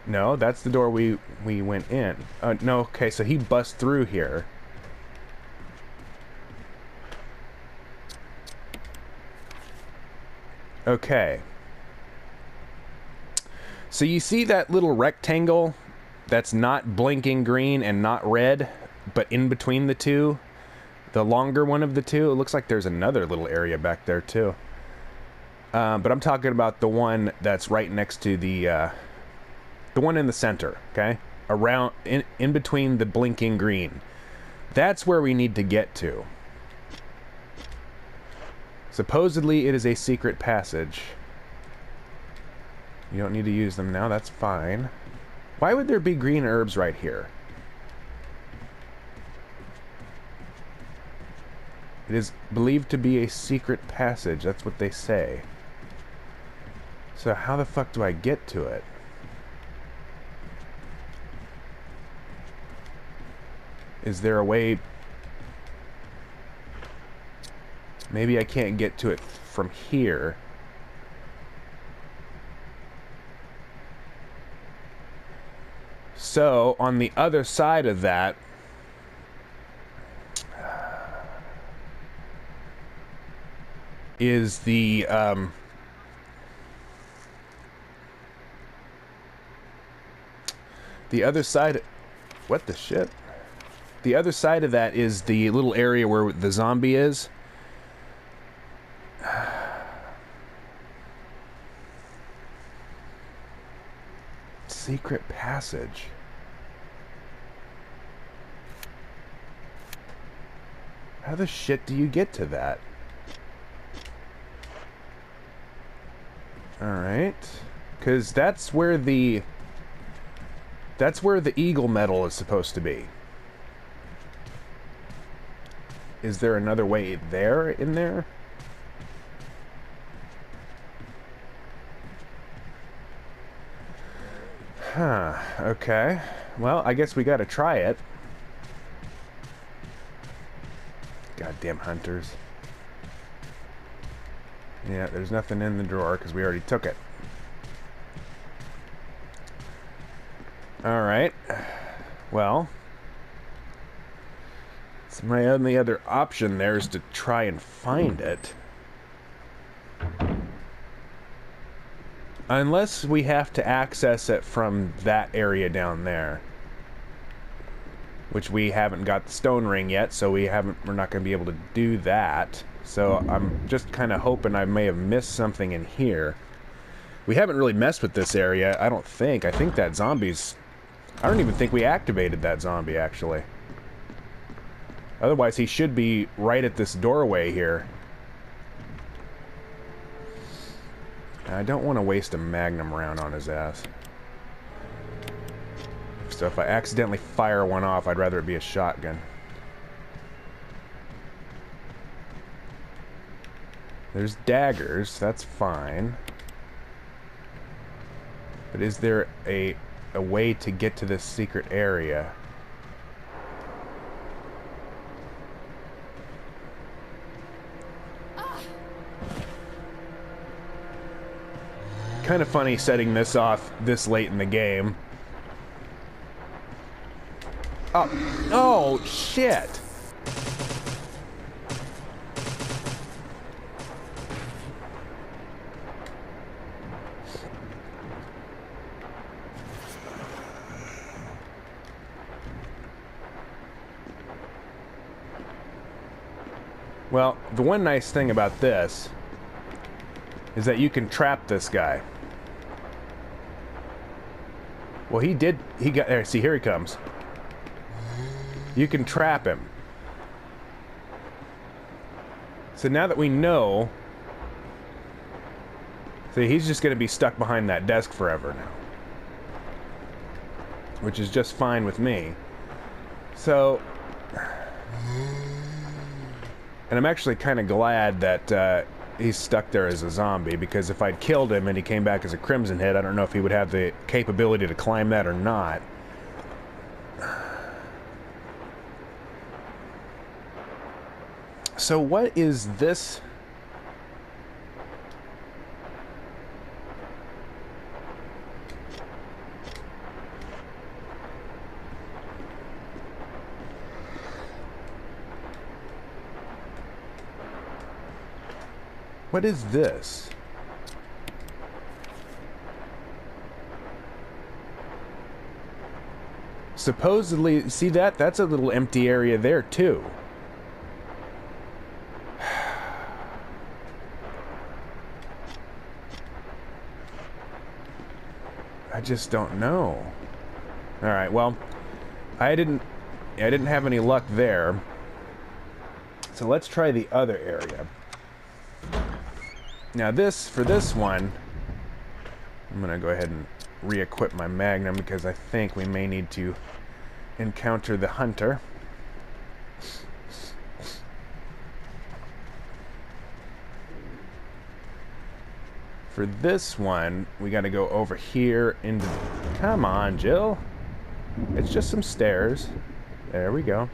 No, that's the door we went in. No, okay, so he bust through here. Okay. So you see that little rectangle that's not blinking green and not red, but in between the two? The longer one of the two? It looks like there's another little area back there, too. But I'm talking about the one that's right next to the one in the center, okay? Around, in between the blinking green. That's where we need to get to. Supposedly, it is a secret passage. You don't need to use them now, that's fine. Why would there be green herbs right here? It is believed to be a secret passage, that's what they say. So how the fuck do I get to it? Is there a way... Maybe I can't get to it from here. So, on the other side of that... is the, the other side... What the shit? The other side of that is the little area where the zombie is. Secret passage. How the shit do you get to that? Alright. Because that's where the eagle medal is supposed to be. Is there another way there, in there? Huh, okay. Well, I guess we gotta try it. Goddamn hunters. Yeah, there's nothing in the drawer because we already took it. Alright. Well. So my only other option there is to try and find it. Unless we have to access it from that area down there. Which we haven't got the stone ring yet, so we're not going to be able to do that. So I'm just kind of hoping I may have missed something in here. We haven't really messed with this area, I don't think. I think that zombie's... I don't even think we activated that zombie, actually. Otherwise, he should be right at this doorway here. I don't want to waste a magnum round on his ass. So if I accidentally fire one off, I'd rather it be a shotgun. There's daggers, that's fine. But is there a way to get to this secret area? Kind of funny setting this off this late in the game. Oh, shit! Well, the one nice thing about this is that you can trap this guy. Well, he got there. See, here he comes. You can trap him. So now that we know... See, he's just going to be stuck behind that desk forever now. Which is just fine with me. So... And I'm actually kind of glad that he's stuck there as a zombie, because if I'd killed him and he came back as a Crimson Head, I don't know if he would have the capability to climb that or not. So what is this? What is this? Supposedly, see that? That's a little empty area there, too. I just don't know. Alright, well, I didn't have any luck there. So let's try the other area. Now for this one, I'm gonna go ahead and re-equip my Magnum, because I think we may need to encounter the hunter. For this one, we gotta go over here into... Come on, Jill. It's just some stairs. There we go.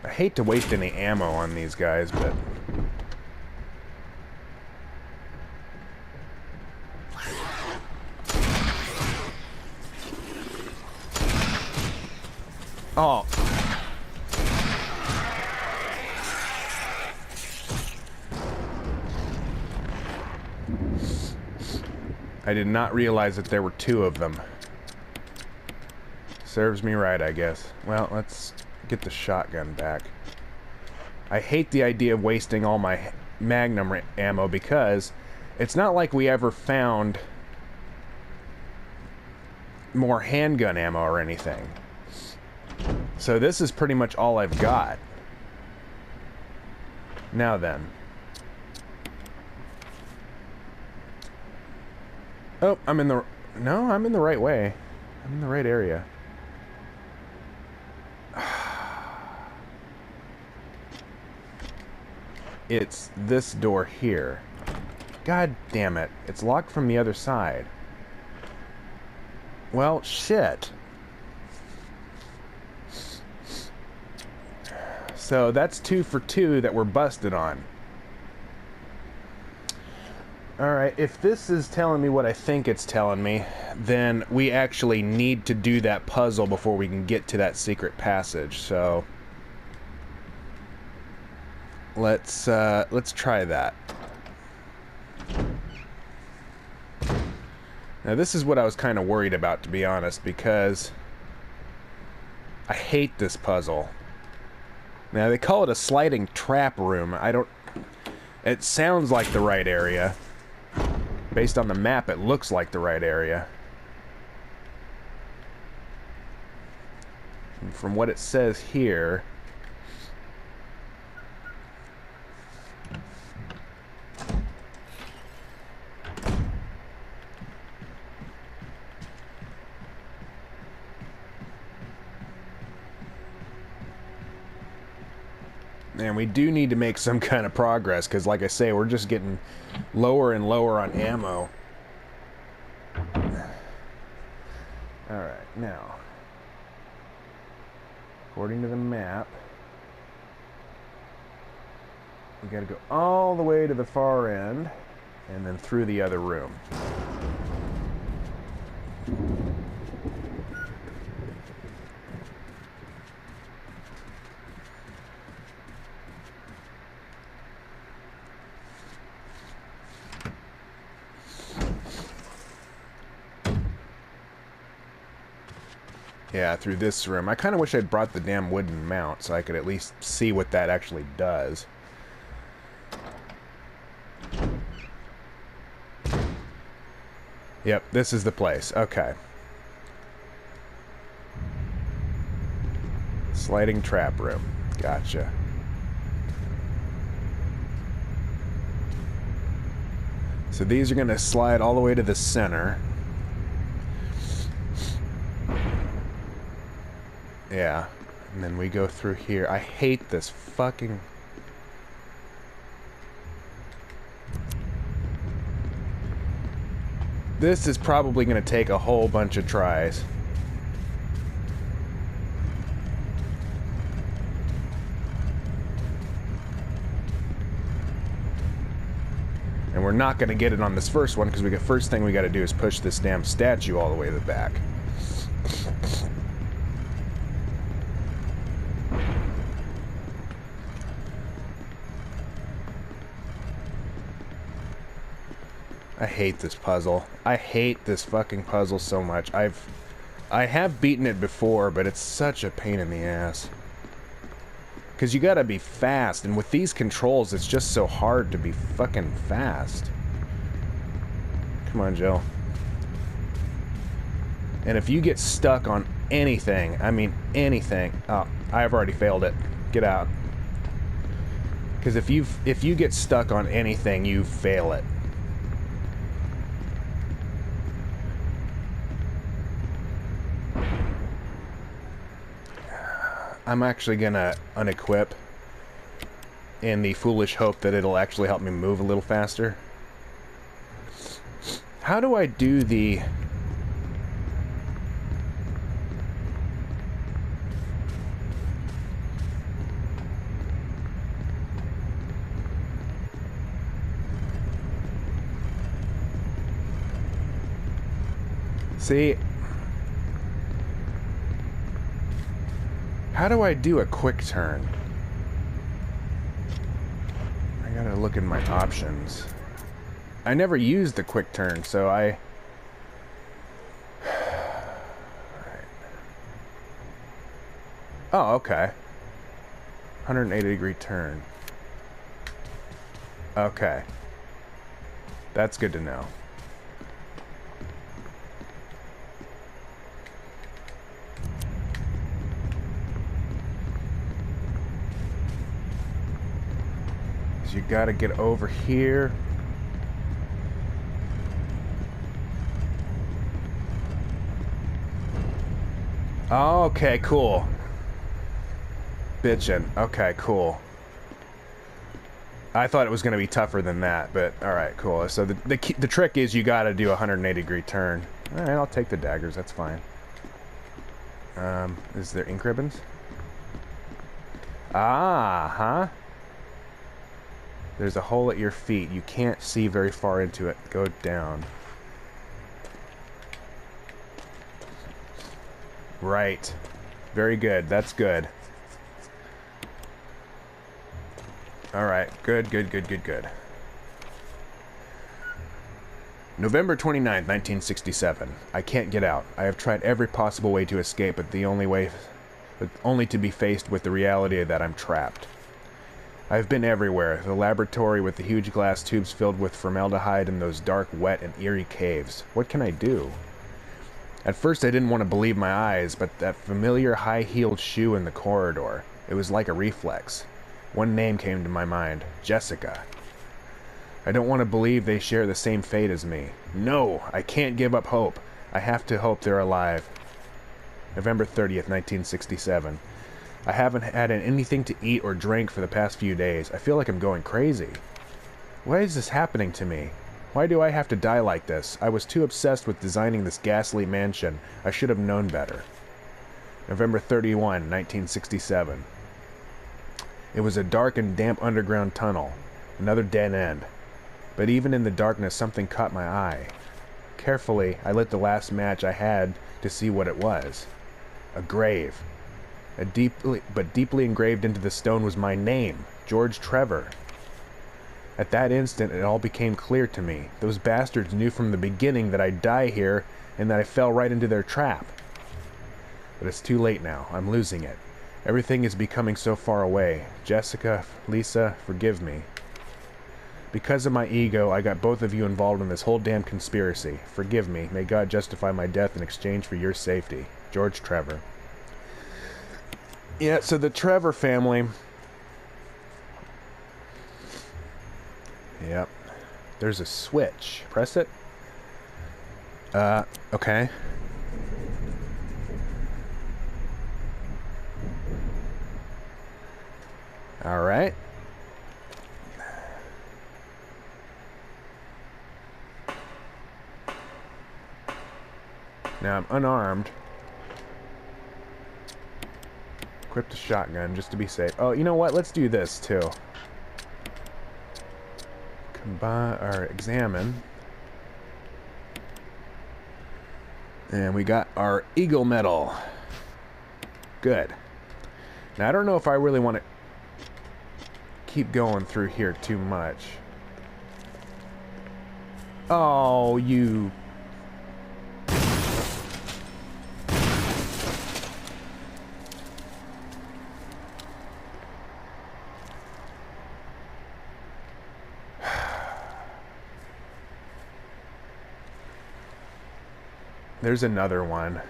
I hate to waste any ammo on these guys, but... Oh. I did not realize that there were two of them. Serves me right, I guess. Well, let's get the shotgun back. I hate the idea of wasting all my Magnum ammo, because it's not like we ever found more handgun ammo or anything. So this is pretty much all I've got. Now then. Oh, I'm in the... No, I'm in the right way. I'm in the right area. It's this door here. God damn it. It's locked from the other side. Well, shit. So that's 2 for 2 that we're busted on. Alright, if this is telling me what I think it's telling me, then we actually need to do that puzzle before we can get to that secret passage, so... Let's try that. Now this is what I was kind of worried about, to be honest, because I hate this puzzle. Now they call it a sliding trap room. It sounds like the right area. Based on the map, it looks like the right area. And from what it says here... And we do need to make some kind of progress, because like I say, we're just getting lower and lower on ammo. Alright, now, according to the map, we gotta go all the way to the far end, and then through the other room. Yeah, through this room. I kind of wish I'd brought the damn wooden mount so I could at least see what that actually does. Yep, this is the place. Okay. Sliding trap room. Gotcha. So these are going to slide all the way to the center. Yeah. And then we go through here. I hate this fucking... This is probably going to take a whole bunch of tries. And we're not going to get it on this first one, because first thing we got to do is push this damn statue all the way to the back. I hate this puzzle. I hate this fucking puzzle so much. I have beaten it before, but it's such a pain in the ass. Because you gotta be fast, and with these controls, it's just so hard to be fucking fast. Come on, Joe. And if you get stuck on anything, I mean anything... Oh, I've already failed it. Get out. Because if you get stuck on anything, you fail it. I'm actually gonna unequip in the foolish hope that it'll actually help me move a little faster. How do I do the... See... How do I do a quick turn? I gotta look in my options. I never used the quick turn, so I... Right. Oh, okay. 180-degree turn. Okay. That's good to know. You gotta get over here. Okay, cool. Bitchin'. Okay, cool. I thought it was gonna be tougher than that, but alright, cool. So the trick is you gotta do a 180-degree turn. Alright, I'll take the daggers, that's fine. Is there ink ribbons? Ah, huh? There's a hole at your feet. You can't see very far into it. Go down. Right. Very good. That's good. Alright. Good, good, good, good, good. November 29th, 1967. I can't get out. I have tried every possible way to escape, but only to be faced with the reality that I'm trapped. I've been everywhere. The laboratory with the huge glass tubes filled with formaldehyde and those dark, wet, and eerie caves. What can I do? At first I didn't want to believe my eyes, but that familiar high-heeled shoe in the corridor. It was like a reflex. One name came to my mind. Jessica. I don't want to believe they share the same fate as me. No! I can't give up hope. I have to hope they're alive. November 30th, 1967. I haven't had anything to eat or drink for the past few days. I feel like I'm going crazy. Why is this happening to me? Why do I have to die like this? I was too obsessed with designing this ghastly mansion. I should have known better. November 31, 1967. It was a dark and damp underground tunnel. Another dead end. But even in the darkness, something caught my eye. Carefully, I lit the last match I had to see what it was. A grave. Deeply engraved into the stone was my name, George Trevor. At that instant, it all became clear to me. Those bastards knew from the beginning that I'd die here, and that I fell right into their trap. But it's too late now. I'm losing it. Everything is becoming so far away. Jessica, Lisa, forgive me. Because of my ego, I got both of you involved in this whole damn conspiracy. Forgive me. May God justify my death in exchange for your safety. George Trevor. Yeah, so the Trevor family... Yep. There's a switch. Press it. Okay. Alright. Now I'm unarmed. Equipped a shotgun just to be safe. Oh, you know what? Let's do this too. Combine or examine. And we got our Eagle Medal. Good. Now I don't know if I really want to keep going through here too much. Oh, you... There's another one.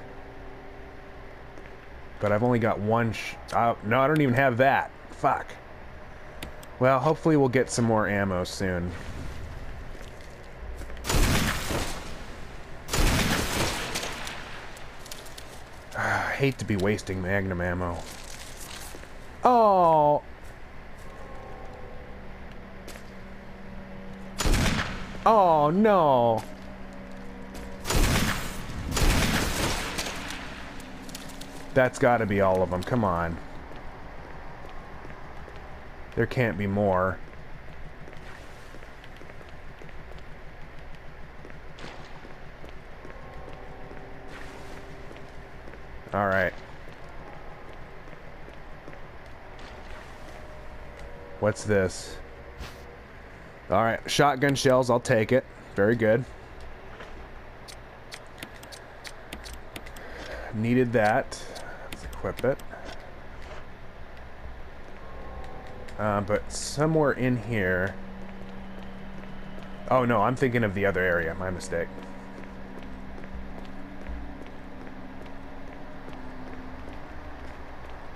But I've only got one no, I don't even have that. Fuck. Well, hopefully we'll get some more ammo soon. I hate to be wasting magnum ammo. Oh! Oh, no! That's gotta be all of them. Come on. There can't be more. Alright. What's this? Alright, shotgun shells, I'll take it. Very good. Needed that. Let's equip it. But somewhere in here... Oh no, I'm thinking of the other area. My mistake.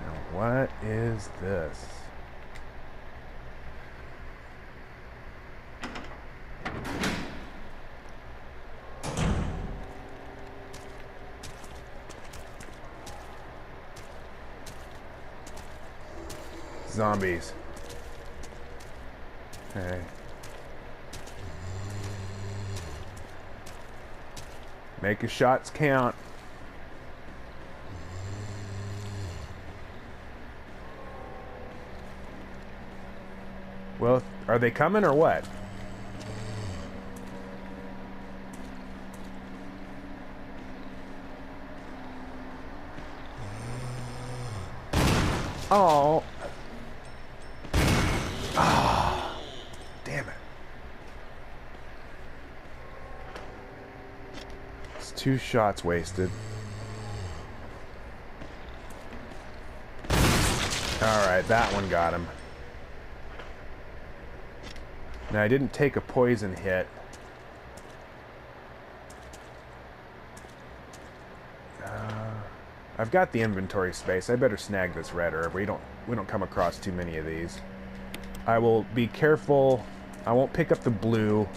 Now, what is this? Zombies. Okay. Make your shots count. Well, are they coming or what? Oh. Ah. Damn it. It's 2 shots wasted. Alright, that one got him. Now, I didn't take a poison hit. I've got the inventory space. I better snag this red herb. We don't come across too many of these. I will be careful. I won't pick up the blue.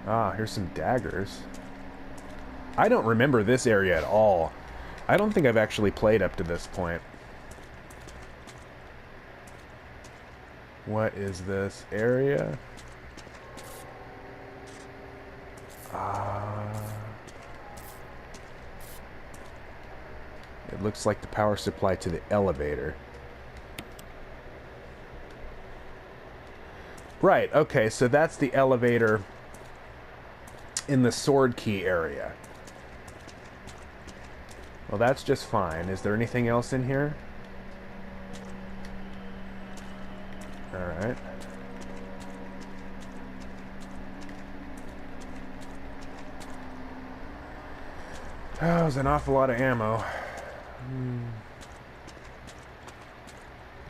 Ah, here's some daggers. I don't remember this area at all. I don't think I've actually played up to this point. What is this area? It looks like the power supply to the elevator. Right, okay, so that's the elevator in the sword key area. Well, that's just fine. Is there anything else in here? Alright. Oh, that was an awful lot of ammo.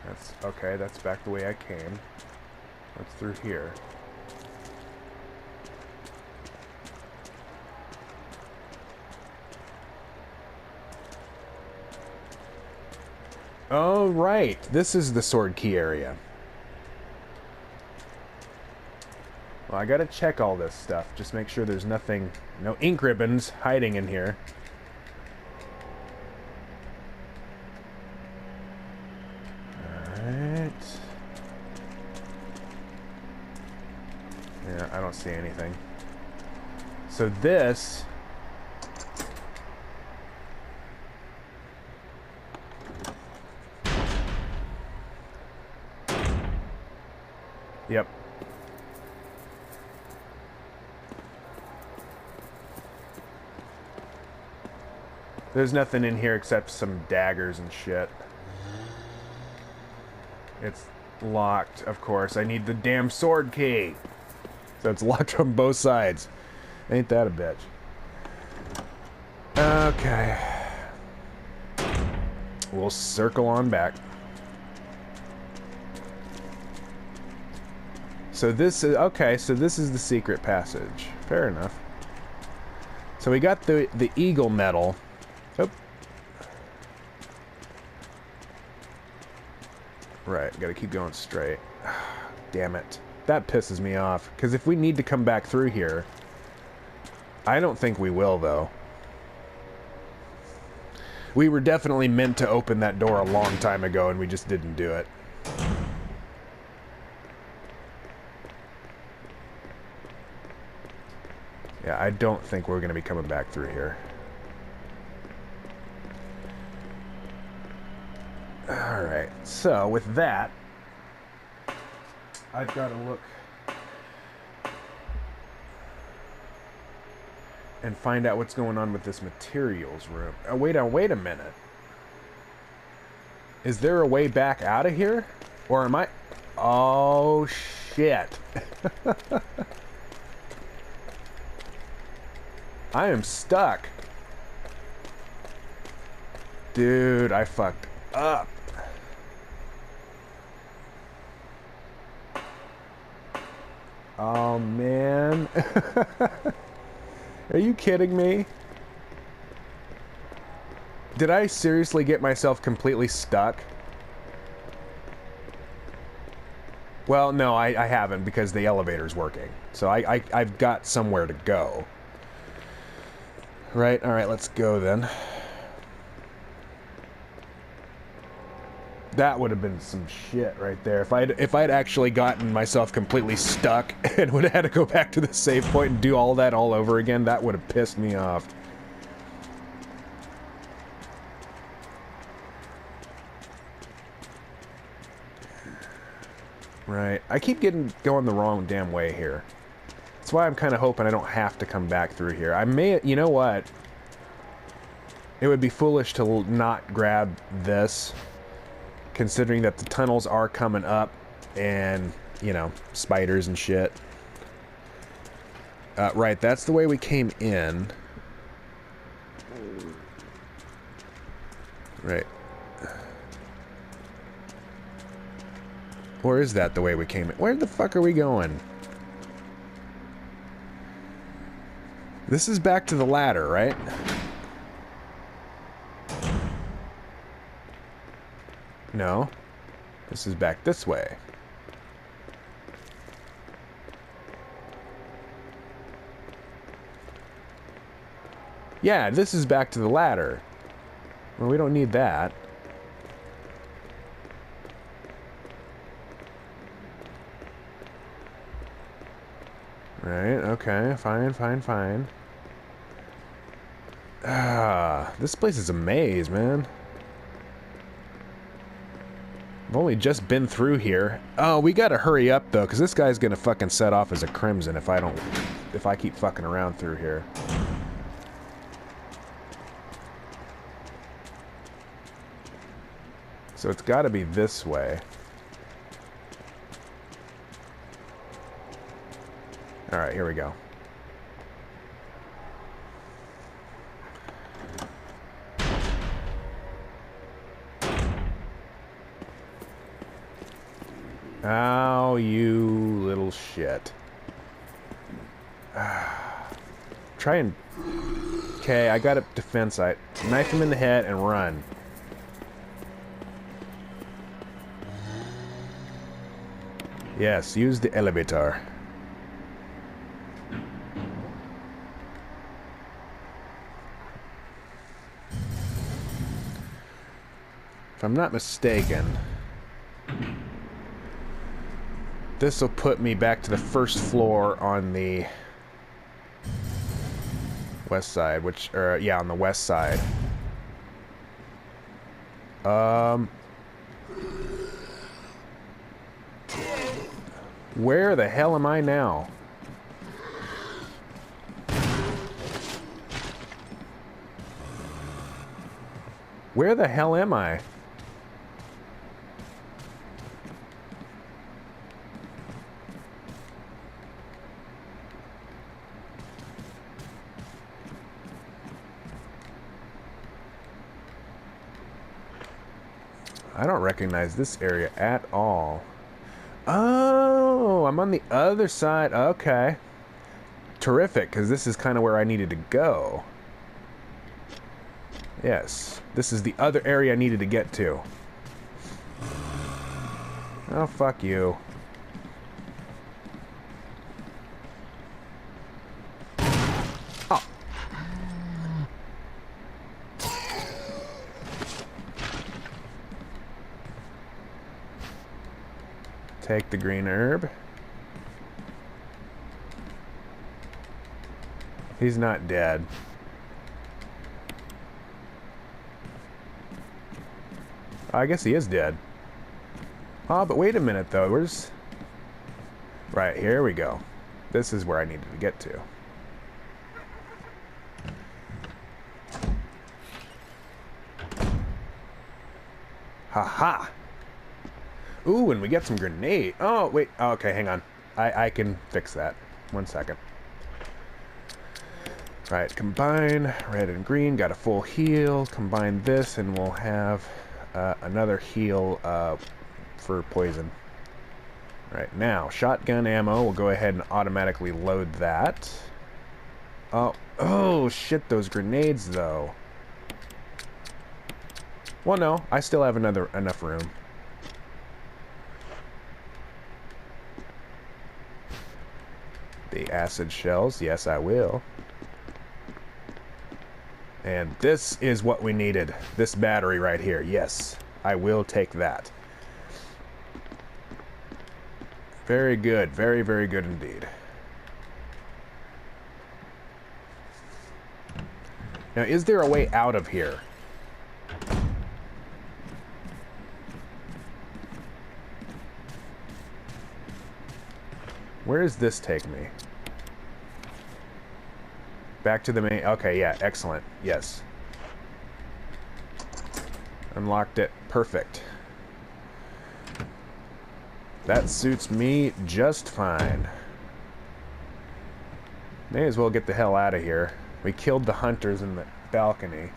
That's okay, that's back the way I came. What's through here? Oh, right. This is the sword key area. Well, I gotta check all this stuff. Just make sure there's nothing... No ink ribbons hiding in here. Alright. Alright. Yeah, I don't see anything. So this... Yep. There's nothing in here except some daggers and shit. It's locked, of course. I need the damn sword key. So it's locked from both sides. Ain't that a bitch? Okay. We'll circle on back. So this is... Okay, so this is the secret passage. Fair enough. So we got the eagle medal. Oh. Right, gotta keep going straight. Damn it. That pisses me off. Because if we need to come back through here... I don't think we will, though. We were definitely meant to open that door a long time ago, and we just didn't do it. Yeah, I don't think we're going to be coming back through here. Alright, so with that, I've got to look and find out what's going on with this materials room. Oh, wait a minute. Is there a way back out of here? Or am I... Oh, shit. I am stuck. Dude, I fucked up. Oh, man. Are you kidding me? Did I seriously get myself completely stuck? Well, no, I haven't, because the elevator's working. So I've got somewhere to go. Right, alright, let's go then. That would have been some shit right there. If I'd actually gotten myself completely stuck and would have had to go back to the save point and do all that all over again, that would have pissed me off. Right. I keep going the wrong damn way here. That's why I'm kind of hoping I don't have to come back through here. I may... You know what? It would be foolish to not grab this, considering that the tunnels are coming up and, you know, spiders and shit. Right, that's the way we came in. Right. Or is that the way we came in? Where the fuck are we going? This is back to the ladder, right? No. This is back this way. Yeah, this is back to the ladder. Well, we don't need that. Right, okay, fine. Ah, this place is a maze, man. I've only just been through here. Oh, we gotta hurry up, though, because this guy's gonna fucking set off as a crimson if I keep fucking around through here. So it's gotta be this way. Alright, here we go. Oh, you little shit. Try and... Okay, I got a defense. I knife him in the head and run. Yes, use the elevator. If I'm not mistaken... This will put me back to the first floor on the west side, which, yeah, on the west side. Where the hell am I now? Where the hell am I? I don't recognize this area at all. Oh, I'm on the other side. Okay. Terrific, because this is kind of where I needed to go. Yes, this is the other area I needed to get to. Oh, fuck you. Oh. Take the green herb. He's not dead. I guess he is dead. Oh, but wait a minute, though. Where's... Right, here we go. This is where I needed to get to. Ha-ha! Ooh, and we get some grenade. Oh, wait. Oh, okay, hang on. I can fix that. 1 second. Right, combine red and green. Got a full heal. Combine this, and we'll have another heal for poison. Right, now, shotgun ammo. We'll go ahead and automatically load that. Oh, shit, those grenades, though. Well, no, I still have enough room. The acid shells, yes, I will. And this is what we needed. This battery right here, yes, I will take that. Very good, very, very good indeed. Now, is there a way out of here? Where does this take me? Back to the main... Okay, yeah, excellent. Yes. Unlocked it. Perfect. That suits me just fine. May as well get the hell out of here. We killed the hunters in the balcony.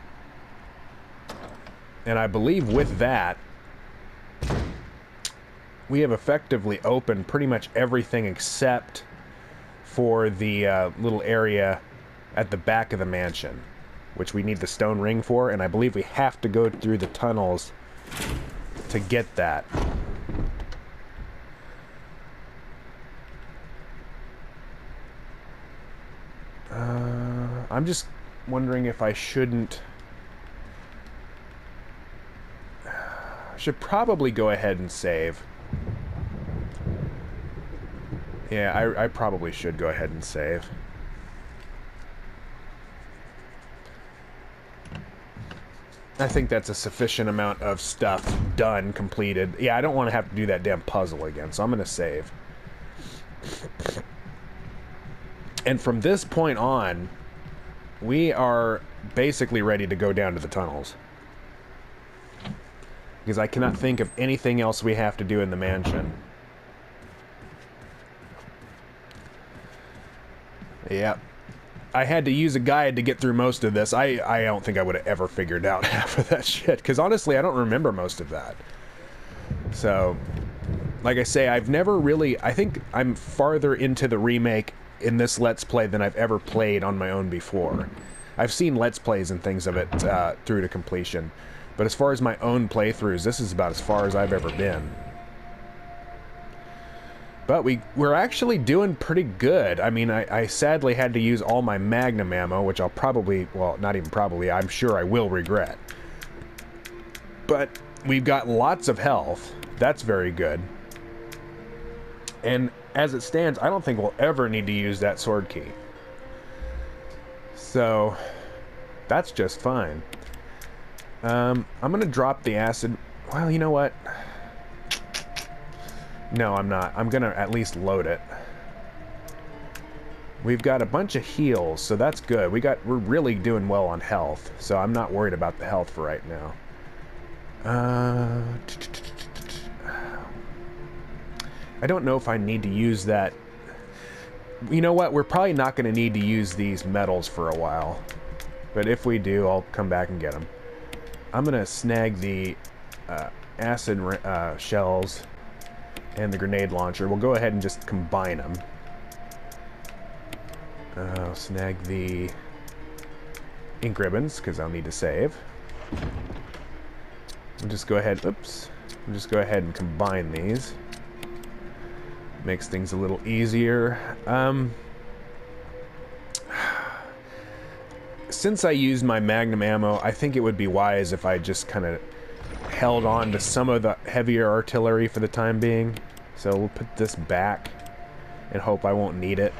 And I believe with that, we have effectively opened pretty much everything except for the little area at the back of the mansion, which we need the stone ring for, and I believe we have to go through the tunnels to get that. I'm just wondering if I shouldn't... I should probably go ahead and save. Yeah, I probably should go ahead and save. I think that's a sufficient amount of stuff done, completed. Yeah, I don't want to have to do that damn puzzle again, so I'm going to save. And from this point on, we are basically ready to go down to the tunnels. Because I cannot think of anything else we have to do in the mansion. Yep. I had to use a guide to get through most of this. I don't think I would have ever figured out half of that shit. Because honestly, I don't remember most of that. So, like I say, I've never really... I think I'm farther into the remake in this Let's Play than I've ever played on my own before. I've seen Let's Plays and things of it through to completion. But as far as my own playthroughs, this is about as far as I've ever been. But we're actually doing pretty good. I mean, I sadly had to use all my Magnum ammo, which I'll probably, well, not even probably, I'm sure I will regret. But we've got lots of health. That's very good. And as it stands, I don't think we'll ever need to use that sword key. So, that's just fine. I'm going to drop the acid. Well, you know what? No, I'm not. I'm going to at least load it. We've got a bunch of heals, so that's good. We're really doing well on health, so I'm not worried about the health for right now. I don't know if I need to use that. You know what? We're probably not going to need to use these metals for a while. But if we do, I'll come back and get them. I'm going to snag the acid shells and the grenade launcher. We'll go ahead and just combine them. Snag the ink ribbons, because I'll need to save. We'll just go ahead, oops. We'll just go ahead and combine these. Makes things a little easier. Since I used my magnum ammo, I think it would be wise if I just kind of held on to some of the heavier artillery for the time being. So we'll put this back and hope I won't need it.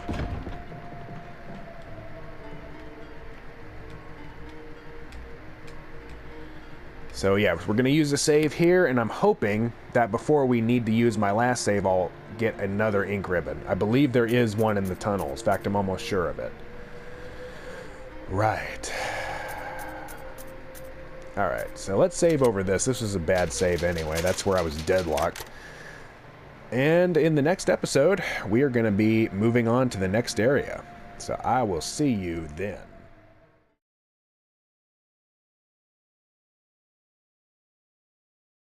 So yeah, we're going to use a save here, and I'm hoping that before we need to use my last save, I'll get another ink ribbon. I believe there is one in the tunnels. In fact, I'm almost sure of it. Right. Alright, so let's save over this. This was a bad save anyway. That's where I was deadlocked. And in the next episode, we are going to be moving on to the next area. So I will see you then.